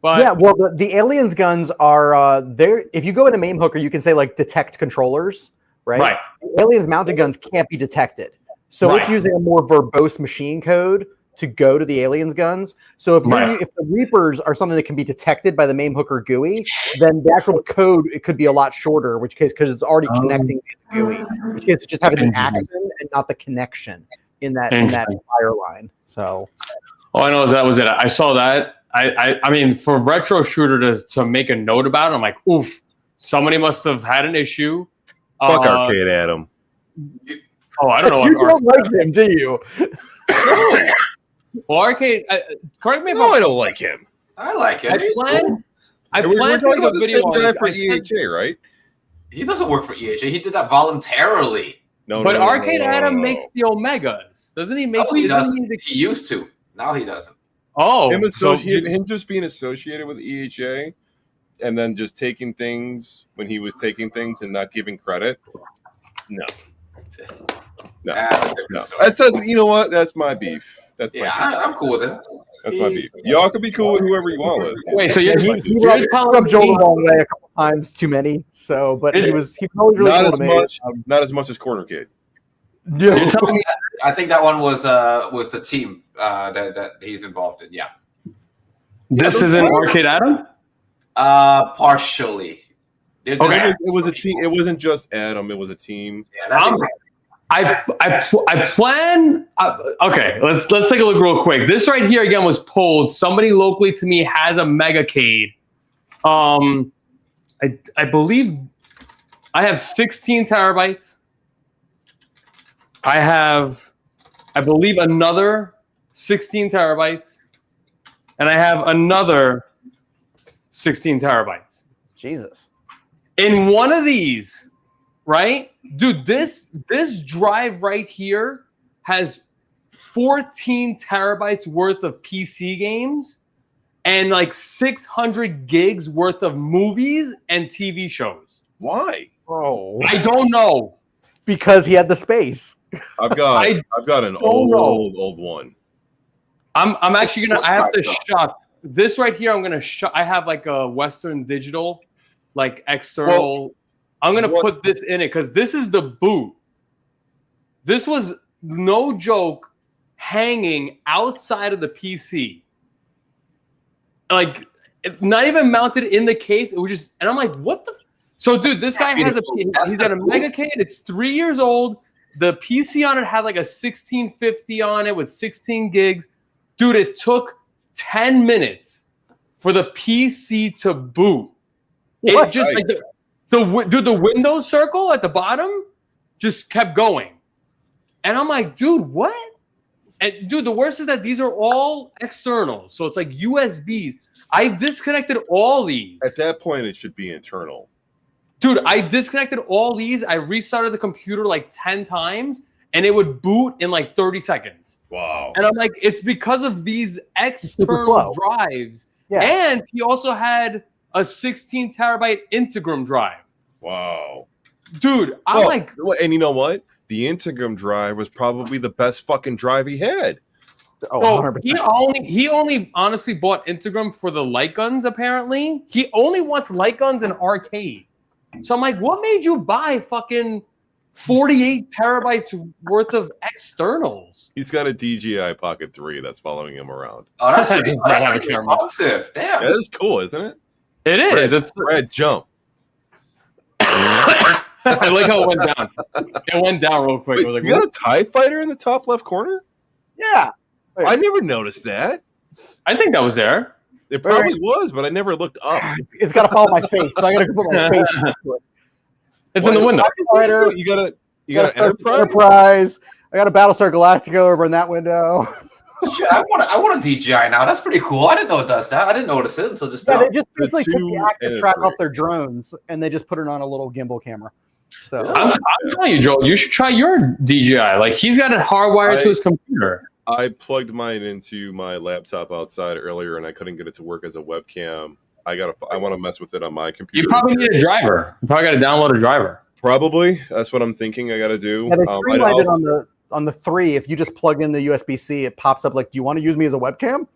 But yeah, well, the aliens guns are there. If you go into MAME hooker, you can say detect controllers, right? Right. The aliens mounted guns can't be detected, so it's using a more verbose machine code to go to the aliens guns. So if the Reapers are something that can be detected by the MAME hooker GUI, then the actual code it could be a lot shorter. Which case, because it's already connecting to the GUI, which case it's just having the action and not the connection in that fire line. So, all I know is that was it. I saw that. I mean, for retro shooter to make a note about it, I'm like, oof, somebody must have had an issue. Fuck Arcade Adam. Oh, I don't know. You don't like him, do you? Well, Arcade, correct me if I don't like him. I like him. I We're plan to talking make about a the video same guy on for it. EHA, right? He doesn't work for EHA. He did that voluntarily. No, but no, Arcade no. Adam makes the Omegas, doesn't he? No, he doesn't. He used to. Now he doesn't. Oh, him just being associated with EHA, and then just taking things when he was taking things and not giving credit. No. That's you know what? That's my beef. That's my beef. I'm cool with it. That's my beef. Y'all can be cool with whoever you want with. Wait, so he rubbed Joel the wrong way a couple times too many. So, but he was always really not cool as to much. me. Not as much as Corner Kid. You're telling me I think that one was the team that he's involved in. Yeah. this isn't Arcade Adam? Partially. It was a team. It wasn't just Adam. It was a team. Yeah, that's exactly. I plan. Okay, let's take a look real quick. This right here again was pulled. Somebody locally to me has a Megacade. I believe I have 16 terabytes. I believe another 16 terabytes, and I have another 16 terabytes. Jesus. In one of these, right? Dude, this drive right here has 14 terabytes worth of PC games and 600 gigs worth of movies and TV shows. Why? Oh, I don't know. because he had the space. I've got an old one. I'm actually gonna. I have to shut this right here. I'm gonna shut. I have a Western Digital, external. Well, I'm gonna put this in it because this is the boot. This was no joke, hanging outside of the PC. Not even mounted in the case. It was just, and I'm like, what the? So, dude, this guy has he's got a Megacade. It's 3 years old. The PC on it had a 1650 on it with 16 gigs. Dude, it took 10 minutes for the PC to boot. What? It just the Windows circle at the bottom just kept going. And I'm like, dude, what? And dude, the worst is that these are all external. So it's USBs. I disconnected all these. At that point, it should be internal. Dude, I disconnected all these. I restarted the computer 10 times, and it would boot in 30 seconds. Wow. And I'm like, it's because of these external drives. Yeah. And he also had a 16 terabyte Integrum drive. Wow. Dude, I'm like... And you know what? The Integrum drive was probably the best fucking drive he had. Oh, he only honestly bought Integrum for the light guns, apparently. He only wants light guns and arcade. So I'm like, what made you buy fucking 48 terabytes worth of externals? He's got a DJI Pocket 3 that's following him around. Oh, that's responsive. Damn. Yeah, that's cool, isn't it? It is. It's Brad, jump. I like how it went down. It went down real quick. Wait, you got a TIE fighter in the top left corner? Yeah. I never noticed that. I think that was there. It probably was, but I never looked up. It's got to follow my face, so I got to put my face next to it. It's in the window. Fighter, You got an Enterprise? I got a Battlestar Galactica over in that window. Shit, I want a DJI now. That's pretty cool. I didn't know it does that. I didn't notice it until just Yeah, now. they just basically took the active track three. off their drones and they just put it on a little gimbal camera. So I'm telling you, Joel, you should try your DJI. Like he's got it hardwired to his computer. I plugged mine into my laptop outside earlier, and I couldn't get it to work as a webcam. I want to mess with it on my computer. You probably need a driver. You probably got to download a driver. Probably. That's what I'm thinking. I got to do. yeah, they streamlined it on the 3. If you just plug in the USB-C, it pops up like, "Do you want to use me as a webcam?"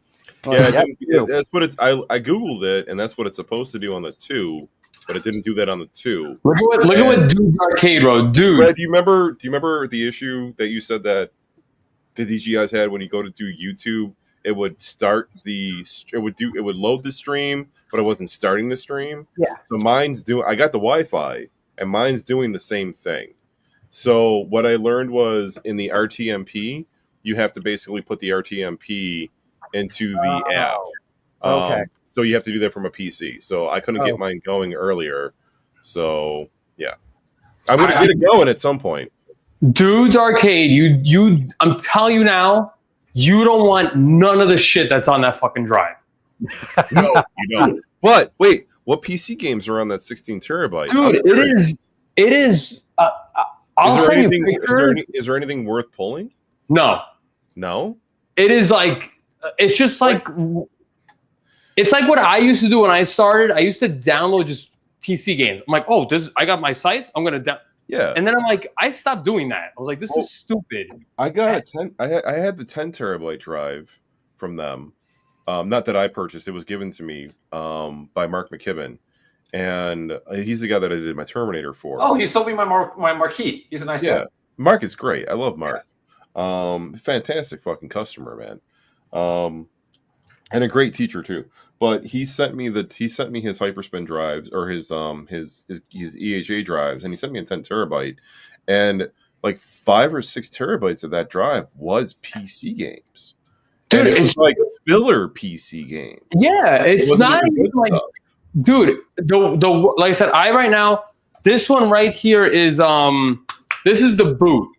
That's what it's. I googled it, and that's what it's supposed to do on the 2, but it didn't do that on the 2. Look at what Dude Arcade wrote. Dude, Brad, do you remember the issue that you said that the DJIs had when you go to do YouTube? It would load the stream, but it wasn't starting the stream. Yeah. So I got the Wi-Fi, and mine's doing the same thing. So what I learned was in the RTMP, you have to basically put the RTMP into the app. Okay. So you have to do that from a PC. So I couldn't get mine going earlier. So yeah, I'm gonna get it going at some point. Dude's Arcade, you I'm telling you now, you don't want none of the shit that's on that fucking drive. No, you don't. But wait, what PC games are on that 16 terabyte? Dude, it is. I'll send you pictures. Is there anything worth pulling? No. It is like it's just like it's like what I used to do when I started. I used to download just PC games. I'm like, oh, I got my sites. I'm gonna yeah. And then I'm like, I stopped doing that. I was like, this is stupid. I got a 10. I had the 10 terabyte drive from them. Not that I purchased. It was given to me by Mark McKibben. And he's the guy that I did my Terminator for. Oh, he sold me my marquee. He's a nice guy. Mark is great. I love Mark. Fantastic fucking customer, man. And a great teacher too. But he sent me his Hyperspin drives or his EHA drives, and he sent me a 10 terabyte, and like 5 or 6 terabytes of that drive was PC games. Dude, it's like filler PC games. Yeah, it's not even like stuff. Dude, the like I said, right now, this one right here is this is the boot.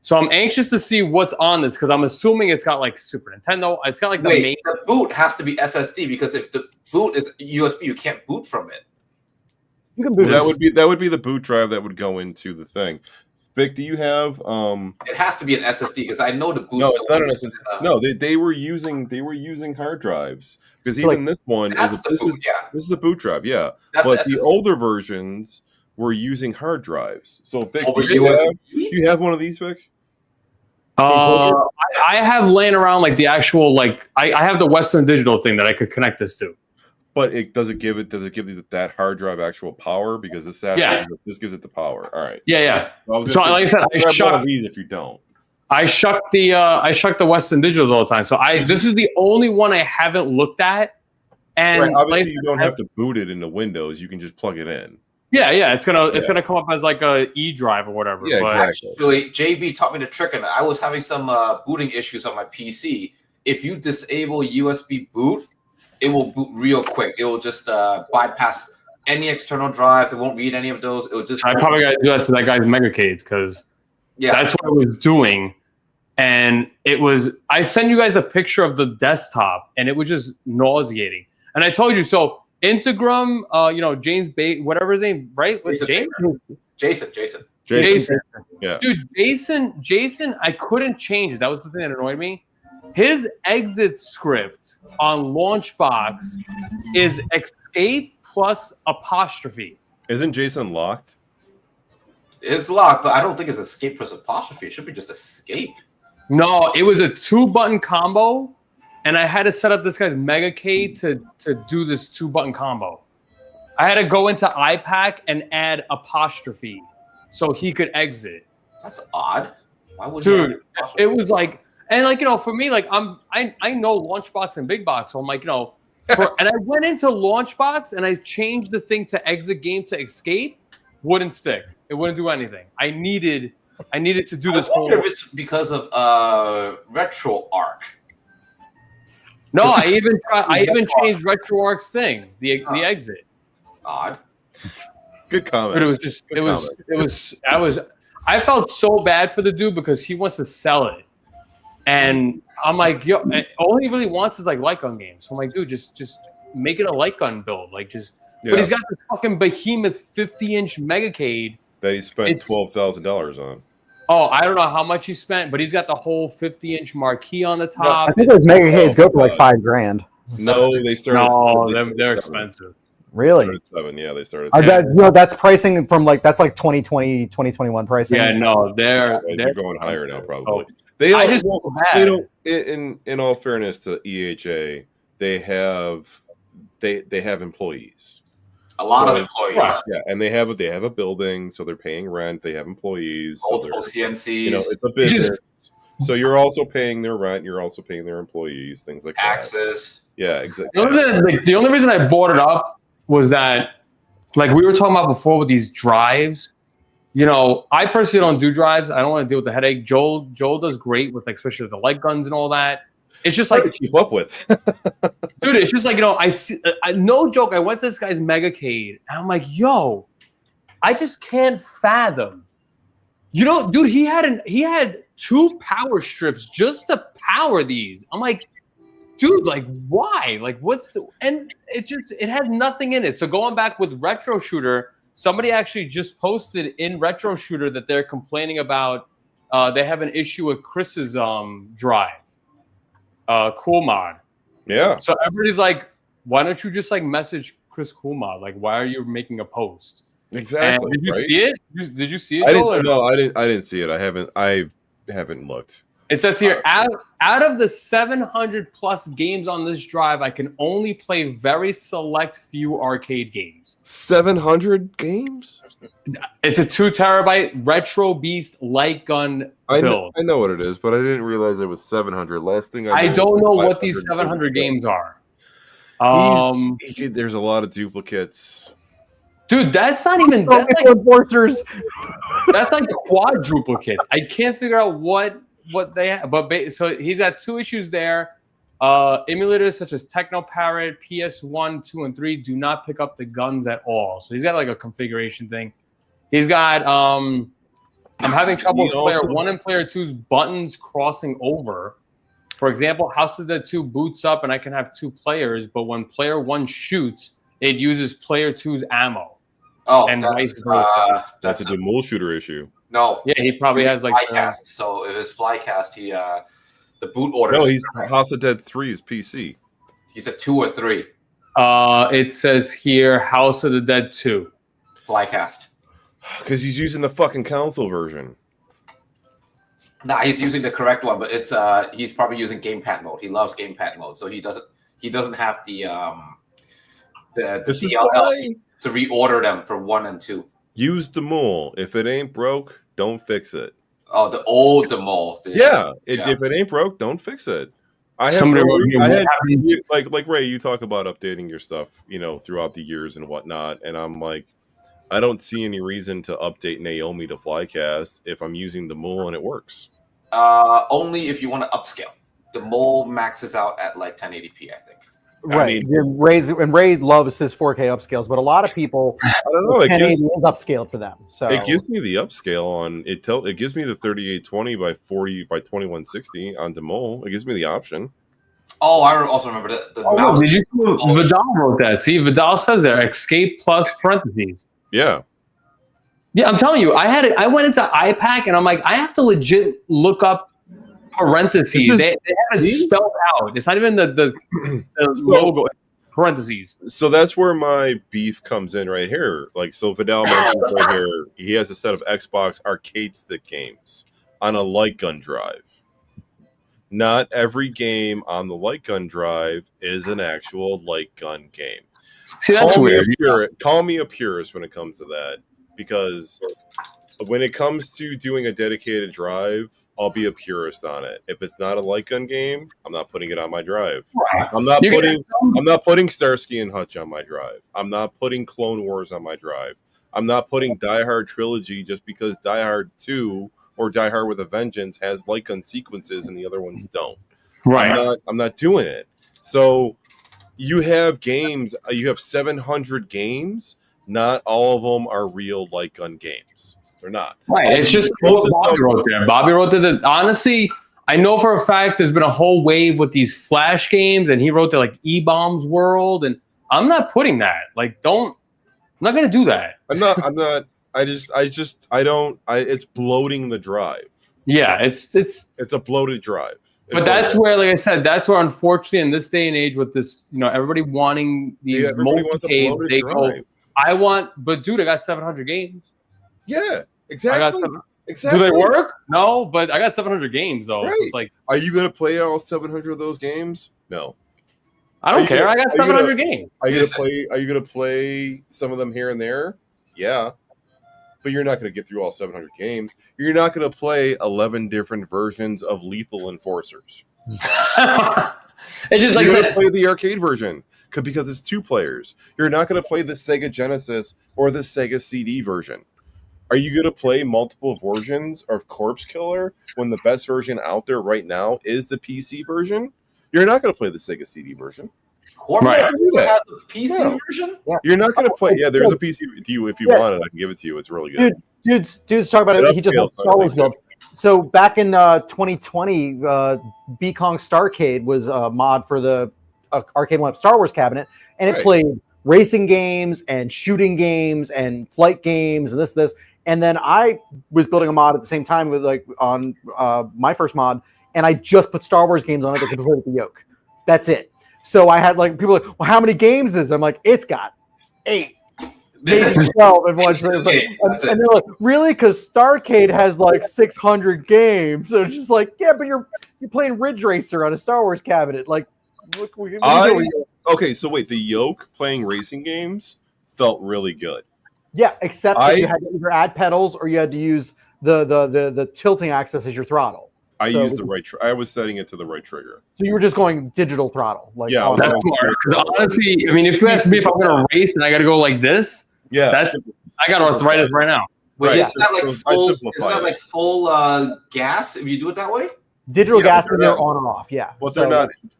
So I'm anxious to see what's on this because I'm assuming it's got like Super Nintendo. It's got like the main. The boot has to be SSD because if the boot is USB, you can't boot from it. You can boot. That would be the boot drive that would go into the thing. Vic, do you have? It has to be an SSD because I know the boot. No, it's not an SSD. No, they were using hard drives because even this one this is a boot drive. Yeah, but the older versions were using hard drives. So Vic, do you have one of these, Vic? I have laying around like the actual like I have the Western Digital thing that I could connect this to. But does it give you that hard drive actual power? Because this gives it the power. All right. Yeah. So like I said, I shuck these if you don't. I shuck the Western Digitals all the time. So this is the only one I haven't looked at. And obviously you don't have to boot it into Windows. You can just plug it in. Yeah. It's gonna come up as like a E drive or whatever. Yeah, but exactly. Actually, JB taught me the trick, and I was having some booting issues on my PC. If you disable USB boot, it will boot real quick. It will just bypass any external drives. It won't read any of those. It will just. I probably got to do that to that guy's Megacades because that's what I was doing, and it was. I sent you guys a picture of the desktop, and it was just nauseating. And I told you so. Integrum, James whatever his name, right? What's James? Jason. Yeah. Dude, Jason, I couldn't change it. That was the thing that annoyed me. His exit script on Launchbox is escape plus apostrophe. Isn't Jason locked? It's locked, but I don't think it's escape plus apostrophe. It should be just escape. No, it was a 2-button combo. And I had to set up this guy's Megacade to do this 2-button combo. I had to go into iPack and add apostrophe so he could exit. That's odd. Why would it was like, and like for me, like I know Launchbox and Big Box, so I'm like and I went into Launchbox and I changed the thing to exit game to escape, wouldn't stick. It wouldn't do anything. I needed to do this whole. If it's because of RetroArch. No, I even changed RetroArch's thing, the exit. Odd. Good comment. But it was just I felt so bad for the dude because he wants to sell it, and I'm like, yo, all he really wants is like light gun games. So I'm like, dude, just make it a light gun build, like just. Yeah. But he's got this fucking behemoth 50-inch Megacade that he spent $12,000 on. Oh, I don't know how much he spent, but he's got the whole 50-inch marquee on the top. I think those Megacades go for like $5,000. No, they started. No, they're expensive. Really? They started 7, yeah, they started. I bet that's pricing from that's like 2020, 2021 pricing. Yeah, no, they're going higher now, probably. Oh. They don't. In all fairness to EHA, they have employees. A lot of employees. Right. Yeah, and they have a building, so they're paying rent. They have employees. Multiple CNCs. It's a business. So you're also paying their rent. You're also paying their employees. Things like taxes. That. Yeah, exactly. The only reason I brought it up was that, like we were talking about before with these drives. I personally don't do drives. I don't want to deal with the headache. Joel does great with especially the light guns and all that. It's just like to keep up with, dude. It's just like I see. No joke. I went to this guy's Megacade, and I'm like, yo, I just can't fathom. Dude, he had 2 power strips just to power these. I'm like, dude, like why? Like and it had nothing in it. So going back with Retro Shooter, somebody actually just posted in Retro Shooter that they're complaining about. They have an issue with Chris's drive. Cool Mod. Yeah. So everybody's like, why don't you just message Chris Cool Mod? Like, why are you making a post? Exactly. And did you see it? Did you see it? I didn't see it. I haven't looked. It says here, out of the 700 plus games on this drive, I can only play very select few arcade games. 700 games? It's a 2 terabyte Retro Beast light gun build. I know what it is, but I didn't realize it was 700. Last thing I don't know what these 700 games are. There's a lot of duplicates. Dude, that's not even that's like enforcers. That's like quadruplicates. I can't figure out what they have, but so he's got 2 issues there. Emulators such as TechnoParrot, PS1, 2, and 3 do not pick up the guns at all. So he's got like a configuration thing. He's got I'm having trouble with player 1 and player 2's buttons crossing over. For example, House of the Dead 2 boots up and I can have 2 players, but when player 1 shoots, it uses player 2's ammo. Oh, and vice versa. That's a dual shooter issue. No. Yeah, he probably has like Flycast. So if it's Flycast, the boot order. No, he's House of Dead 3 is PC. He's a 2 or 3. It says here House of the Dead 2. Flycast. Because he's using the fucking console version. Nah, he's using the correct one, but it's he's probably using gamepad mode. He loves gamepad mode, so he doesn't have the DLL to reorder them for 1 and 2. Use the mole. If it ain't broke, don't fix it. Oh, the old Demol. If it ain't broke, don't fix it. Like Ray, you talk about updating your stuff, throughout the years and whatnot, and I'm like, I don't see any reason to update Naomi to Flycast if I'm using the mole and it works. Only if you want to upscale. The mole maxes out at like 1080p, I think. Right. Ray loves his 4K upscales, but a lot of people, I don't know, 1080 is upscaled for them. So it gives me the upscale on it. It gives me the 3820 by 40 by 2160 on Demol. It gives me the option. Oh, I also remember the mouse. Did you Vidal wrote that? See, Vidal says there, escape plus parentheses. Yeah. Yeah, I'm telling you, I went into iPack and I'm like, I have to legit look up parentheses. They have it spelled out. It's not even the logo. Parentheses. So that's where my beef comes in right here. So Vidal mentions right here, he has a set of Xbox arcade stick games on a light gun drive. Not every game on the light gun drive is an actual light gun game. See, that's weird. Call me a purist when it comes to that, because when it comes to doing a dedicated drive, I'll be a purist on it. If it's not a light gun game, I'm not putting it on my drive. Right. I'm not putting Starsky and Hutch on my drive. I'm not putting Clone Wars on my drive. I'm not putting Die Hard Trilogy just because Die Hard 2 or Die Hard with a Vengeance has light gun sequences and the other ones don't. Right. I'm not doing it. So you have games, you have 700 games. Not all of them are real light gun games. They're not. Right. It's just what Bobby wrote there. Bobby wrote that. Honestly, I know for a fact there's been a whole wave with these Flash games, and he wrote that like E-Bombs World, and I'm not putting that. Like, I'm not gonna do that. I'm not. I don't. It's bloating the drive. Yeah, it's a bloated drive. But that's where, like I said, that's where unfortunately in this day and age with this, everybody wanting these multi-cades, they go, I want, but dude, I got 700 games. Yeah, exactly. Exactly. Do they work? No, but I got 700 games though. Right. So it's like, are you gonna play all 700 of those games? No. I don't care. I got 700 games. Are you gonna play some of them here and there? Yeah. But you're not going to get through all 700 games. You're not going to play 11 different versions of Lethal Enforcers. It's just like you're going to play the arcade version because it's 2 players. You're not going to play the Sega Genesis or the Sega CD version. Are you going to play multiple versions of Corpse Killer when the best version out there right now is the PC version? You're not going to play the Sega CD version. Corpse Killer has a PC version? Yeah. You're not going to play. Yeah, there's a PC. If you want it, I can give it to you. It's really good. Dude's talking about it. He just loves Star Wars build. So back in 2020, B Kong Starcade was a mod for the Arcade 1-Up Star Wars cabinet, and it played racing games and shooting games and flight games and this. And then I was building a mod at the same time with on my first mod, and I just put Star Wars games on it that could play with the yoke. That's it. So I had people like, well, how many games is it? I'm like, it's got 8, maybe 12. And they're like, really? Because Starcade has 600 games. So it's just like, yeah, but you're playing Ridge Racer on a Star Wars cabinet. Like, okay, so wait, the yoke playing racing games felt really good. Yeah, except that you had to either add pedals or you had to use the tilting axis as your throttle. I used the right. I was setting it to the right trigger. So you were just going digital throttle, that's smart. Because honestly, I mean, if you ask me if I'm going to race and I got to go like this, I got arthritis right now. Wait, isn't that full gas if you do it that way? Digital gas when they're on or off, yeah. Well,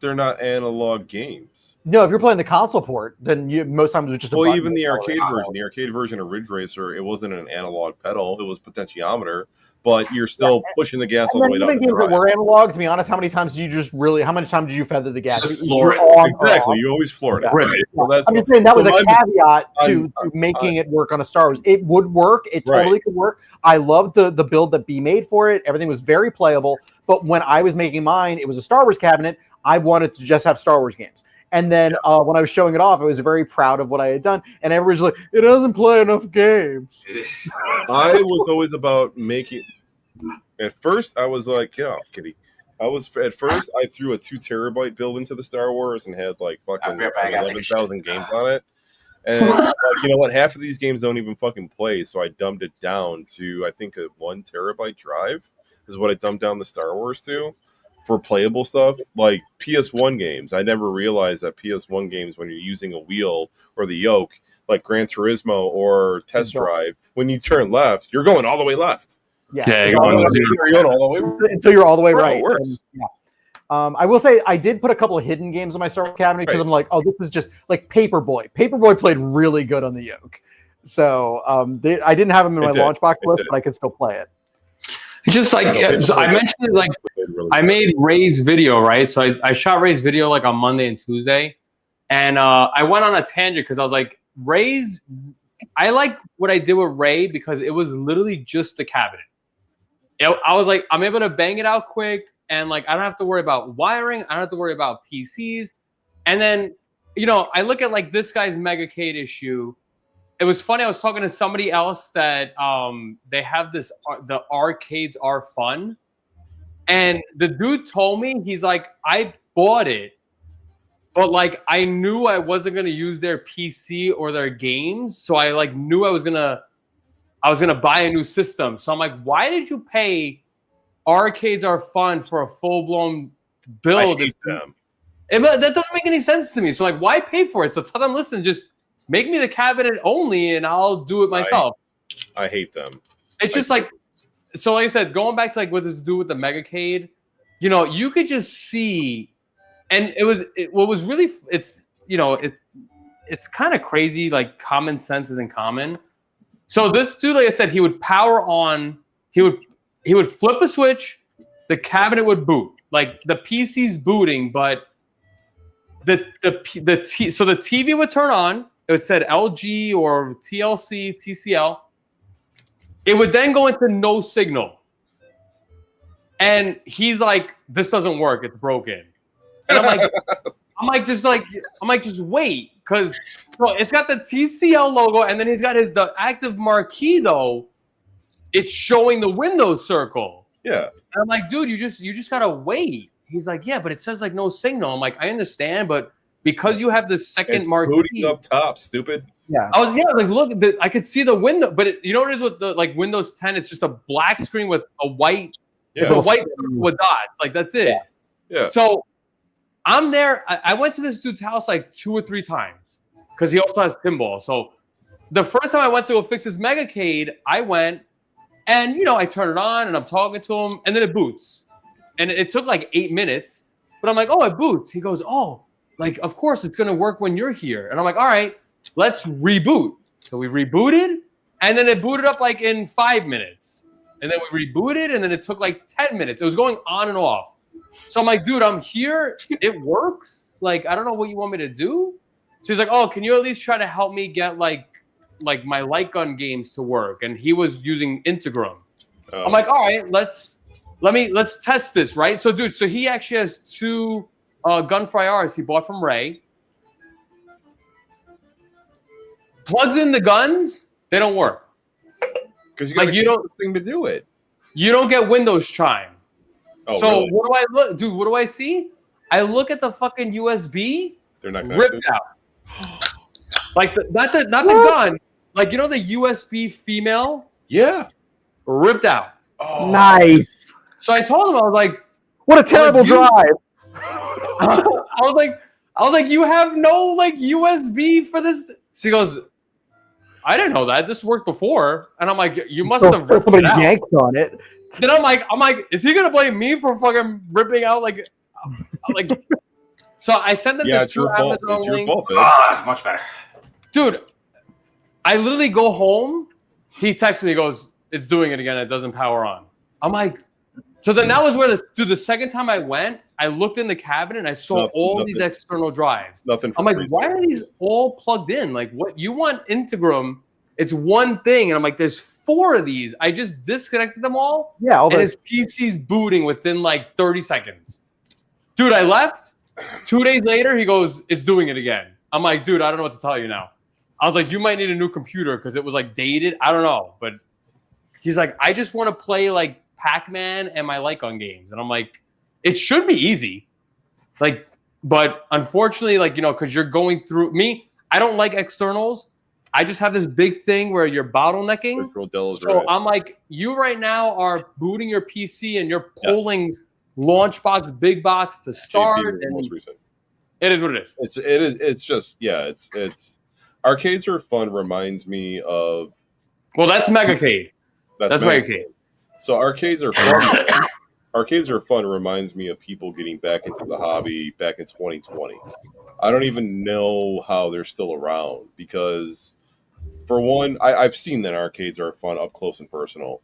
they're not analog games. No, if you're playing the console port, then most times it's just even the arcade version. The arcade version of Ridge Racer, it wasn't an analog pedal; it was potentiometer. But you're still pushing the gas all the way down. Games that were analog, to be honest, how many times did you feather the gas? Just floor it. Exactly, you always floor it. Right. So I'm just saying that was a caveat to making it work on a Star Wars. It would work. It totally could work. I loved the build that B made for it. Everything was very playable. But when I was making mine, it was a Star Wars cabinet. I wanted to just have Star Wars games. And then when I was showing it off, I was very proud of what I had done. And everybody's like, it doesn't play enough games. I was always about making. At first, I was like, get off, kitty. At first, I threw a 2 terabyte build into the Star Wars and had fucking 11,000 games on it. And you know what? Half of these games don't even fucking play. So I dumbed it down to, I think, a 1 terabyte drive is what I dumbed down the Star Wars to. For playable stuff, like PS1 games. I never realized that PS1 games, when you're using a wheel or the yoke, like Gran Turismo or Test Drive, when you turn left, you're going all the way left. Yeah, you're going all the way until you're all the way right. It works. I will say I did put a couple of hidden games on my Star Wars cabinet because I'm like, oh, this is just like Paperboy. Paperboy played really good on the yoke, so I didn't have him in my launch box list, but I could still play it. It's just like so I mentioned, I made Ray's video, right? So I shot Ray's video on Monday and Tuesday, and I went on a tangent because I was like, Ray's. I like what I did with Ray because it was literally just the cabinet. I was like, I'm able to bang it out quick, and I don't have to worry about wiring. I don't have to worry about PCs, and then I look at this guy's Megacade issue. It was funny. I was talking to somebody else that they have this. The arcades are fun, and the dude told me he's like, I bought it, but I knew I wasn't gonna use their PC or their games, so I knew I was gonna buy a new system. So I'm like, why did you pay Arcades Are Fun for a full blown build? I hate them. That doesn't make any sense to me. So why pay for it? So tell them, listen, just make me the cabinet only, and I'll do it myself. I hate them. It's just so like I said, going back to what this do with the Megacade, you could just see, and what was really, it's kind of crazy. Common sense isn't common. So this dude, like I said, he would power on. He would flip a switch. The cabinet would boot. Like the PC's booting, but so the TV would turn on. It said LG or TLC, TCL. It would then go into no signal. And he's like, "This doesn't work. It's broken." And I'm like, just wait, because it's got the TCL logo, and then he's got the active marquee though. It's showing the Windows circle. Yeah. And I'm like, dude, you just gotta wait. He's like, yeah, but it says like no signal. I'm like, I understand, but because you have the second marquee booting up top, stupid. Yeah. I was like, look, I could see the window, but you know what it is with the like Windows 10? It's just a black screen with a white, Yeah. it's a white circle with dots. Like that's it. Yeah. So I'm there. I went to this dude's house like 2 or 3 times because he also has pinball. So the first time I went to go fix his Megacade, I went and I turn it on and I'm talking to him and then it boots. And it took like 8 minutes, but I'm like, oh, it boots. He goes, oh, like, of course it's going to work when you're here. And I'm like, all right, let's reboot. So we rebooted and then it booted up like in 5 minutes. And then we rebooted and then it took like 10 minutes. It was going on and off. So I'm like, dude, I'm here. It works. Like, I don't know what you want me to do. So he's like, oh, can you at least try to help me get like my light gun games to work? And he was using Integrum. Oh. I'm like, all right, let's test this, right? So, dude, he actually has 2 Gunfry R's he bought from Ray. Plugs in the guns, they don't work. Because you don't thing to do it. You don't get Windows chime. Oh, so really? what do I look, dude? What do I see? I look at the fucking USB. They're not connected. Ripped out. Like not the gun. Like the USB female. Yeah. Ripped out. Oh. Nice. So I told him, I was like, what a terrible drive. I was like, you have no like USB for this. So he goes, I didn't know that. This worked before. And I'm like, you must have ripped somebody it out. yanked on it. Then I'm like, is he gonna blame me for fucking ripping out like? So I sent them the 2 Amazon links. Much better. Dude, I literally go home. He texts me, he goes, it's doing it again. It doesn't power on. I'm like, so then that was where the second time I went, I looked in the cabinet and I saw all these external drives. Nothing. I'm like, why are these all plugged in? Like, what you want Integrum? It's one thing, and I'm like, there's 4 of these. I just disconnected them all. Yeah, and his PC's booting within like 30 seconds. Dude, I left. 2 days later, he goes, it's doing it again. I'm like, dude, I don't know what to tell you now. I was like, you might need a new computer because it was like dated. I don't know. But he's like, I just want to play like Pac-Man and my light gun games. And I'm like, it should be easy. Like, but unfortunately, like, because you're going through me, I don't like externals. I just have this big thing where you're bottlenecking. So I'm like, you right now are booting your PC and you're pulling Launchbox, Big Box to start. And most recent. It is what it is. It's just it's arcades are fun. Reminds me of that's Megacade. That's Megacade. So arcades are fun. Arcades are fun. Reminds me of people getting back into the hobby back in 2020. I don't even know how they're still around because, for one, I've seen that arcades are fun up close and personal.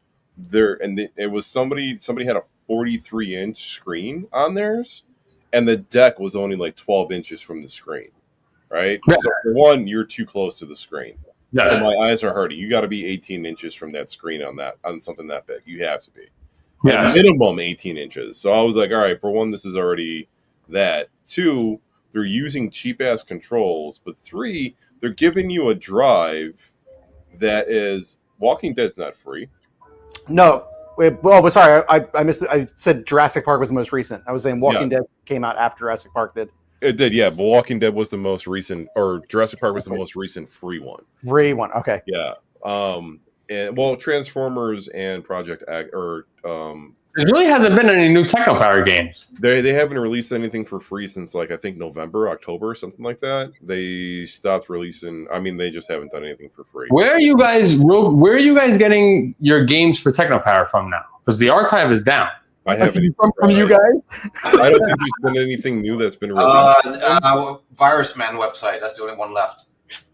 It was somebody had a 43-inch screen on theirs, and the deck was only like 12 inches from the screen. Right? Yeah. So for one, you're too close to the screen. Yeah. So my eyes are hurting. You got to be 18 inches from that screen on something that big. You have to be. Yeah. Minimum 18 inches. So I was like, all right, for one, this is already that. 2, they're using cheap-ass controls. But 3, they're giving you a drive that is... Walking Dead's not free. No. But sorry, I missed it. I said Jurassic Park was the most recent. I was saying Walking Dead came out after Jurassic Park did. It did, yeah. But Walking Dead was the most recent, or Jurassic Park was the most recent free one. Free one, okay. Yeah. And Transformers and Project Act, or there really hasn't been any new Technopower games. They haven't released anything for free since like I think November, October, something like that. They stopped releasing. I mean, they just haven't done anything for free. Where are you guys getting your games for Technopower from now? Because the archive is down. I haven't from you guys. I don't think there's been anything new that's been released. Virusman website. That's the only one left.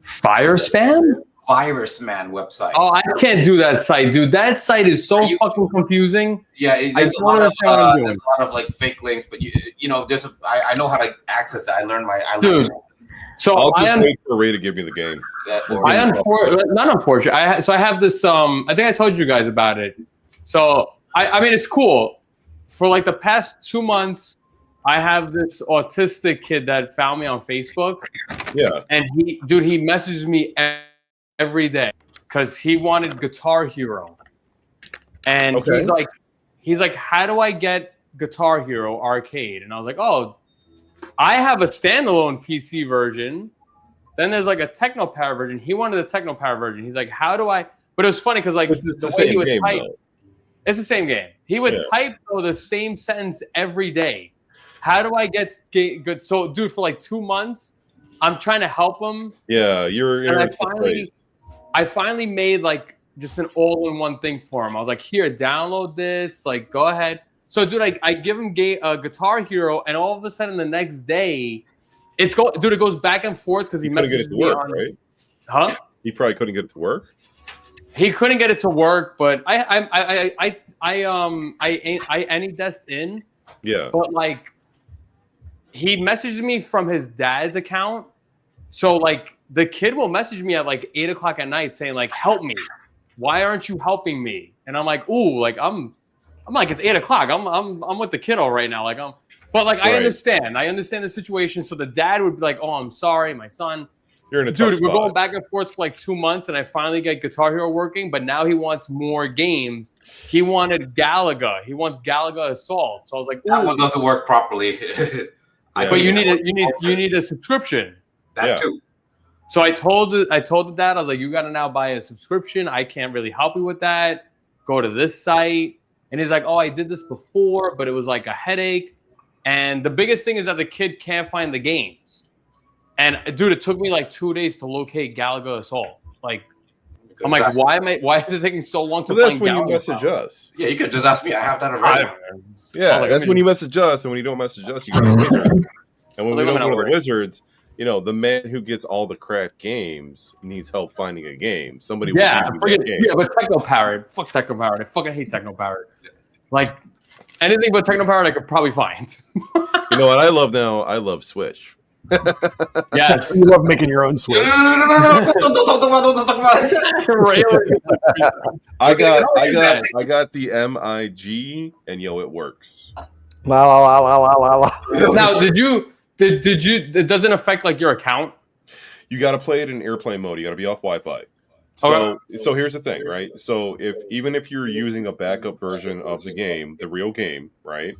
Firespan? Virus Man website. Oh, I can't do that site, dude. That site is so fucking confusing. Yeah, there's a don't lot understand what I'm of like fake links, but you know, I know how to access it. I learned Dude. So I'll just wait for Ray to give me the game. not unfortunate. I have this. I think I told you guys about it. So I mean, it's cool. For like the past 2 months, I have this autistic kid that found me on Facebook. Yeah. And he messages me every day because he wanted Guitar Hero. And he's like, how do I get Guitar Hero Arcade? And I was like, oh, I have a standalone PC version. Then there's like a Techno Power version. He wanted the Techno Power version. He's like, how do I? But it was funny because like the way he would type, it's the same game. He would type the same sentence every day. How do I get good? So, dude, for like 2 months, I'm trying to help him. Yeah, I finally made like just an all-in-one thing for him. I was like, here, download this. Like, go ahead. So, dude, I give him Guitar Hero, and all of a sudden the next day, it goes back and forth because he messages me on. Right? Huh? He probably couldn't get it to work. He couldn't get it to work, but I AnyDesked in. Yeah. But like, he messaged me from his dad's account. So like, the kid will message me at like 8 o'clock at night saying like, "Help me! Why aren't you helping me?" And I'm like, "Ooh, like I'm like it's 8 o'clock. I'm with the kiddo right now. Like but like I understand the situation." So the dad would be like, "Oh, I'm sorry, my son." You're in a Dude, we're going back and forth for like 2 months, and I finally get Guitar Hero working. But now he wants more games. He wanted Galaga. He wants Galaga Assault. So I was like, that one doesn't work properly. But you need a subscription. That too. So I told the dad, I was like, you got to now buy a subscription. I can't really help you with that. Go to this site. And he's like, oh, I did this before, but it was like a headache. And the biggest thing is that the kid can't find the games. And dude, it took me like 2 days to locate Galaga Assault. Like, I'm like, why is it taking so long to find Galaga? That's when you message us. Yeah, you could just ask me. I have that already. Yeah, that's when you message us, and when you don't message us, you go to the Wizards. And when we don't go to the Wizards, you know, the man who gets all the cracked games needs help finding a game. Somebody will give you that game. But Techno Powered. Fuck Techno Powered. I fucking hate Techno Powered. Like, anything but Techno Powered I could probably find. You know what I love now? I love Switch. Yes. You love making your own Switch. No. Don't talk about it. I got the MIG, and it works. Wow. Now, did you? It doesn't affect like your account. You got to play it in airplane mode. You got to be off Wi-Fi. So here's the thing, right? So even if you're using a backup version of the game, the real game, right?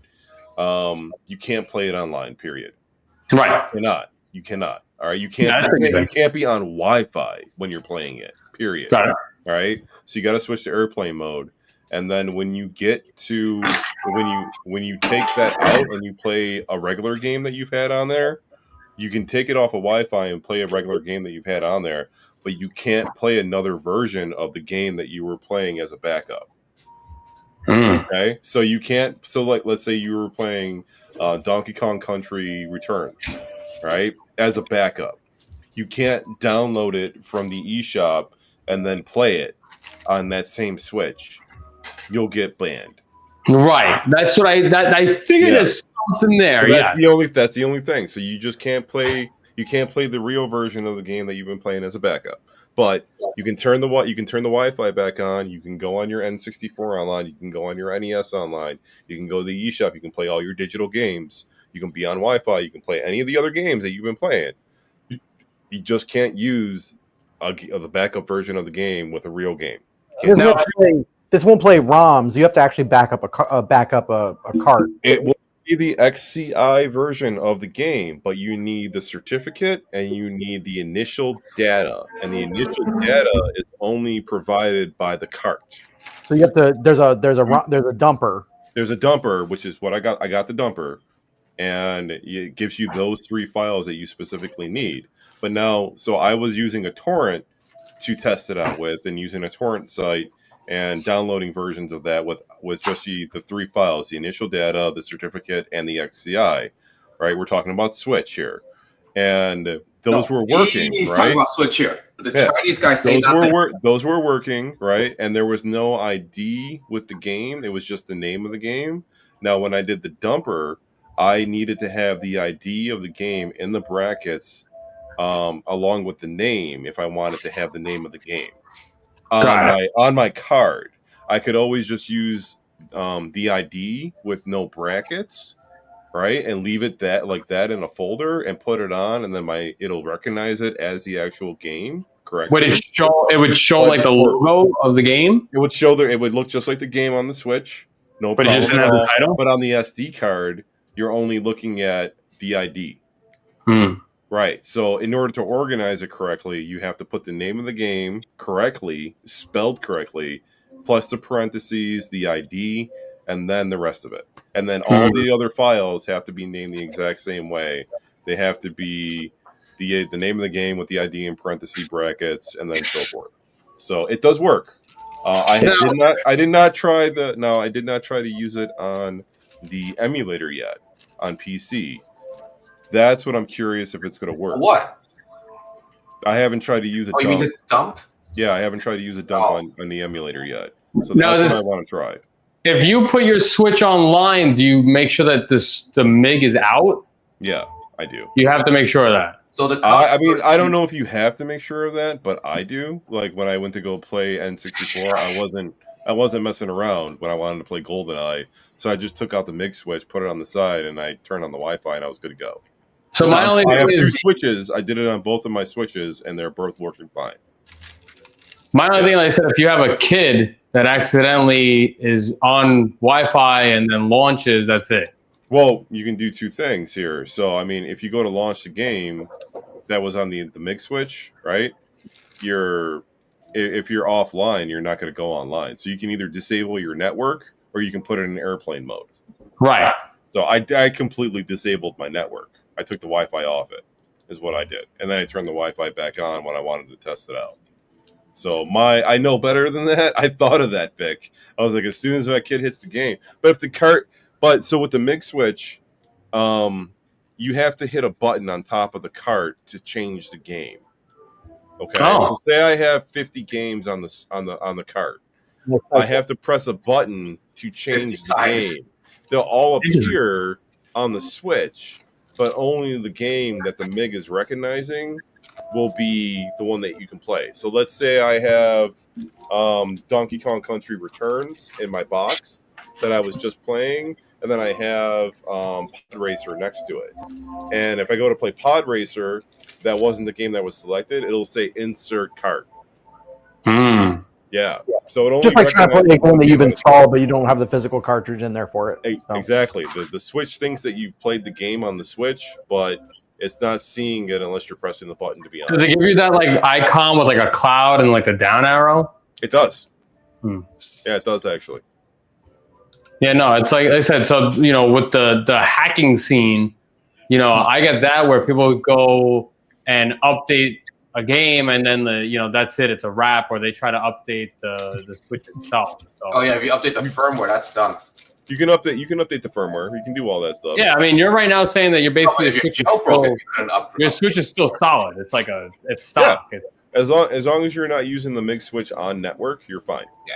You can't play it online. Period. Right. You cannot. All right. You can't be on Wi-Fi when you're playing it. Period. Sorry. All right. So you got to switch to airplane mode, and then when you take that out and you play a regular game that you've had on there, you can take it off of Wi-Fi and play a regular game that you've had on there, but you can't play another version of the game that you were playing as a backup. Okay. So you can't. So like, let's say you were playing Donkey Kong Country Returns, right? As a backup. You can't download it from the eShop and then play it on that same Switch. You'll get banned. Right. That's what I figured there's something there. So that's the only thing. So you just can't play the real version of the game that you've been playing as a backup. But you can turn the Wi-Fi back on. You can go on your N64 online. You can go on your NES online. You can go to the eShop. You can play all your digital games. You can be on Wi-Fi. You can play any of the other games that you've been playing. You just can't use the backup version of the game with a real game. This won't play ROMs. You have to actually back up a cart. It will be the XCI version of the game, but you need the certificate and you need the initial data, and the initial data is only provided by the cart. So you have to. There's a dumper. There's a dumper, which is what I got. I got the dumper, and it gives you those 3 files that you specifically need. But now, so I was using a torrent to test it out with, and using a torrent site and downloading versions of that with just the 3 files: the initial data, the certificate, and the XCI. Right? We're talking about Switch here, and those were working, He's right? talking about Switch here. The Chinese guy say those were working, right? And there was no ID with the game. It was just the name of the game. Now, when I did the dumper, I needed to have the ID of the game in the brackets along with the name if I wanted to have the name of the game on my card. I could always just use the ID with no brackets, right, and leave it like that in a folder and put it on, and then it'll recognize it as the actual game. Correct. Would it show? It would show like the logo of the game. It would show it would look just like the game on the Switch. No but problem. It just didn't have the title. But on the SD card, you're only looking at the ID. Right. So in order to organize it correctly, you have to put the name of the game correctly, spelled correctly, plus the parentheses, the ID, and then the rest of it. And then all the other files have to be named the exact same way. They have to be the name of the game with the ID in parentheses brackets, and then so forth. So it does work. I did not try to use it on the emulator yet on PC. That's what I'm curious if it's going to work. What? I haven't tried to use a dump. You mean the dump? Yeah, I haven't tried to use a dump on the emulator yet. So that's what I want to try. If you put your Switch online, do you make sure that the MIG is out? Yeah, I do. You have to make sure of that. So I mean, I don't know if you have to make sure of that, but I do. Like when I went to go play N64, I wasn't messing around when I wanted to play GoldenEye. So I just took out the MIG switch, put it on the side, and I turned on the Wi-Fi, and I was good to go. So my only I have thing two is switches. I did it on both of my switches, and they're both working fine. My only thing, like I said, if you have a kid that accidentally is on Wi-Fi and then launches, that's it. Well, you can do two things here. So, I mean, if you go to launch the game that was on the MIG switch, right? If you're offline, you're not going to go online. So you can either disable your network or you can put it in airplane mode. Right. So I completely disabled my network. I took the Wi-Fi off it, is what I did. And then I turned the Wi-Fi back on when I wanted to test it out. So I know better than that. I thought of that, Vic. I was like, as soon as my kid hits the game. So with the MIG switch, you have to hit a button on top of the cart to change the game. Okay. Oh. So say I have 50 games on the cart. I have to press a button to change the game. They'll all appear on the Switch, but only the game that the MIG is recognizing will be the one that you can play. So let's say I have Donkey Kong Country Returns in my box that I was just playing, and then I have Pod Racer next to it. And if I go to play Pod Racer, that wasn't the game that was selected, it'll say insert cart. Yeah. So it only just like trying to play a game that you've installed, but you don't have the physical cartridge in there for it. So. Exactly. The Switch thinks that you've played the game on the Switch, but it's not seeing it unless you're pressing the button to be on. Does it give you that like icon with like a cloud and like the down arrow? It does. Yeah, it does actually. Yeah, no, it's like I said. So with the hacking scene, I get that where people go and update a game and then that's it. It's a wrap, or they try to update the Switch itself. So. Oh yeah, if you update the firmware, that's done. You can update the firmware. You can do all that stuff. Yeah, I mean, you're right now saying that you're basically your Switch is still solid. It's like it's stock. Yeah. As long as you're not using the MIG switch on network, you're fine. Yeah.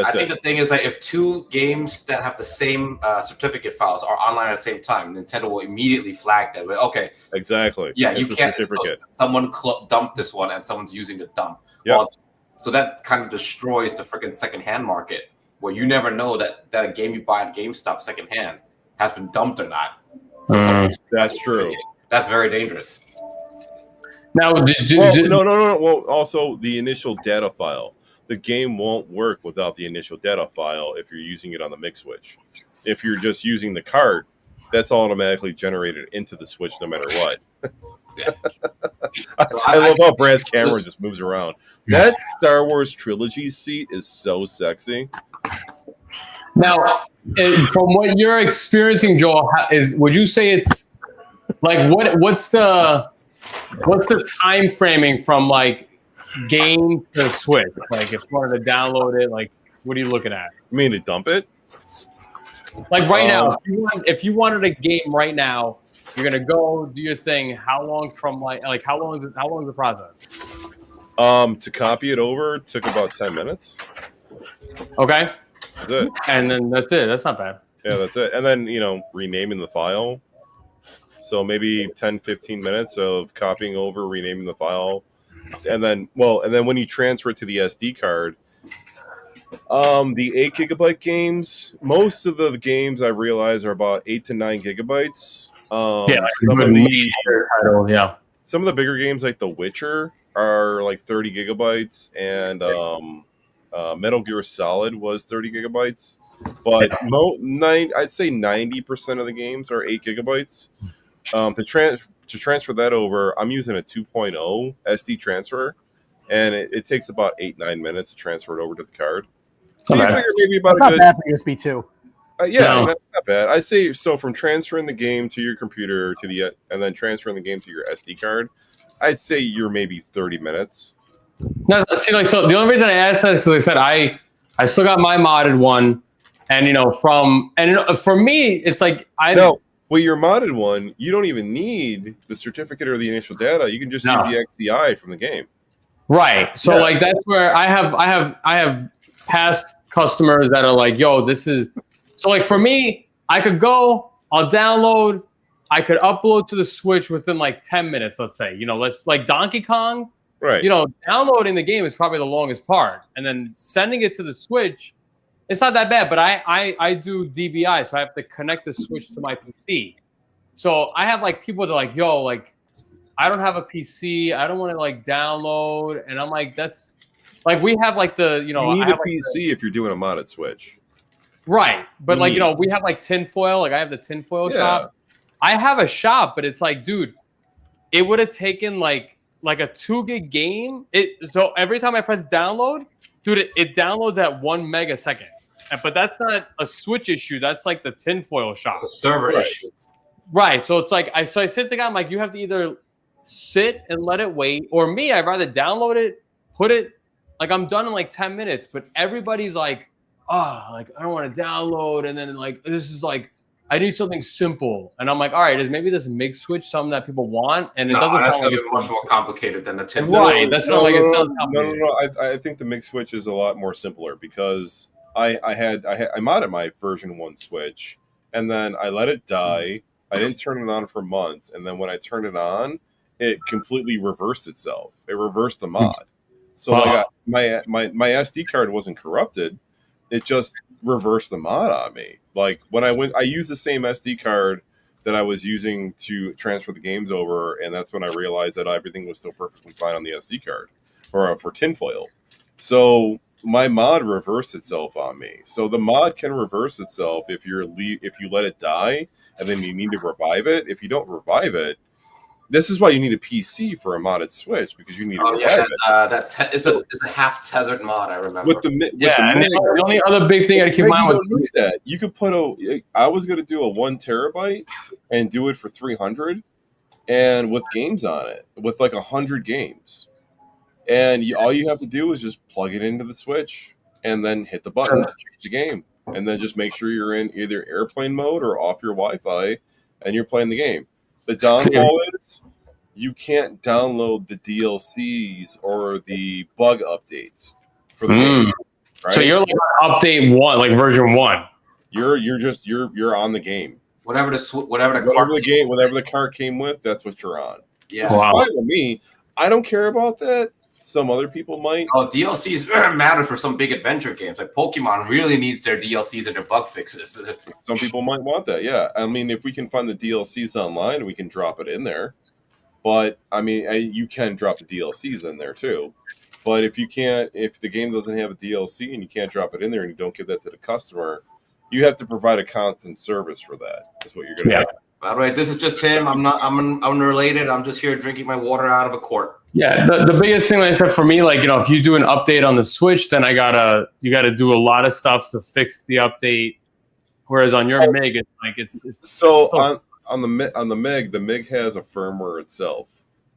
I think the thing is that if two games that have the same certificate files are online at the same time, Nintendo will immediately flag them. Okay. Exactly. Yeah, it's you can't. Certificate. So someone dumped this one, and someone's using the dump. Yeah. Well, so that kind of destroys the freaking secondhand market, where you never know that a game you buy at GameStop secondhand has been dumped or not. So that's true. That's very dangerous. Now, no. Well, also the initial data file. The game won't work without the initial data file if you're using it on the MIG switch. If you're just using the cart, that's automatically generated into the Switch no matter what. Yeah. I love how Brad's camera just moves around. That Star Wars trilogy seat is so sexy. Now, from what you're experiencing, Joel, would you say it's like what's the time framing from like game to Switch? Like if you wanted to download it, like what are you looking at? You mean to dump it? Like right now, if you wanted a game right now You're gonna go do your thing. How long from how long is the process? To copy it over took about 10 minutes. Okay. That's it. And then that's it. That's not bad. Yeah, that's it. And then, renaming the file. So maybe 10, 15 minutes of copying over, renaming the file. And then when you transfer it to the SD card, the 8 gigabyte games, most of the games I realize are about 8 to 9 gigabytes. Some of the bigger games like The Witcher are like 30 gigabytes, and Metal Gear Solid was 30 gigabytes. But I'd say 90% of the games are 8 gigabytes. To transfer that over, I'm using a 2.0 SD transfer, and it takes about 8-9 minutes to transfer it over to the card. So you figure maybe about not bad for USB 2. Not bad. I say so from transferring the game to your computer and then transferring the game to your SD card. I'd say you're maybe 30 minutes. No, see, so the only reason I asked that is because I said I still got my modded one, and for me it's like your modded one, you don't even need the certificate or the initial data. You can just use the XDI from the game. Right. So that's where I have past customers that are like, yo, this is so like for me, I could go, I'll download, I could upload to the Switch within like 10 minutes, let's say. Let's like Donkey Kong. Right. Downloading the game is probably the longest part. And then sending it to the Switch, it's not that bad, but I do DBI, so I have to connect the Switch to my PC. So I have like people that are like, yo, like I don't have a PC, I don't want to like download, and I'm like, that's like we have like the you need a PC if you're doing a modded Switch. Right. But we have like tinfoil, like I have the tinfoil shop. I have a shop, but it's like, dude, it would have taken like a 2 gig game. So every time I press download, dude, it downloads at 1 megasecond. But that's not a Switch issue. That's like the tinfoil shop. It's a server issue. Right. So it's like I sit to the guy, I'm like, you have to either sit and let it wait, or me, I'd rather download it, put it, like I'm done in like 10 minutes. But everybody's like, like I don't want to download, and then like this is like I need something simple, and I'm like, all right, is maybe this MIG switch something that people want? And it doesn't sound like it's much more complicated than the tin. Right, that's not like it sounds complicated. No. I think the MIG switch is a lot more simpler because I modded my version 1 Switch, and then I let it die. I didn't turn it on for months, and then when I turned it on, it completely reversed itself. It reversed the mod. So my SD card wasn't corrupted. It just reversed the mod on me. Like when I used the same SD card that I was using to transfer the games over, and that's when I realized that everything was still perfectly fine on the SD card or for tinfoil. So my mod reversed itself on me. So the mod can reverse itself if you let it die and then you need to revive it. If you don't revive it, this is why you need a PC for a modded Switch, because you need to revive it. It's a half tethered mod. I remember. The only other big thing I keep in mind with that, you could put I was going to do a 1 terabyte and do it for 300, and with games on it, with like 100 games, and all you have to do is just plug it into the Switch and then hit the button to change the game, and then just make sure you're in either airplane mode or off your Wi-Fi, and you're playing the game. The downfall is you can't download the DLCs or the bug updates for the game. Right? So you're like update 1, like version 1. You're on the game. Whatever the cart came with, that's what you're on. Yeah. Wow. Fine with me. I don't care about that. Some other people might. Oh, DLCs matter for some big adventure games. Like Pokemon really needs their DLCs and their bug fixes. Some people might want that, yeah. I mean, if we can find the DLCs online, we can drop it in there. But, I mean, you can drop the DLCs in there, too. But if the game doesn't have a DLC and you can't drop it in there and you don't give that to the customer, you have to provide a constant service for that. That's what you're going to do. All right, this is just him. I'm unrelated. I'm just here drinking my water out of a quart. Yeah, the biggest thing, like I said, for me, like, if you do an update on the Switch, then you gotta do a lot of stuff to fix the update. Whereas on your MIG, it's like it's on the MIG has a firmware itself,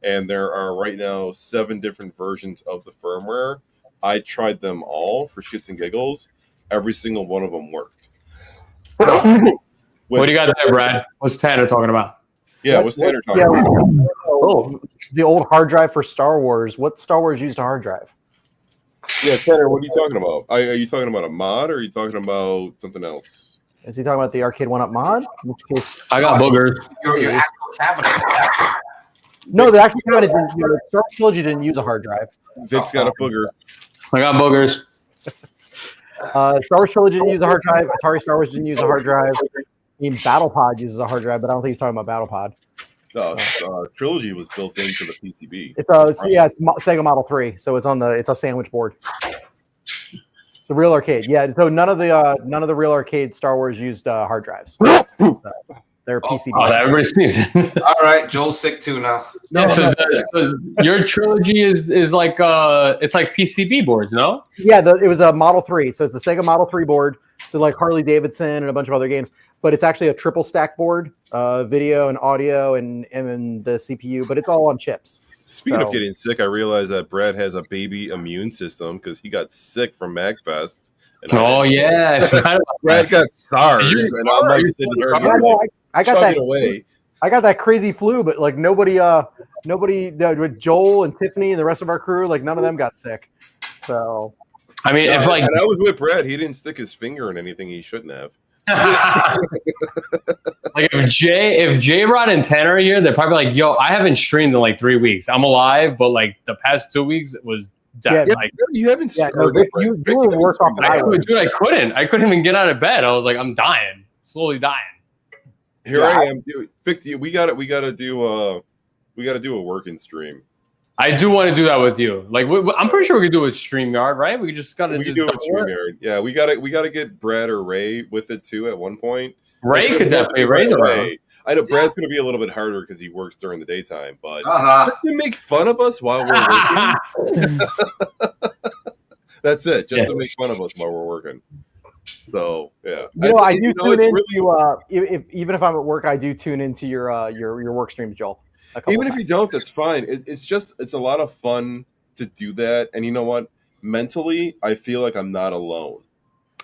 and there are right now 7 different versions of the firmware. I tried them all for shits and giggles. Every single one of them worked. What do you got there, Brad? What's Tanner talking about? Yeah, what's Tanner talking Yeah, about? oh, the old hard drive for Star Wars. What Star Wars used a hard drive? Yeah, Tanner, what are you talking about? Are you talking about a mod or are you talking about something else? Is he talking about the Arcade 1-Up mod? In which case, I got boogers. Your actual cabinet. no, the actual cabinet didn't. Star Wars Trilogy didn't use a hard drive. Vic's got a booger. I got boogers. Star Wars Trilogy didn't use a hard drive. Atari Star Wars didn't use a hard drive. I mean, BattlePod uses a hard drive, but I don't think he's talking about BattlePod. Trilogy was built into the PCB. It's Sega Model 3, so it's a sandwich board. The real arcade, yeah. So none of the real arcade Star Wars used hard drives. They're PCB. Oh, everybody's sneezing. All right, Joel's sick too now. No, so your trilogy is like it's like PCB boards, no? Yeah, it was a Model 3, so it's a Sega Model 3 board. So like Harley Davidson and a bunch of other games, but it's actually a triple stack board, video and audio and the CPU, but it's all on chips. Speaking of getting sick, I realized that Brad has a baby immune system because he got sick from MagFest. Yeah. Brad got SARS, and I'm like sitting here. I got that away. I got that crazy flu, but like nobody with Joel and Tiffany and the rest of our crew, like none of them got sick. So I mean, if like and I was with Brad, he didn't stick his finger in anything he shouldn't have. like if J-Rod and Tanner are here, they're probably like, yo, I haven't streamed in like 3 weeks. I'm alive, but like the past 2 weeks it was dead. Yeah, like you haven't you were worse off than I was. Dude, I couldn't even get out of bed. I was like, I'm dying, slowly dying. Here I am, dude. Vic, we gotta do a working stream. I do want to do that with you. Like, I'm pretty sure we could do it with StreamYard, right? We just got to do it with StreamYard. Yeah, we gotta get Brad or Ray with it too at one point. Ray could definitely raise around. I know Brad's gonna be a little bit harder because he works during the daytime, but Uh-huh. to make fun of us while we're working. That's it, just to make fun of us while we're working. So yeah, I do tune into even if I'm at work, I do tune into your work streams, Joel. Even if you don't, that's fine. It's a lot of fun to do that, and you know what? Mentally, I feel like I'm not alone.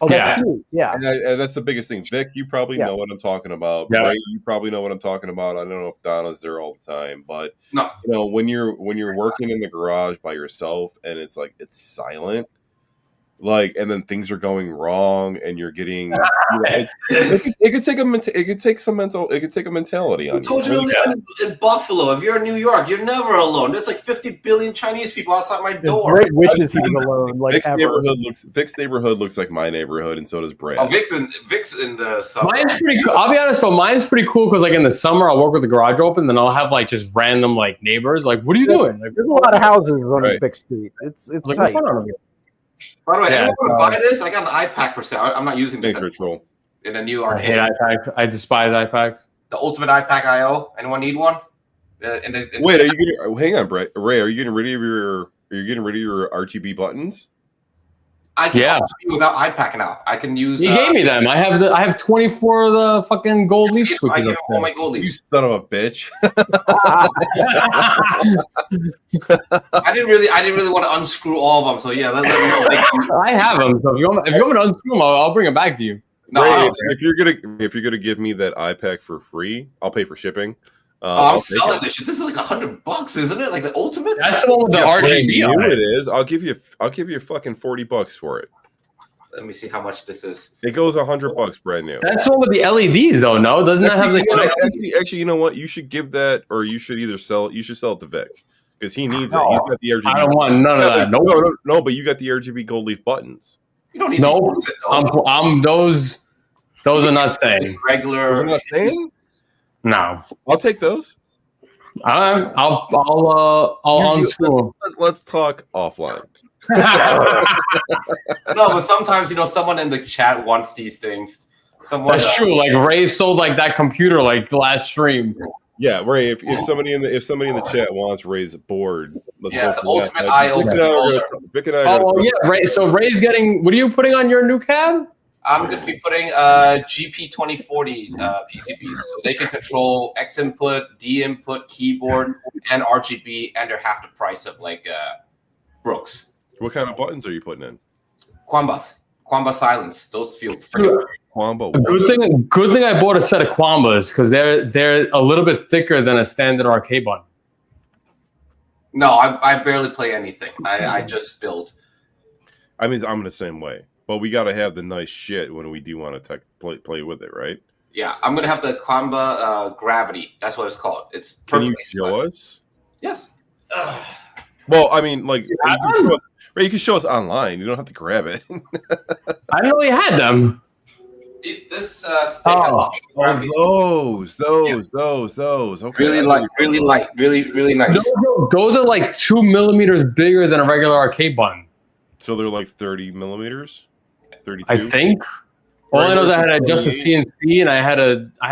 Oh, that's cute. Yeah, and that's the biggest thing. Vic, you probably know what I'm talking about. Yeah. Ray, you probably know what I'm talking about. I don't know if Donna's there all the time, but No. you know, when you're working in the garage by yourself and it's like it's silent, like, and then things are going wrong, and you're getting. It could take a mentality on I told you to live in Buffalo. If you're in New York, you're never alone. There's like 50 billion Chinese people outside my door. Great witches even alone. Like Vic's neighborhood looks like my neighborhood, and so does Brad. Oh, Vic's in the summer. Mine's pretty cool. I'll be honest. So mine's pretty cool because like in the summer I'll work with the garage open, then I'll have like just random like neighbors. Like, what are you doing? Like, there's a lot of houses on Vic Street. It's like, tight. By the way, anyone want to buy this? I got an iPack for sale. I'm not using this in a new I arcade. hate iPacks. I despise iPacks. The ultimate iPack IO. Anyone need one? Wait, are you getting? Hang on, Brett. Ray, are you getting rid of your RGB buttons? I can RGB without iPack now. I can use. He gave me them. I have 24 of the fucking gold leaf switches. I give all my gold leaves. You son of a bitch! I didn't really want to unscrew all of them. So yeah, let me know. I have them. So if you want me to unscrew them, I'll bring them back to you. No, Ray, if you're gonna give me that iPack for free, I'll pay for shipping. I'm selling this shit. This is like $100, isn't it? Like the ultimate. That's the one with the RGB on it. It is. I'll give you fucking $40 for it. Let me see how much this is. It goes $100 brand new. That's the one with the LEDs, though. No, doesn't that have the? Actually, you know what? You should give that, or you should either sell. You should sell it to Vic because he needs it. He's got the RGB. I don't want none of that. No, but you got the RGB gold leaf buttons. You don't need to use it, I'm those. Those are not staying. Regular. Those are not staying? No. I'll take those. I'll unscrew them. Let's talk offline. No, but sometimes someone in the chat wants these things. That's true. Like Ray sold like that computer like the last stream. Yeah, Ray. If somebody in the chat wants Ray's board, let's the ultimate IO controller. Vic and I. Oh yeah, Ray. So Ray's getting. What are you putting on your new cab? I'm going to be putting GP2040 PCBs, so they can control X input, D input, keyboard, and RGB, and they're half the price of like Brooks. What kind of buttons are you putting in? Quamba silence. Those feel free. Quamba. Good thing I bought a set of Quambas because they're a little bit thicker than a standard arcade button. No, I barely play anything. I just build. I mean, I'm the same way, but we got to have the nice shit when we do want to play with it, right? Yeah, I'm gonna have the Quamba Gravity. That's what it's called. It's Can you perfectly show us? Yes. Well, I mean, like you can show us online. You don't have to grab it. I didn't know you had them. This stick. Those. Okay. Really light, really nice. Those are like 2 millimeters bigger than a regular arcade button. So they're like 30 millimeters, 32. I think. All I know is I had to adjust the CNC and I had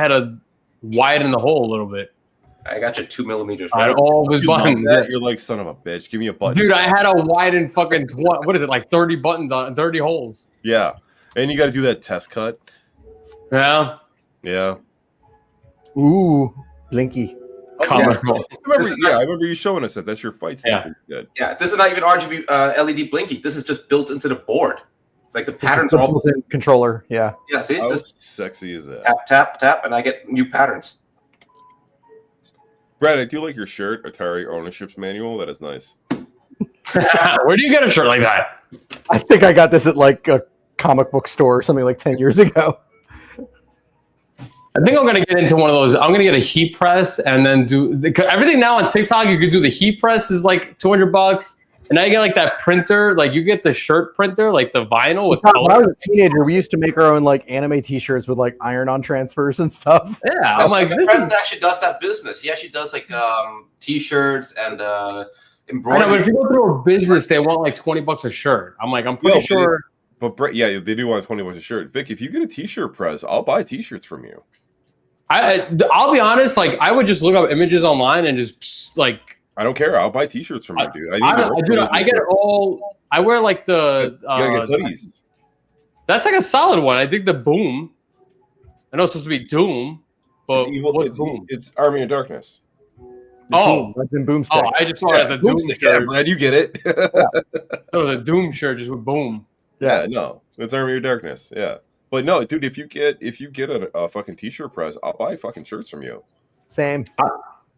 to widen the hole a little bit. I got you 2 millimeters. I had all of his buttons. You're like, son of a bitch. Give me a button. Dude, I had to widen fucking what is it, like 30 buttons on 30 holes. Yeah. And you got to do that test cut. Yeah. Yeah. Ooh, Blinky. Comic I remember you showing us that. That's your fight stick. Yeah. Yeah, this is not even RGB LED blinky. This is just built into the board. Like the patterns are all built-in controller. Yeah. Yeah, see, How just sexy is that? tap, and I get new patterns. Brad, I do like your shirt, Atari Ownership's Manual. That is nice. Where do you get a shirt like that? I think I got this at like a comic book store or something like 10 years ago. I think I'm gonna get into one of those. I'm gonna get a heat press and then do everything now on TikTok. You could do the heat press is like $200, and now you get like that printer. Like you get the shirt printer, like the vinyl with When I color. was a teenager, we used to make our own like anime T-shirts with like iron-on transfers and stuff. Yeah, I'm like, my this friend is, actually does that business. He actually does like T-shirts and I embroidery. know, but if you go through a business, they want like $20 a shirt. I'm like, I'm pretty sure. But Brett, yeah, they do want $20 a shirt. Vic, if you get a T-shirt press, I'll buy T-shirts from you. I'll be honest. Like, I would just look up images online and just like. I don't care. I'll buy T-shirts from you, dude. I get it all. I wear like the. You gotta get hoodies. That's like a solid one. I dig the Boom. I know it's supposed to be Doom, but what's Boom? It's Army of Darkness. Oh, that's in Boomstick. Oh, I just saw it as a Doom Boomstick, shirt. yeah, Brad, you get it. It was a Doom shirt just with Boom. Yeah, no, it's Army of Darkness. Yeah, but no, dude, if you get a fucking T-shirt press, I'll buy fucking shirts from you. Same.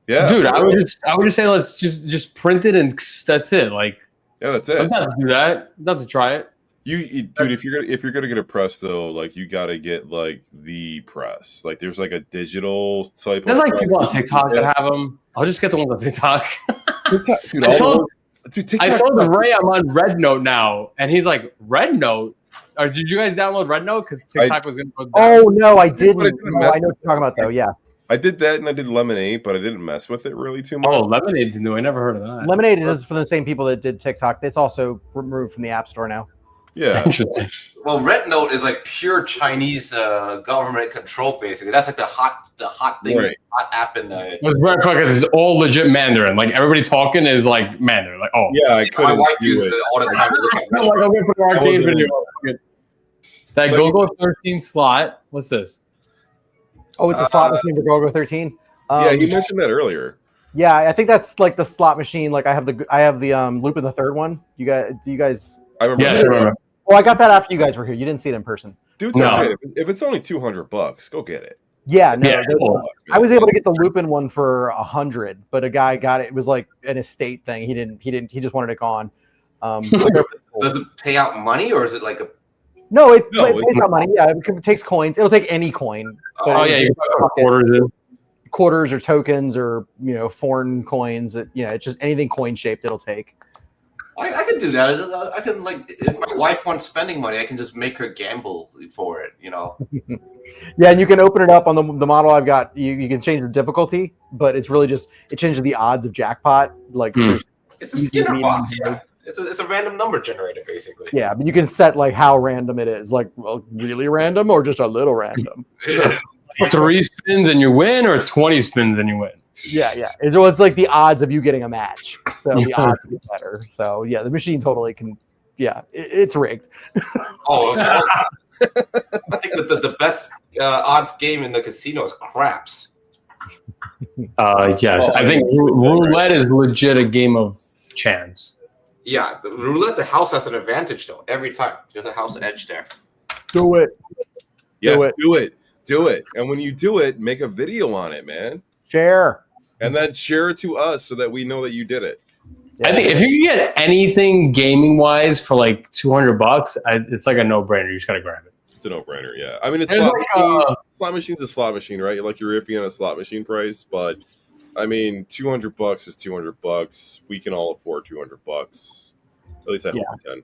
Yeah, dude, I would just say let's just print it and that's it. Like, yeah, that's it. I'm not to do that. Not to try it. Dude, if you're gonna get a press though, like you gotta get like the press. Like there's like a digital type. There's of like press people on TikTok that have them. I'll just get the ones on TikTok. Dude, I told Ray I'm on Red Note now, and he's like, Red Note? Or did you guys download Red Note? Because TikTok was going to go down. Oh, no, I didn't. But I didn't No, mess I know what you're talking about, though, yeah. I did that, and I did Lemonade, but I didn't mess with it really too much. Oh, Lemonade's new. I never heard of that. Lemonade is for the same people that did TikTok. It's also removed from the App Store now. Yeah. Interesting. Well, Red Note is like pure Chinese government control, basically. That's like the hot thing, Right. hot app in the. What's Red Fuckers is all legit Mandarin. Like everybody talking is like Mandarin. Like, oh, Yeah, I My couldn't wife do uses it. it all the time to look at I'm like, restaurants. I'm going for the arcade wasn't video. That GoGo 13 slot. What's this? Oh, it's a slot machine for GoGo 13. Yeah, you mentioned that earlier. Yeah, I think that's like the slot machine. Like I have the loop in the third one. Do you guys? I remember. Yes, I remember. Well, I got that after you guys were here. You didn't see it in person. Dude, No. okay. If it's only $200, go get it. Yeah, no. Yeah, cool. I was able to get the Lupin one for $100, but a guy got it. It was like an estate thing. He didn't. He just wanted it gone. Does it pay out money or is it like a? No, it No, pays out money. Yeah, it takes coins. It'll take any coin. Oh, yeah. You put quarters in. Quarters or tokens or foreign coins. It's just anything coin shaped. It'll take. I can do that. I can like if my wife wants spending money, I can just make her gamble for it. Yeah, and you can open it up on the model I've got. You can change the difficulty, but it's really just it changes the odds of jackpot. Like It's a Skinner box. Yeah. It's a random number generator basically. yeah, but you can set like how random it is. Like really random or just a little random. 3 spins and you win, or 20 spins and you win. Yeah. It's like the odds of you getting a match. So the odds get better. So yeah, the machine totally can. Yeah, it's rigged. Oh, I think that the best odds game in the casino is craps. Yes, I think roulette is legit a game of chance. Yeah, the roulette, the house has an advantage though every time. There's a house edge there. Do it. Yes, do it. And when you do it, make a video on it, man. Share. And then share it to us so that we know that you did it. Yeah. I think if you can get anything gaming wise for like $200, it's like a no brainer. You just gotta grab it. It's a no brainer, yeah. I mean, it's There's slot machine's a slot machine, right? Like you're iffy on a slot machine price, but I mean, $200 is $200. We can all afford $200. At least I hope we can.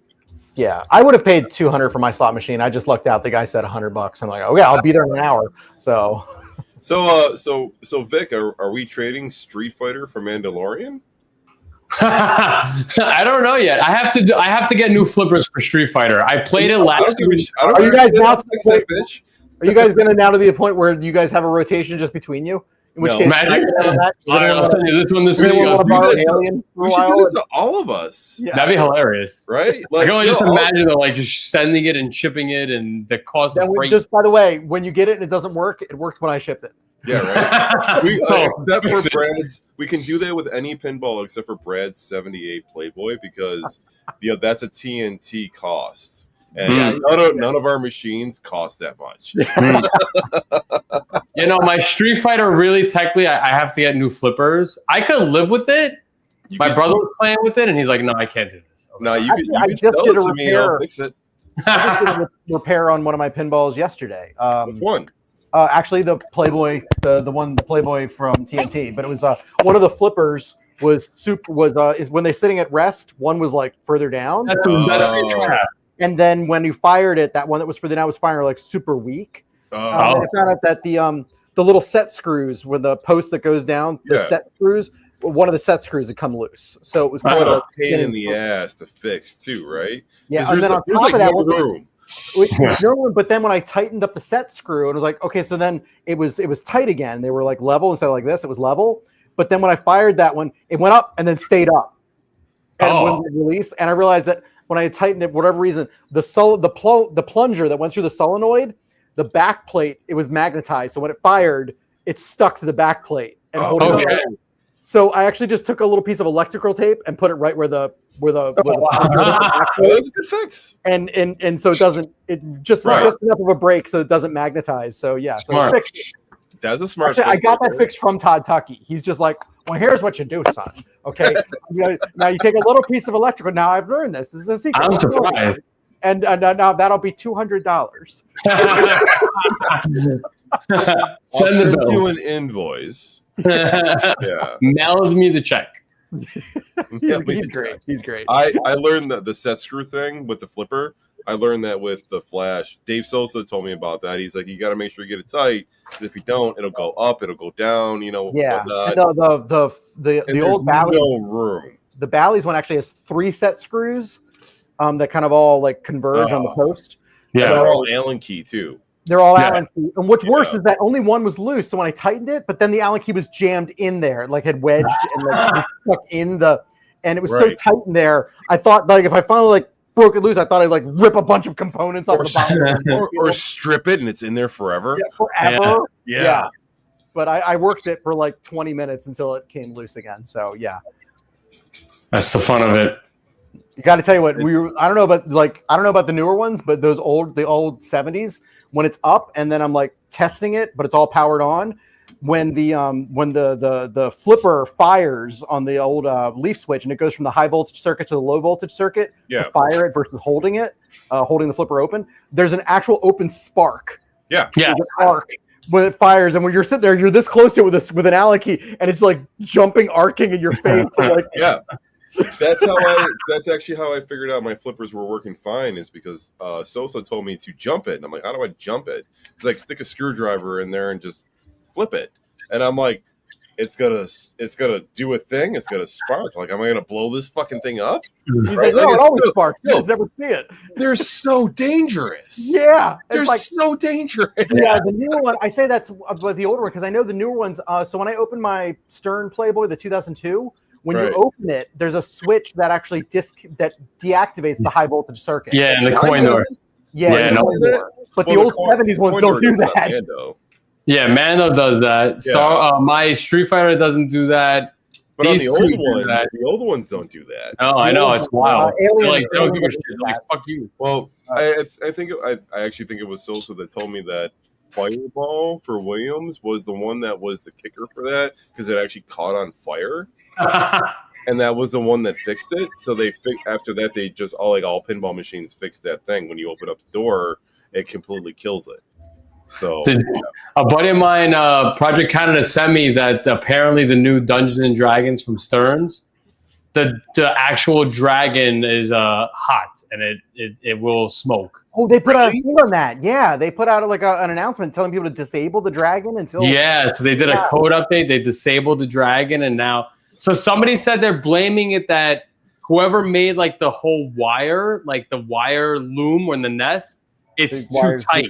Yeah, I would have paid $200 for my slot machine. I just lucked out. The guy said $100. I'm like, oh yeah, I'll be there in an hour. So Vic, are we trading Street Fighter for Mandalorian? I don't know yet. I have to get new flippers for Street Fighter. I played it last week. Are you guys now to the point, are you guys gonna now to the point where you guys have a rotation just between you? In which case, I'll send you this one this week. We should do this to all of us. Yeah. That'd be hilarious, right? Like, I can only just imagine like just sending it and shipping it and the cost of freight. Just by the way, when you get it and it doesn't work, it worked when I shipped it. Yeah, right. Except for Brad's, we can do that with any pinball except for Brad's 78 Playboy because that's a TNT cost. And none of our machines cost that much. My Street Fighter really technically, I have to get new flippers. I could live with it. My brother was playing with it, and he's like, "No, I can't do this." No, you can sell it to me. I'll fix it. I just did a repair on one of my pinballs yesterday. Which one? Actually, the Playboy, the Playboy from TNT. But it was one of the flippers is when they're sitting at rest. One was like further down. And then when you fired it, that one that was further down was firing like super weak. And I found out that the little set screws with the post that goes down, the set screws, one of the set screws had come loose. So it was kind of a pain in the ass to fix too, right? Yeah, and then on top of that, but then when I tightened up the set screw, it was like, okay, so then it was tight again. They were like level instead of like this, it was level. But then when I fired that one, it went up and then stayed up. And when it released, and I realized that when I had tightened it, for whatever reason, the plunger that went through the solenoid, the back plate, it was magnetized. So when it fired, it stuck to the back plate and hold it on. So I actually just took a little piece of electrical tape and put it right where the that's a good fix. And so it doesn't just enough of a break so it doesn't magnetize. So so fixed it. That's a smart. Actually, I got that fixed from Todd Tucky. He's just like, well, here's what you do, son. Okay, now you take a little piece of electrical. Now I've learned this. This is a secret. I'm surprised. And now that'll be $200. Send the bill. You an invoice. Mails me the check. He's great. He's great. I learned the set screw thing with the flipper. I learned that with the Flash. Dave Sosa told me about that. He's like, you got to make sure you get it tight. If you don't, it'll go up, it'll go down. Yeah. The old Bally's, no room. The Bally's one actually has 3 set screws that kind of all like converge on the post. Yeah, so, they're all Allen key too. They're all Allen key. And what's worse is that only one was loose. So when I tightened it, but then the Allen key was jammed in there, like had wedged and like stuck in and it was so tight in there. I thought like if I finally broke it loose, I thought I'd like rip a bunch of components off the bottom. or strip it and it's in there forever. Yeah, forever. Yeah. But I worked it for like 20 minutes until it came loose again. So yeah. That's the fun of it. You got to tell you what, I don't know about the newer ones, but the old 70s, when it's up and then I'm like testing it, but it's all powered on. When the flipper fires on the old leaf switch and it goes from the high voltage circuit to the low voltage circuit to fire it versus holding the flipper open, there's an actual open spark. Yeah. There's an arc when it fires, and when you're sitting there, you're this close to it with an Allen key, and it's like jumping, arcing in your face. And like, That's actually how I figured out my flippers were working fine, is because Sosa told me to jump it, and I'm like, how do I jump it? He's like, stick a screwdriver in there and just flip it, and I'm like, it's gonna do a thing. It's gonna spark. Like, am I gonna blow this fucking thing up? He's like, no, it always sparks. You just never see it. They're so dangerous. Yeah, they're so dangerous. Yeah, the newer one. I say that's the older one because I know the newer ones. So when I opened my Stern Playboy, the 2002. When you open it, there's a switch that actually deactivates the high voltage circuit. Yeah, and the coin door. But the old 70s ones don't do that. Yeah, Mando does that. Yeah. My Street Fighter doesn't do that. But on These the two old do ones, that. the old ones don't do that. No, I know it's wild. They're Alien- like, they don't give a Alien shit. does They're like, that. fuck you. Well, I actually think it was Sosa that told me that Fireball for Williams was the one that was the kicker for that because it actually caught on fire, and that was the one that fixed it. So after that they just all pinball machines fixed that thing. When you open up the door, it completely kills it. So A buddy of mine, Project Canada, sent me that apparently the new Dungeons and Dragons from Stearns, the actual dragon is hot and it will smoke. Oh, they put out a thing on that. Yeah, they put out an announcement telling people to disable the dragon until. Yeah, so they did a code update. They disabled the dragon, and now so somebody said they're blaming it that whoever made like the whole wire, like the wire loom or the nest, it's too tight.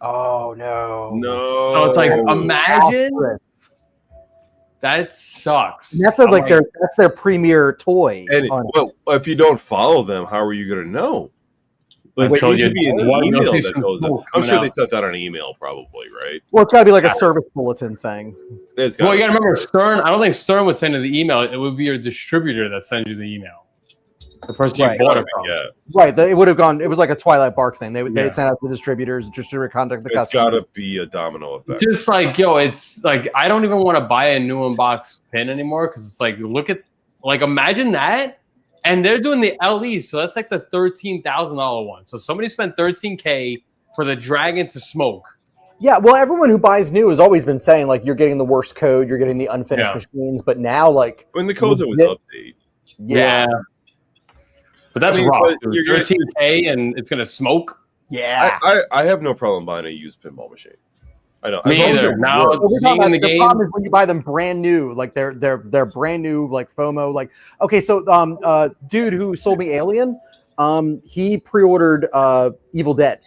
Oh no! no. So it's like imagine. That sucks. And that's that's their premier toy. And if you don't follow them, how are you going to know? Like, Until there should be an one email goes that some goes cool out. I'm coming sure out. they sent out an email, probably, right? Well, it's got to be like a service bulletin thing. It's Well, you gotta got to remember Stern. I don't think Stern would send you the email. It would be your distributor that sends you the email. The person you Right. bought it from. Yeah, Right. It would have gone. It was like a Twilight Bark thing. They Yeah. sent out the distributors. Distributor contact the it's customer. got to be a domino effect. Just like it's like I don't even want to buy a new unboxed pin anymore because it's like imagine that, and they're doing the LE, so that's like the $13,000 one. So somebody spent $13K for the dragon to smoke. Yeah. Well, everyone who buys new has always been saying like you're getting the worst code, you're getting the unfinished machines, but now like When the codes always legit- update. Yeah. But that's I mean, rough. but Dude. you're gonna- 13K and it's gonna smoke. Yeah. I have no problem buying a used pinball machine. I know. Me as long as either. it Now works. What we're being talking in the about, the game. problem is when you buy them brand new, like they're brand new, like FOMO. Like okay, so dude who sold me Alien, he pre-ordered Evil Dead,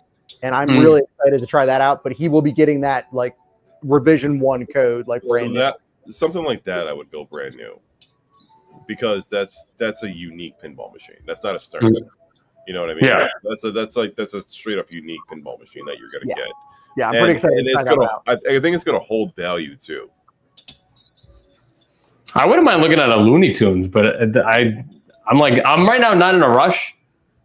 and I'm really excited to try that out. But he will be getting that like revision 1 code, like brand new. Something like that, I would go brand new, because that's a unique pinball machine. That's not a Stern. You know what I mean? Yeah. That's a straight up unique pinball machine that you're gonna get. Yeah, I'm pretty excited And to it's try that gonna, out. I think it's gonna hold value too. I wouldn't mind looking at a Looney Tunes, but I'm right now not in a rush.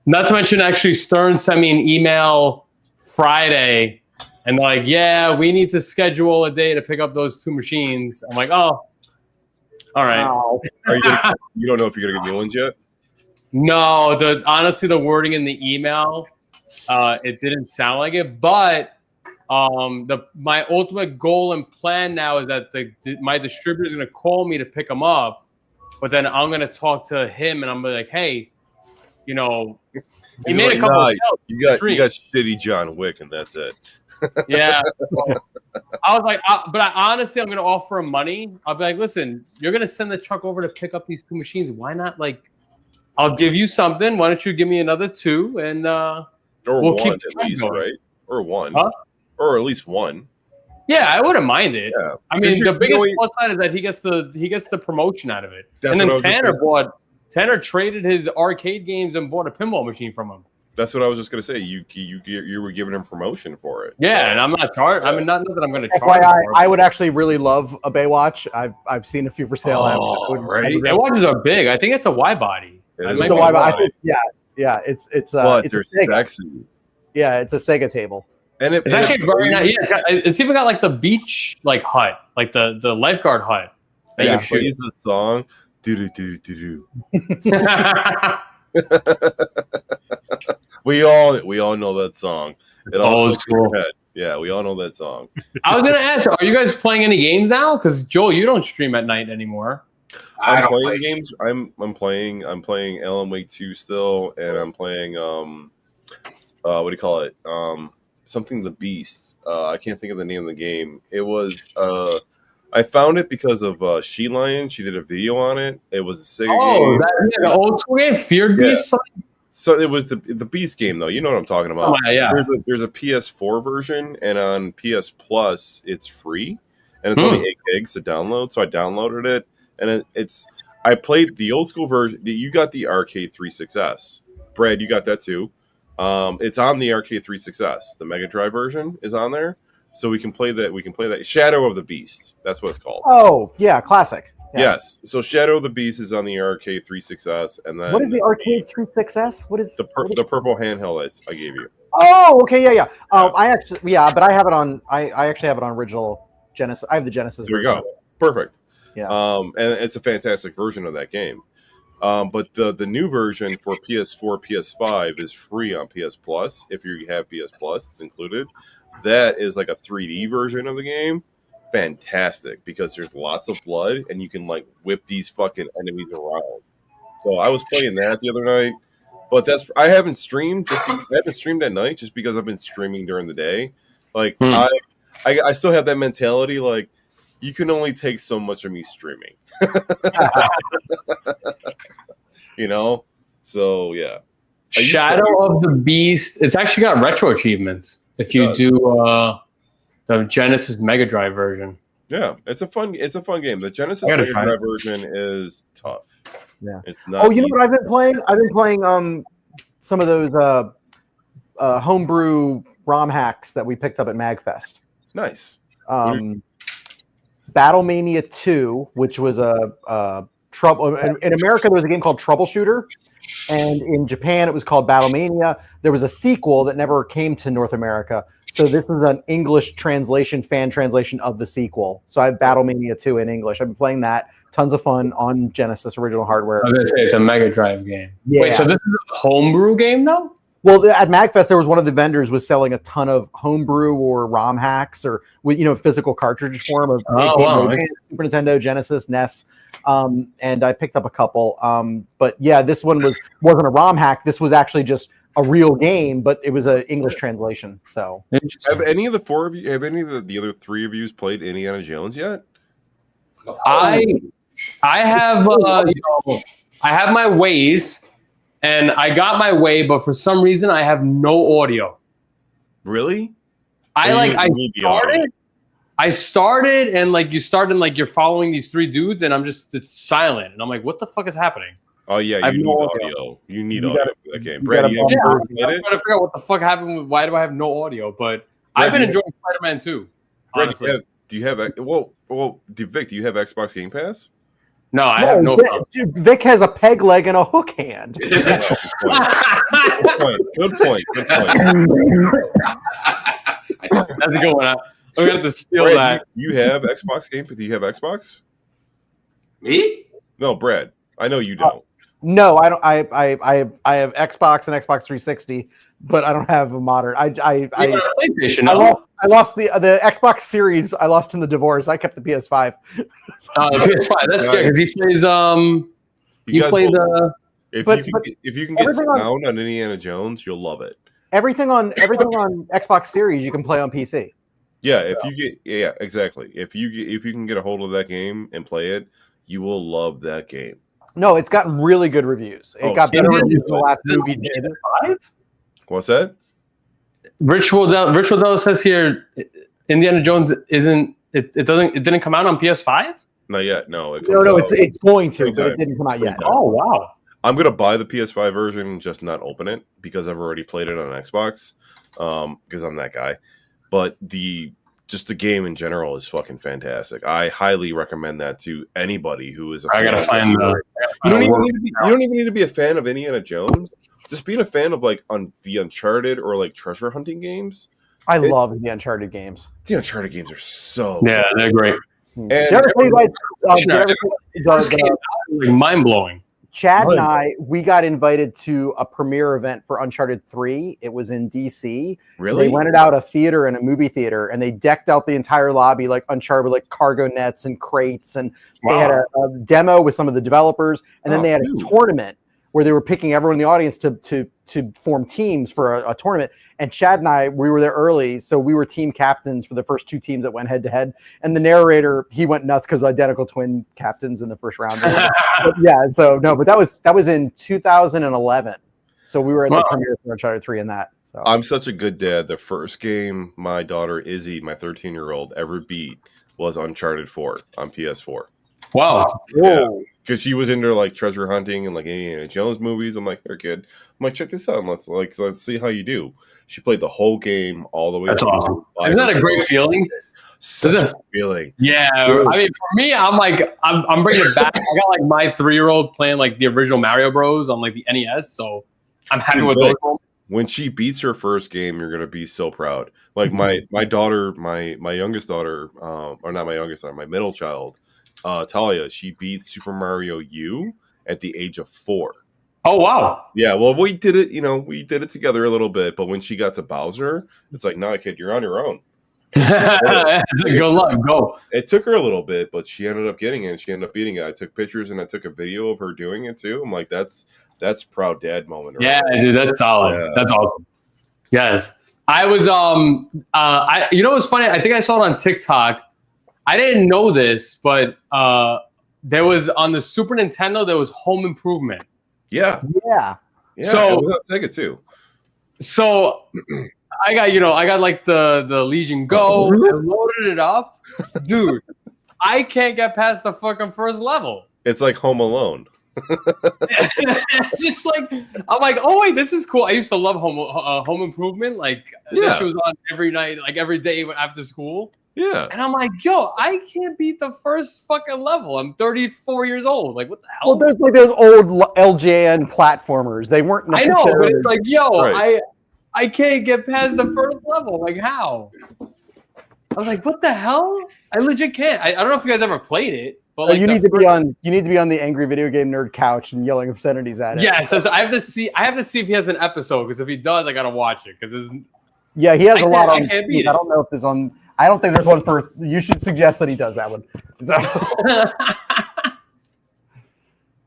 Not to mention, actually, Stern sent me an email Friday, and they're like, "Yeah, we need to schedule a day to pick up those 2 machines." I'm like, "Oh, all right." Wow. Are you? You don't know if you're gonna get new ones yet? No, honestly, the wording in the email, it didn't sound like it. But my ultimate goal and plan now is that my distributor is going to call me to pick them up, but then I'm going to talk to him and I'm gonna be like, hey, he He's made like, a couple "Nah, of sales. you got shitty John Wick, and that's it." Yeah. I was like, but honestly, I'm going to offer him money. I'll be like, listen, you're going to send the truck over to pick up these 2 machines. Why not? Like, I'll give you something. Why don't you give me another 2? And Or we'll one keep at going. least, right? Or one. Huh? Or at least one. Yeah, I wouldn't mind it. Yeah. I mean, Because the biggest you know, plus side is that he gets the promotion out of it. That's And then what I was just Tanner traded his arcade games and bought a pinball machine from him. That's what I was just gonna say. You were giving him promotion for it. Yeah, and I'm not charged. I mean, not that I'm going to charge. FYI, for it. I would actually really love a Baywatch. I've seen a few for sale. Oh, right. The watches are big. I think it's a Y body. It I is might a be The Y-Body, wrong. I think, yeah, it's But it's a they're Sega. sexy. Yeah, it's a Sega table. And It's actually very nice. Yeah, it's even got like the beach like hut, like the lifeguard hut. That And you it plays the song. Do do do do shoot. do. We all know that song. It's It all old goes through your school. head. Yeah, we all know that song. I was gonna ask, are you guys playing any games now? Because Joel, you don't stream at night anymore. I I'm don't playing play games. I'm playing Alan Wake 2 still, and I'm playing what do you call it? Something the Beast. I can't think of the name of the game. It was I found it because of She Lion. She did a video on it. It was a Sega game. That's the old school game, Feared Yeah. Beast. So it was the Beast game though. You know what I'm talking about. Oh, yeah. There's a PS4 version, and on PS Plus it's free, and it's only 8 gigs to download. So I downloaded it, and I played the old school version. You got the Arcade 36S. Brad, you got that too. It's on the Arcade 36S. The Mega Drive version is on there, so we can play that. Shadow of the Beast. That's what it's called. Oh yeah, classic. Yeah. Yes. So Shadow of the Beast is on the Arcade 36S, and then What is the Arcade 36S? What is the purple handheld I gave you. Oh, okay, yeah. I actually, but I have it on. I actually have it on original Genesis. I have the Genesis There you version. go. Perfect. Yeah. And it's a fantastic version of that game. But the new version for PS4, PS5 is free on PS Plus. If you have PS Plus, it's included. That is like a 3D version of the game. Fantastic, because there's lots of blood and you can like whip these fucking enemies around. So I was playing that the other night, but I haven't streamed. I haven't streamed at night just because I've been streaming during the day. Like I still have that mentality. Like you can only take so much of me streaming. You know, so yeah. Shadow of the Beast. It's actually got retro achievements if you do the Genesis Mega Drive version. Yeah, it's a fun game. The Genesis Mega Drive version is tough. Yeah, it's not. Oh, you know what I've been playing? I've been playing some of those homebrew ROM hacks that we picked up at MagFest. Nice. Battlemania 2, which was a trouble in America. There was a game called Troubleshooter, and in Japan it was called Battlemania. There was a sequel that never came to North America, so this is an English translation, fan translation of the sequel. So I have Battlemania 2 in English. I've been playing that. Tons of fun on Genesis original hardware. I was gonna say it's a Mega Drive game. Yeah. Wait, so this is a homebrew game though? Well, at MagFest, there was one of the vendors was selling a ton of homebrew or ROM hacks or physical cartridge form of Super Nintendo, Genesis, NES. And I picked up a couple. But yeah, this one wasn't a ROM hack. This was actually just a real game, but it was an English translation. So have any of the four of you, have any of the other three of you played Indiana Jones yet? I have I have my ways, and I got my way, but for some reason I have no audio. Really? I started and like you start and like you're following these three dudes and it's silent and I'm like, what the fuck is happening? Oh yeah, you need audio. You need audio for that game. Brad, I'm trying to figure out what the fuck happened. Why do I have no audio? But I've been enjoying Spider-Man 2. Honestly. Brad, do you have Vic? Do you have Xbox Game Pass? No, I have no. Vic has a peg leg and a hook hand. Good point. That's a good one. I'm gonna have to steal Brad, that. You have Xbox Game Pass? Do you have Xbox? Me? No, Brad. I know you don't. No, I don't. I have Xbox and Xbox 360, but I don't have a modern. PlayStation. I lost the Xbox Series. I lost in the divorce. I kept the PS5. The PS5. That's good because he plays. If you can get sound on Indiana Jones, you'll love it. Everything on Xbox Series you can play on PC. Yeah, exactly. If you can get a hold of that game and play it, you will love that game. No, it's gotten really good reviews. It got better reviews than the last movie did. What's that? Ritual Del says here, Indiana Jones isn't. It didn't come out on PS5. Not yet. No. It's going to, but it didn't come out yet. Oh wow! I'm gonna buy the PS5 version and just not open it because I've already played it on Xbox. Because I'm that guy. But the game in general is fucking fantastic. I highly recommend that to anybody who is a fan. I gotta find the. You don't even need to be a fan of Indiana Jones. Just being a fan of like on the Uncharted or like treasure hunting games. I love the Uncharted games. The Uncharted games are so they're great. And mind blowing. Chad and I, we got invited to a premiere event for Uncharted 3. It was in DC. Really? They rented out a theater and a movie theater, and they decked out the entire lobby like Uncharted, with like cargo nets and crates. And they had a demo with some of the developers, and then they had a tournament where they were picking everyone in the audience to form teams for a tournament. And Chad and I, we were there early, so we were team captains for the first two teams that went head to head. And the narrator, he went nuts because we're identical twin captains in the first round. But that was in 2011. So we were at the premiere for Uncharted 3 in that. So I'm such a good dad. The first game my daughter Izzy, my 13-year-old, ever beat was Uncharted 4 on PS4. Wow. Yeah. Because she was into like treasure hunting and like Indiana Jones movies. I'm like, here, kid. I'm like, check this out. Let's see how you do. She played the whole game all the way. That's awesome. Isn't that a great feeling? Such a feeling. Yeah, Dude. I mean, for me, I'm bringing it back. I got like my 3-year-old playing like the original Mario Bros on like the NES, so I'm happy with those moments. When she beats her first game, you're gonna be so proud. Like my daughter, my youngest daughter, or not my youngest daughter, my middle child, Talia, she beat Super Mario U at the age of 4. Oh wow! Yeah, well, we did it. We did it together a little bit, but when she got to Bowser, it's like, no, kid, you're on your own. Good luck, go. It took her a little bit, but she ended up getting it. She ended up beating it. I took pictures and I took a video of her doing it too. I'm like, that's proud dad moment. Right Yeah, there. dude, that's solid. Yeah. That's awesome. Yes, I was. You know what's funny? I think I saw it on TikTok. I didn't know this, but there was on the Super Nintendo. There was Home Improvement. Yeah. So it was on Sega too. So I got like the Legion Go. I loaded it up, dude. I can't get past the fucking first level. It's like Home Alone. It's just like I'm like, oh wait, this is cool. I used to love Home Improvement. Like this shit was on every night, like every day after school. Yeah. And I'm like, yo, I can't beat the first fucking level. I'm 34 years old. Like, what the hell? Well, there's like those old LJN platformers. They weren't I necessarily. know, but it's like, yo, Right. I can't get past the first level. Like, how? I was like, what the hell? I legit can't. I don't know if you guys ever played it, but like you need to be on the Angry Video Game Nerd couch and yelling obscenities at it. Yes, I have to see if he has an episode, because if he does, I gotta watch it, because yeah, he has a lot on. I can't beat I it. don't know if there's on. I don't think there's one for. You should suggest that he does that one. So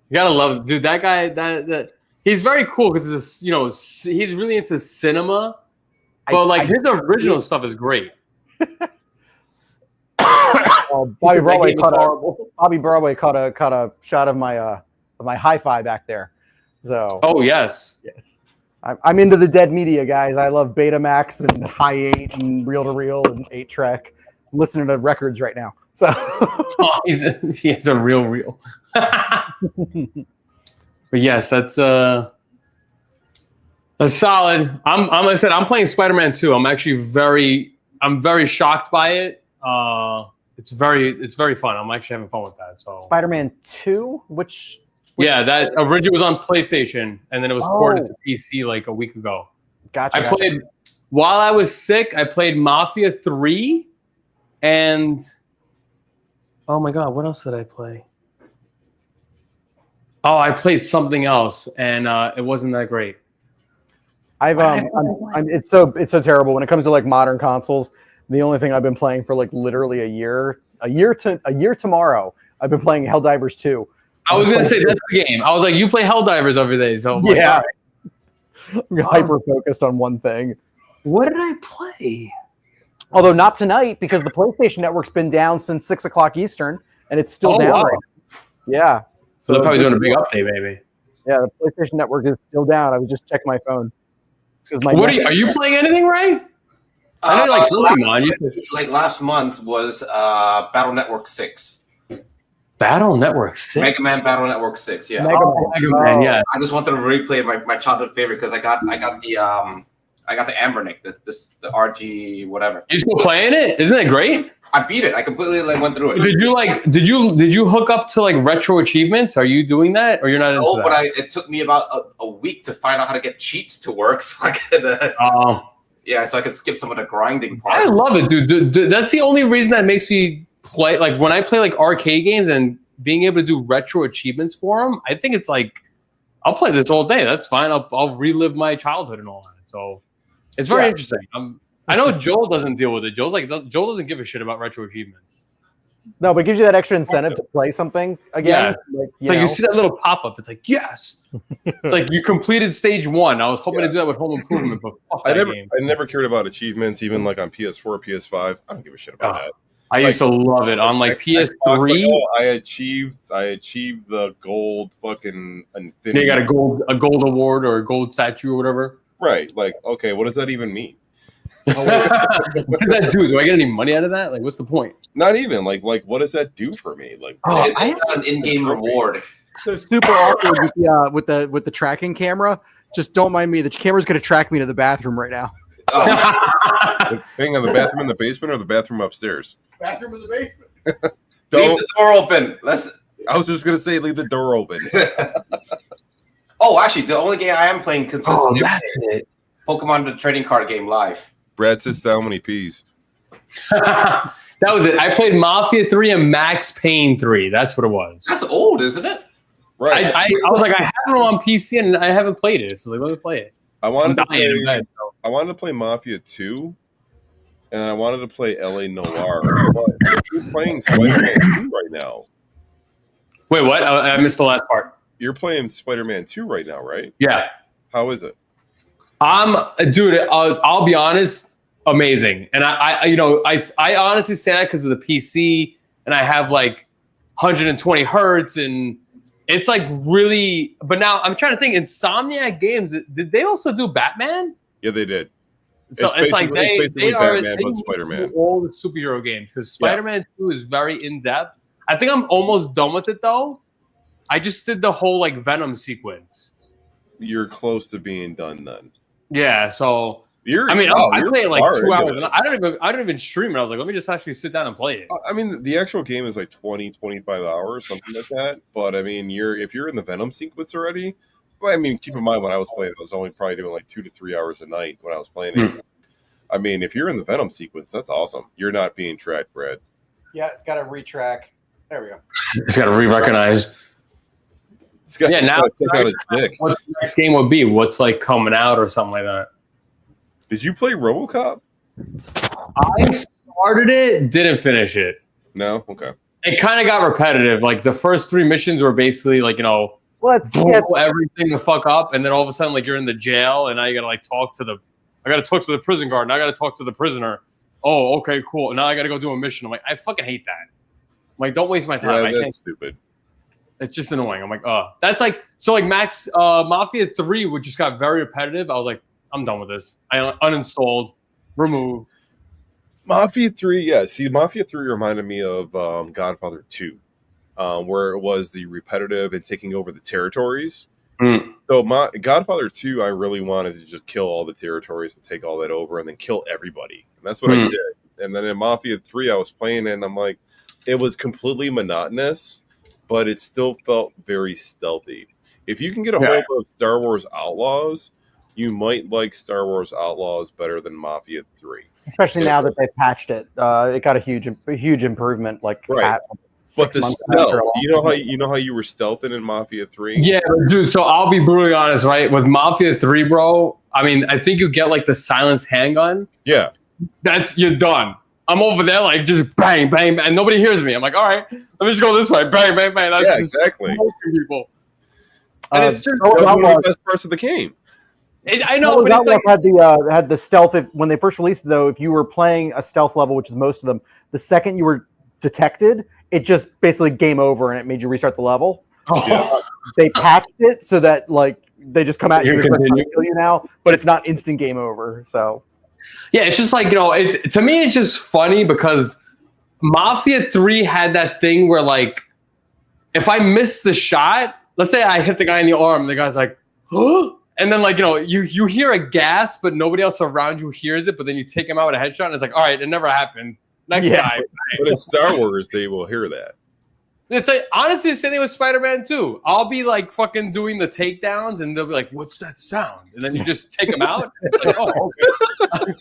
you gotta love, dude. That guy, that he's very cool because he's really into cinema, but his original stuff is great. Bobby Broadway caught a shot of my hi-fi back there. So oh yes. I'm into the dead media, guys. I love Betamax and High 8 and reel-to-reel and 8-track. I'm listening to records right now. So he has a reel. But yes, that's solid. I said I'm playing Spider-Man 2. I'm very shocked by it. It's very fun. I'm actually having fun with that. So Spider-Man 2, which yeah, that originally was on PlayStation, and then it was ported to PC like a week ago. Gotcha. I played while I was sick. I played Mafia 3, and oh my god, what else did I play? Oh, I played something else, and it wasn't that great. It's so terrible when it comes to like modern consoles. The only thing I've been playing for like literally a year tomorrow, I've been playing Helldivers 2. I was gonna say that's the game. I was like, you play Helldivers every day, so yeah. I'm hyper focused on one thing. What did I play? Although not tonight, because the PlayStation Network's been down since 6 o'clock Eastern, and it's still down. Wow. Right now. Yeah. So they're probably doing a big update, maybe. Yeah, the PlayStation Network is still down. I was just checking my phone. Are you playing anything, Ray? I know, like last month was Battle Network 6. Battle Network 6? Mega Man Battle Network 6, yeah. Mega Man, yeah. I just wanted to replay my childhood favorite because I got the Ambernick, the RG whatever. You still playing it? Isn't it great? I beat it. I completely went through it. Did you hook up to like retro achievements? Are you doing that, or you're not into that? But it took me about a week to find out how to get cheats to work, so I could so I could skip some of the grinding parts. I love it, dude. That's the only reason that makes me play. Like when I play like arcade games and being able to do retro achievements for them, I think it's like I'll play this all day. That's fine. I'll relive my childhood and all that. So it's very interesting. I know Joel doesn't deal with it. Joel doesn't give a shit about retro achievements. No, but it gives you that extra incentive to play something again. Yeah. You see that little pop-up. It's like, yes. It's like you completed stage 1. I was hoping to do that with Home Improvement, but fuck I that game. never cared about achievements, even like on PS4, PS5. I don't give a shit about that. I used to love it on like PS3. I achieved the gold fucking infinity. You got a gold award or a gold statue or whatever. Right. Like, okay, what does that even mean? What does that do? Do I get any money out of that? Like, what's the point? Not even like what does that do for me? Like, it's not an in-game reward. So super awkward with the tracking camera. Just don't mind me. The camera's going to track me to the bathroom right now. Hang on, the bathroom in the basement or the bathroom upstairs? Bathroom in the basement. Leave the door open. I was just gonna say, leave the door open. Oh, actually, the only game I am playing consistently that's it. Pokemon the trading card game live. Brad sits down when he pees. That was it. I played Mafia 3 and Max Payne 3. That's what it was. That's old, isn't it? Right. I was like, I have it on PC and I haven't played it. So I was like, let me play it. I wanted I'm to play Mafia 2, and I wanted to play LA Noire. But you're playing Spider-Man 2 right now. Wait, what? I missed the last part. You're playing Spider-Man 2 right now, right? Yeah. How is it? Dude, I'll be honest, amazing. And I honestly say that because of the PC, and I have like 120 hertz, and it's like really. But now I'm trying to think. Insomniac Games, did they also do Batman? Yeah, they did. So it's like they Batman, but Spider-Man. All the superhero games because Spider-Man 2 is very in depth. I think I'm almost done with it though. I just did the whole like Venom sequence. You're close to being done then. Yeah, so I play it like 2 hours, and I don't even stream it. I was like, let me just actually sit down and play it. I mean, the actual game is like 20, 25 hours, something like that. But I mean, if you're in the Venom sequence already, well, I mean, keep in mind when I was playing, I was only probably doing like 2 to 3 hours a night when I was playing it. I mean, if you're in the Venom sequence, that's awesome. You're not being tracked, Brad. Yeah, it's got to retrack. There we go. It's got to re-recognize. Now check out his dick. What the next game would be? What's like coming out or something like that? Did you play RoboCop? I started it, didn't finish it. No? Okay. It kind of got repetitive. Like the first 3 missions were basically like, blow everything the fuck up, and then all of a sudden like you're in the jail, and now you gotta like talk to the prison guard, now I gotta talk to the prisoner. Oh, okay, cool. Now I gotta go do a mission. I'm like, I fucking hate that. I'm like, don't waste my time. Yeah, that's stupid. It's just annoying. I'm like, that's like so like Mafia 3, which just got very repetitive. I was like, I'm done with this. I uninstalled, removed. Mafia 3, yeah. See, Mafia 3 reminded me of Godfather 2, where it was the repetitive and taking over the territories. So Godfather 2, I really wanted to just kill all the territories and take all that over and then kill everybody. And that's what I did. And then in Mafia 3, I was playing it, and I'm like, it was completely monotonous, but it still felt very stealthy. If you can get a hold of Star Wars Outlaws, you might like Star Wars Outlaws better than Mafia 3. Especially now that they patched it. It got a huge improvement. Like, but the stealth, you know how you were stealthing in Mafia 3? Yeah, dude. So I'll be brutally honest, right? With Mafia 3, bro, I mean, I think you get like the silenced handgun. Yeah. You're done. I'm over there, like just bang, bang, and nobody hears me. I'm like, all right, let me just go this way, bang, bang, bang. That's exactly. People. And it's just one of the best parts of the game. I know, but it's like, had the stealth. When they first released, though, if you were playing a stealth level, which is most of them, the second you were detected, it just basically game over, and it made you restart the level. They patched it so that like they just come at you and kill you now, but it's not instant game over. So. Yeah, it's just like, to me, it's just funny because Mafia 3 had that thing where, like, if I miss the shot, let's say I hit the guy in the arm, and the guy's like, huh? And then, like, you hear a gasp, but nobody else around you hears it, but then you take him out with a headshot, and it's like, all right, it never happened. Next guy. But in Star Wars, they will hear that. It's like, honestly, the same thing with Spider-Man 2. I'll be like fucking doing the takedowns, and they'll be like, "What's that sound?" And then you just take them out. It's like, oh, okay.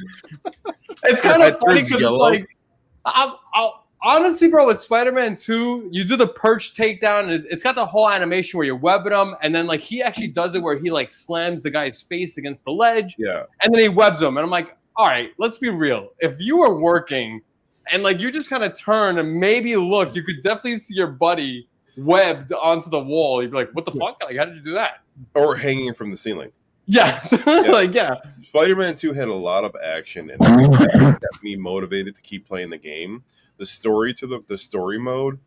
It's kind of funny because like, honestly, bro, with Spider-Man 2, you do the perch takedown, and it's got the whole animation where you're webbing him, and then like he actually does it where he like slams the guy's face against the ledge, and then he webs him, and I'm like, all right, let's be real. If you were working and like you just kind of turn and maybe look, you could definitely see your buddy webbed onto the wall. You'd be like, what the fuck? Like, how did you do that? Or hanging from the ceiling. Yeah. Spider-Man 2 had a lot of action and it kept me motivated to keep playing the game. The story the story mode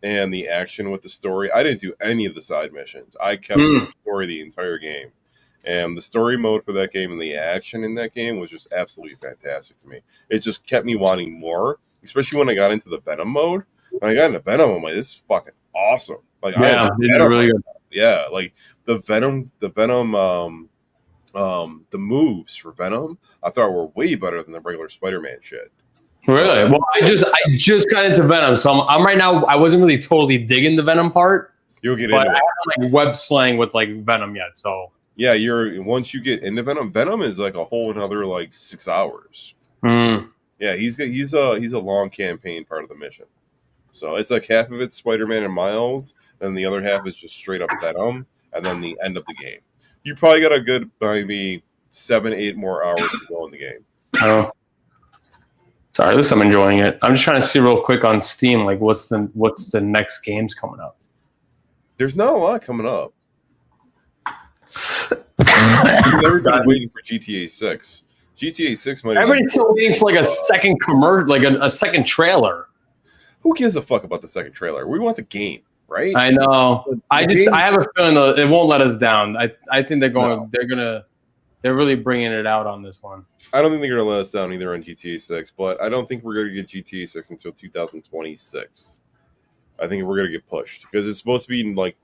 and the action with the story. I didn't do any of the side missions. I kept the story the entire game. And the story mode for that game and the action in that game was just absolutely fantastic to me. It just kept me wanting more, especially when I got into the Venom mode. When I got into Venom, I'm like, this is fucking awesome. Like, it's really good. Yeah, like the Venom the moves for Venom, I thought were way better than the regular Spider-Man shit. Really? Well, I just got into Venom, so I'm right now. I wasn't really totally digging the Venom part, You'll get but into I it. haven't like web slang with like Venom yet. So Yeah, once you get into Venom is like a whole another like 6 hours. Yeah, he's a long campaign part of the mission. So it's like half of it's Spider-Man and Miles, and the other half is just straight up Venom, and then the end of the game. You probably got a good maybe 7-8 more hours to go in the game. oh, sorry, at least I'm enjoying it. I'm just trying to see real quick on Steam, like what's the next games coming up. There's not a lot coming up. Everybody's waiting for GTA 6. GTA 6 might. Everybody's still waiting for like a second commercial, like a second trailer. Who gives a fuck about the second trailer? We want the game, right? I know. I have a feeling though, it won't let us down. I think they're really bringing it out on this one. I don't think they're gonna let us down either on GTA 6, but I don't think we're gonna get GTA 6 until 2026. I think we're gonna get pushed because it's supposed to be like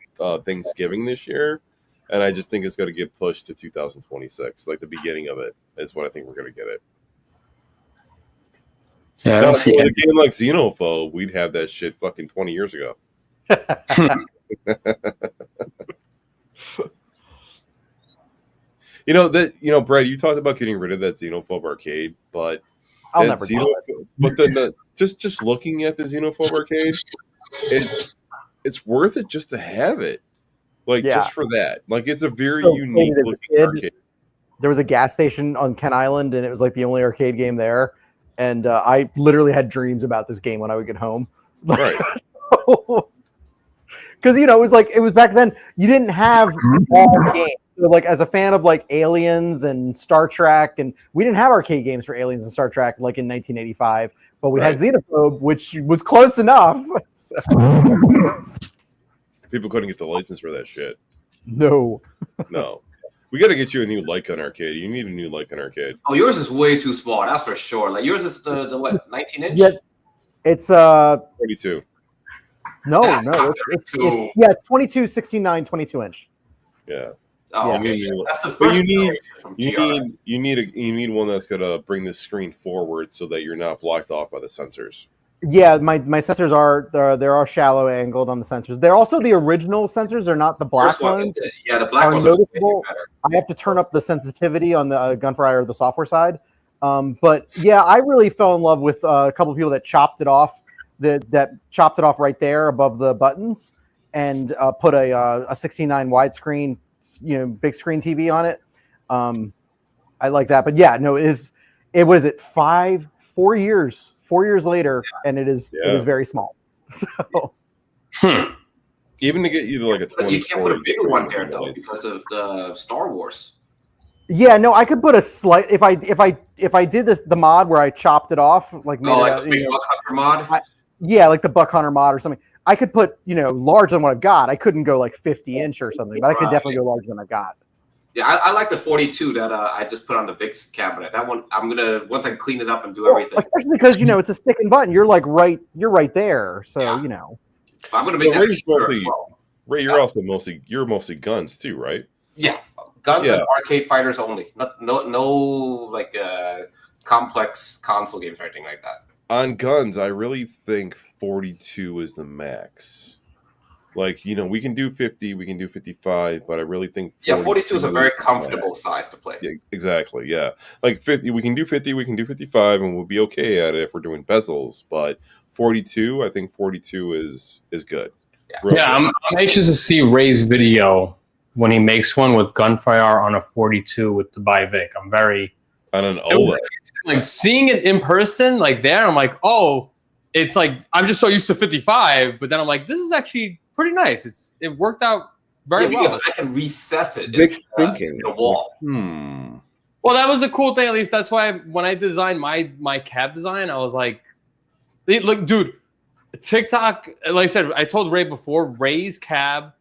Thanksgiving this year, and I just think it's gonna get pushed to 2026. Like the beginning of it is what I think we're gonna get it. Yeah, I Now, don't see with it. a game like Xenophobe, we'd have that shit fucking 20 years ago. Brad, you talked about getting rid of that Xenophobe arcade, but I'll that never do it. But then just looking at the Xenophobe arcade, it's worth it just to have it, like Yeah. just for that. Like it's a very So, unique as a looking kid, arcade. There was a gas station on Ken Island, and it was like the only arcade game there. And I literally had dreams about this game when I would get home. Right. Because it was back then. You didn't have all the games. So, like as a fan of like Aliens and Star Trek, and we didn't have arcade games for Aliens and Star Trek like in 1985, but we had Xenophobe, which was close enough. So. People couldn't get the license for that shit. No. We got to get you a new light gun arcade. You need a new light gun arcade. Oh, yours is way too small. That's for sure. Like yours is the what, 19 inch? Yeah, it's 42. No, That's not it's 32. 22, 69, 22 inch. Yeah. Oh, Yeah. okay. That's the But first. you need one that's gonna bring the screen forward so that you're not blocked off by the sensors. Yeah, my sensors are shallow angled on the sensors. They're also the original sensors. They're not the black ones. Yeah, the black Are ones are noticeable. better. I have to turn up the sensitivity on the Gunfire, the software side. But yeah, I really fell in love with a couple of people that chopped it off. That chopped it off right there above the buttons and put a 69 widescreen, big screen TV on it. I like that. But yeah, no, it was 4 years. 4 years later, and it is very small. So, even to get you to like a 20. But you can't put a bigger one there though because of the Star Wars. yeah, no, I could put a slight if I did the mod where I chopped it off, like made Like the big Buck Hunter mod. like the Buck Hunter mod or something. I could put larger than what I've got. I couldn't go like 50-inch or something, but I could definitely go larger than I've got. Yeah, I like the 42 that I just put on the VIX cabinet. That one, I'm gonna once I clean it up and do everything. Especially because it's a stick and button. You're like you're right there. So I'm gonna make that Ray's as well. Ray, you're mostly guns too, right? Yeah, guns and arcade fighters only. No like complex console games or anything like that. On guns, I really think 42 is the max. Like, we can do 50, we can do 55, but I really think 42 is a very comfortable size to play. Yeah, exactly, yeah. Like 50, we can do 50, we can do 55, and we'll be okay at it if we're doing bezels. But 42, I think 42 is good. Yeah, I'm anxious to see Ray's video when he makes one with Gunfire on a 42 with the Bivic. I'm very on an OLED. Like seeing it in person, like there, I'm like, oh, it's like I'm just so used to 55, but then I'm like, this is actually pretty nice. It worked out very well. Because I can recess it Big in the wall. Well, that was a cool thing. At least that's why when I designed my cab design, I was like, look, dude, TikTok. Like I said, I told Ray before, Ray's cab,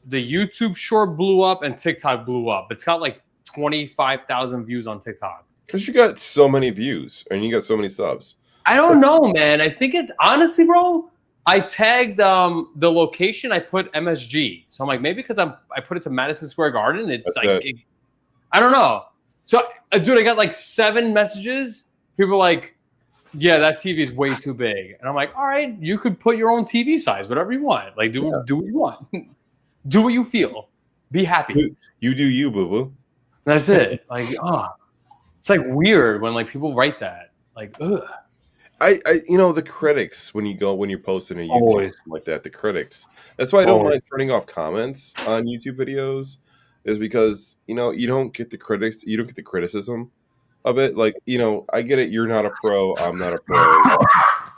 the YouTube short blew up and TikTok blew up. It's got like 25,000 views on TikTok. Because you got so many views and you got so many subs. I don't know, man. I think it's honestly, bro. I tagged the location. I put MSG, so I'm like maybe because I put it to Madison Square Garden. It's I don't know. So, dude, I got like 7 messages. People are like, yeah, that TV is way too big. And I'm like, all right, you could put your own TV size, whatever you want. Like, do what you want. Do what you feel. Be happy. You do you, boo boo. That's it. Like, it's like weird when like people write that. Like, ugh. I the critics when you're posting a YouTube Always. like that, the critics. That's why I don't Always. mind turning off comments on YouTube videos, is because you don't get the critics, you don't get the criticism of it. Like, I get it, you're not a pro, I'm not a pro.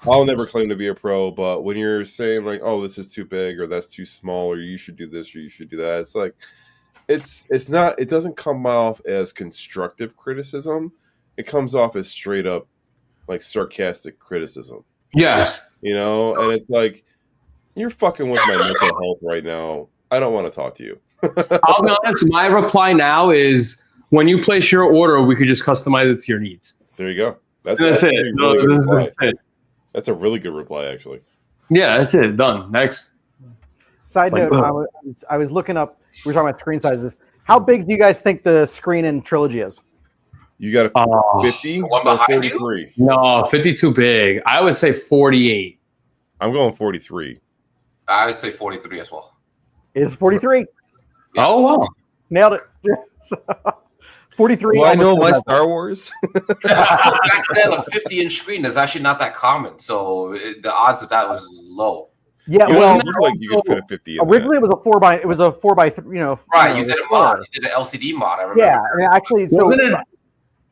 I'll never claim to be a pro, but when you're saying like, oh, this is too big or that's too small or you should do this or you should do that, it's like it's not, it doesn't come off as constructive criticism. It comes off as straight up like sarcastic criticism. Yes. And it's like, you're fucking with my mental health right now. I don't want to talk to you. I'll be honest, my reply now is when you place your order, we could just customize it to your needs. There you go. That's it. That's it. That's a really good reply, actually. Yeah, that's it. Done. Next. Side note, I was looking up, we were talking about screen sizes. How big do you guys think the screen in Trilogy is? You got a 50 one or behind you? 43? No, 50 too big. I would say 48. I'm going 43. I would say 43 as well. Is 43? Yeah. Oh, wow. Nailed it. 43. Well, I know my Star Wars. Back then, a 50-inch screen is actually not that common, so the odds of that was low. Yeah, It well, doesn't look like you could fit a 50 in originally it was a 4 by 3, Right, you did a mod. You did an LCD mod. I remember. Yeah, I mean, actually, so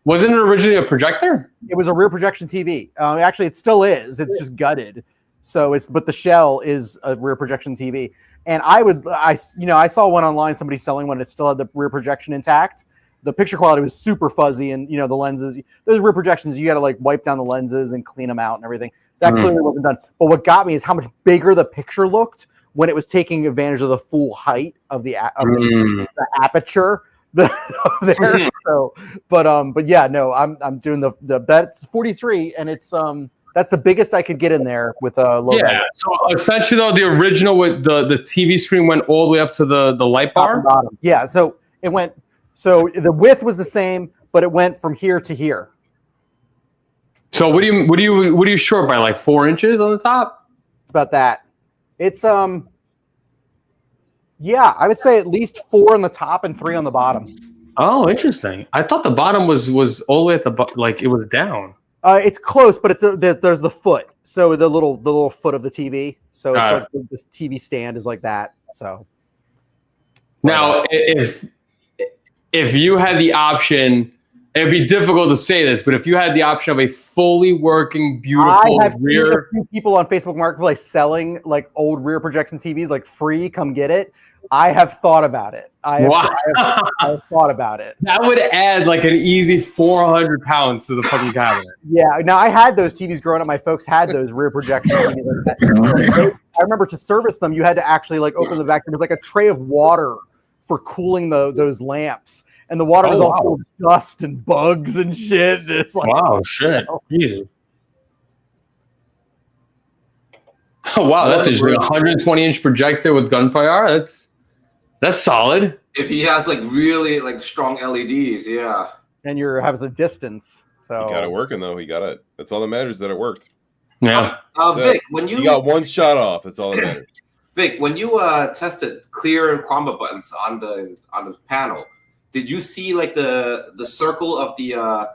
Wasn't it originally a projector? it was a rear projection TV. Actually, it still is. It's just gutted. So but the shell is a rear projection TV. And I saw one online, somebody selling one. It still had the rear projection intact. The picture quality was super fuzzy, and the lenses. Those rear projections, you got to like wipe down the lenses and clean them out and everything. That clearly wasn't done. But what got me is how much bigger the picture looked when it was taking advantage of the full height of the aperture there. So, but yeah, no, I'm doing the bet's 43, and it's that's the biggest I could get in there with a low. Yeah. So essentially, though, the original with the TV screen went all the way up to the light bar. Bottom. Yeah. So it went. So the width was the same, but it went from here to here. So what do you short by, like 4 inches on the top? It's about that. It's yeah, I would say at least 4 on the top and 3 on the bottom. Oh, interesting. I thought the bottom was all the way at the like it was down. It's close, but there's the foot. So the little foot of the TV. So it's like this TV stand is like that. So now, if you had the option, it'd be difficult to say this, but if you had the option of a fully working, beautiful I have rear, seen a few people on Facebook Marketplace selling like old rear projection TVs, like free, come get it. I have thought about it. I have thought about it. that would add like an easy 400 pounds to the fucking cabinet. Yeah. Now I had those TVs growing up. My folks had those rear projection TVs like that. I remember to service them, you had to actually like open the back. There was like a tray of water for cooling those lamps, and the water was all full of dust and bugs and shit. And it's like, wow, shit. Easy. Oh wow, that's just like a 120-inch projector with gunfire. That's solid. If he has like really like strong LEDs, yeah. And you're having a distance. So You got it working though. He got it. That's all that matters. That it worked. Yeah. Vic, when you got one shot off. That's all that matters. Vic, when you tested clear combo buttons on the panel, did you see like the circle of the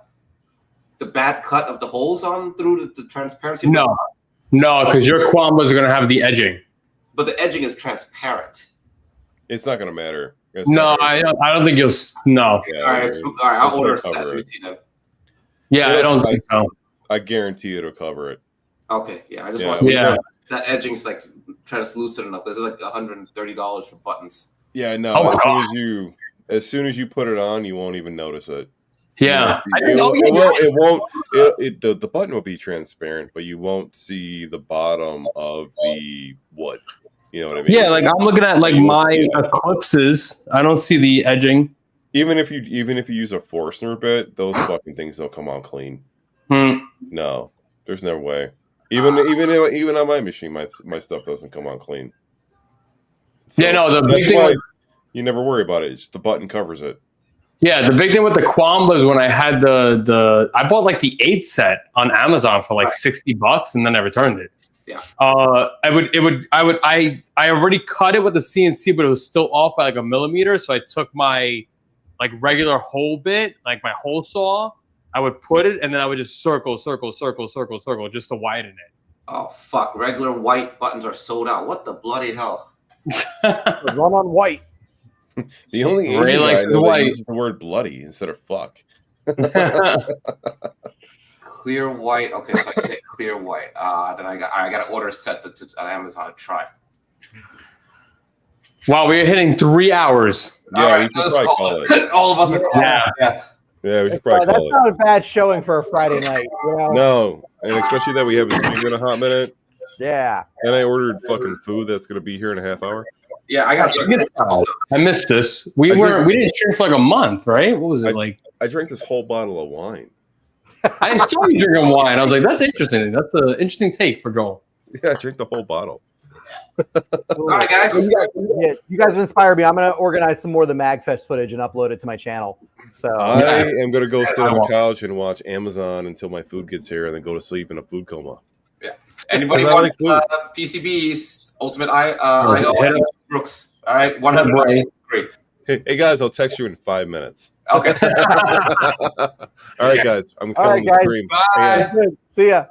bad cut of the holes on through the transparency? No, because your Quambas are gonna have the edging. But the edging is transparent. It's not going to matter. I don't think you'll. No. Yeah, all right, I'll order a set. cover Let me it. see that. Yeah, I don't think so. I guarantee it'll cover it. Okay, yeah, I just want to see Yeah. that edging's like translucent enough. This is like $130 for buttons. Yeah, no. Oh, as soon as you put it on, you won't even notice it. Yeah. It won't. The button will be transparent, but you won't see the bottom of the wood. You know what I mean? Yeah, like I'm looking at like my eclipses. I don't see the edging. Even if you use a Forstner bit, those fucking things don't come out clean. No, there's no way. Even on my machine, my stuff doesn't come out clean. So Yeah, no, the big that's thing why with- you never worry about it. It's the button covers it. Yeah, the big thing with the Quam was when I had the I bought like the 8 set on Amazon for like $60 and then I returned it. Yeah. I already cut it with the CNC, but it was still off by like a millimeter. So I took my like regular hole bit, like my hole saw, I would put it and then I would just circle just to widen it. Oh fuck! Regular white buttons are sold out. What the bloody hell? Run on white. The only Ray Asian likes guy I his know that white. uses the word bloody instead of fuck. Clear white. Okay, so I can get clear white. Then I got to order a set on Amazon to try. Wow, we're hitting 3 hours. Yeah, All right, we should let's probably call call it. it. All of us are calling Yeah. it death. Yeah, we should probably That's call it. not a bad showing for a Friday night. You know? No, and especially that we haven't seen in a hot minute. Yeah. And I ordered fucking food that's gonna be here in a half hour. Yeah, I got. I missed this. We didn't stream for like a month, right? What was it like? I drank this whole bottle of wine. I saw you drinking wine. I was like, that's interesting. That's an interesting take for Joel. Yeah, I drank the whole bottle. All right, guys. You guys have inspired me. I'm going to organize some more of the MagFest footage and upload it to my channel. So I am gonna go sit on the couch and watch Amazon until my food gets here, and then go to sleep in a food coma. Anybody I wants like PCBs? Ultimate IO Brooks. All right, 100. Great. Hey guys, I'll text you in 5 minutes. Okay. All right, guys, I'm All right, killing the guys. stream. Bye. Good. See ya.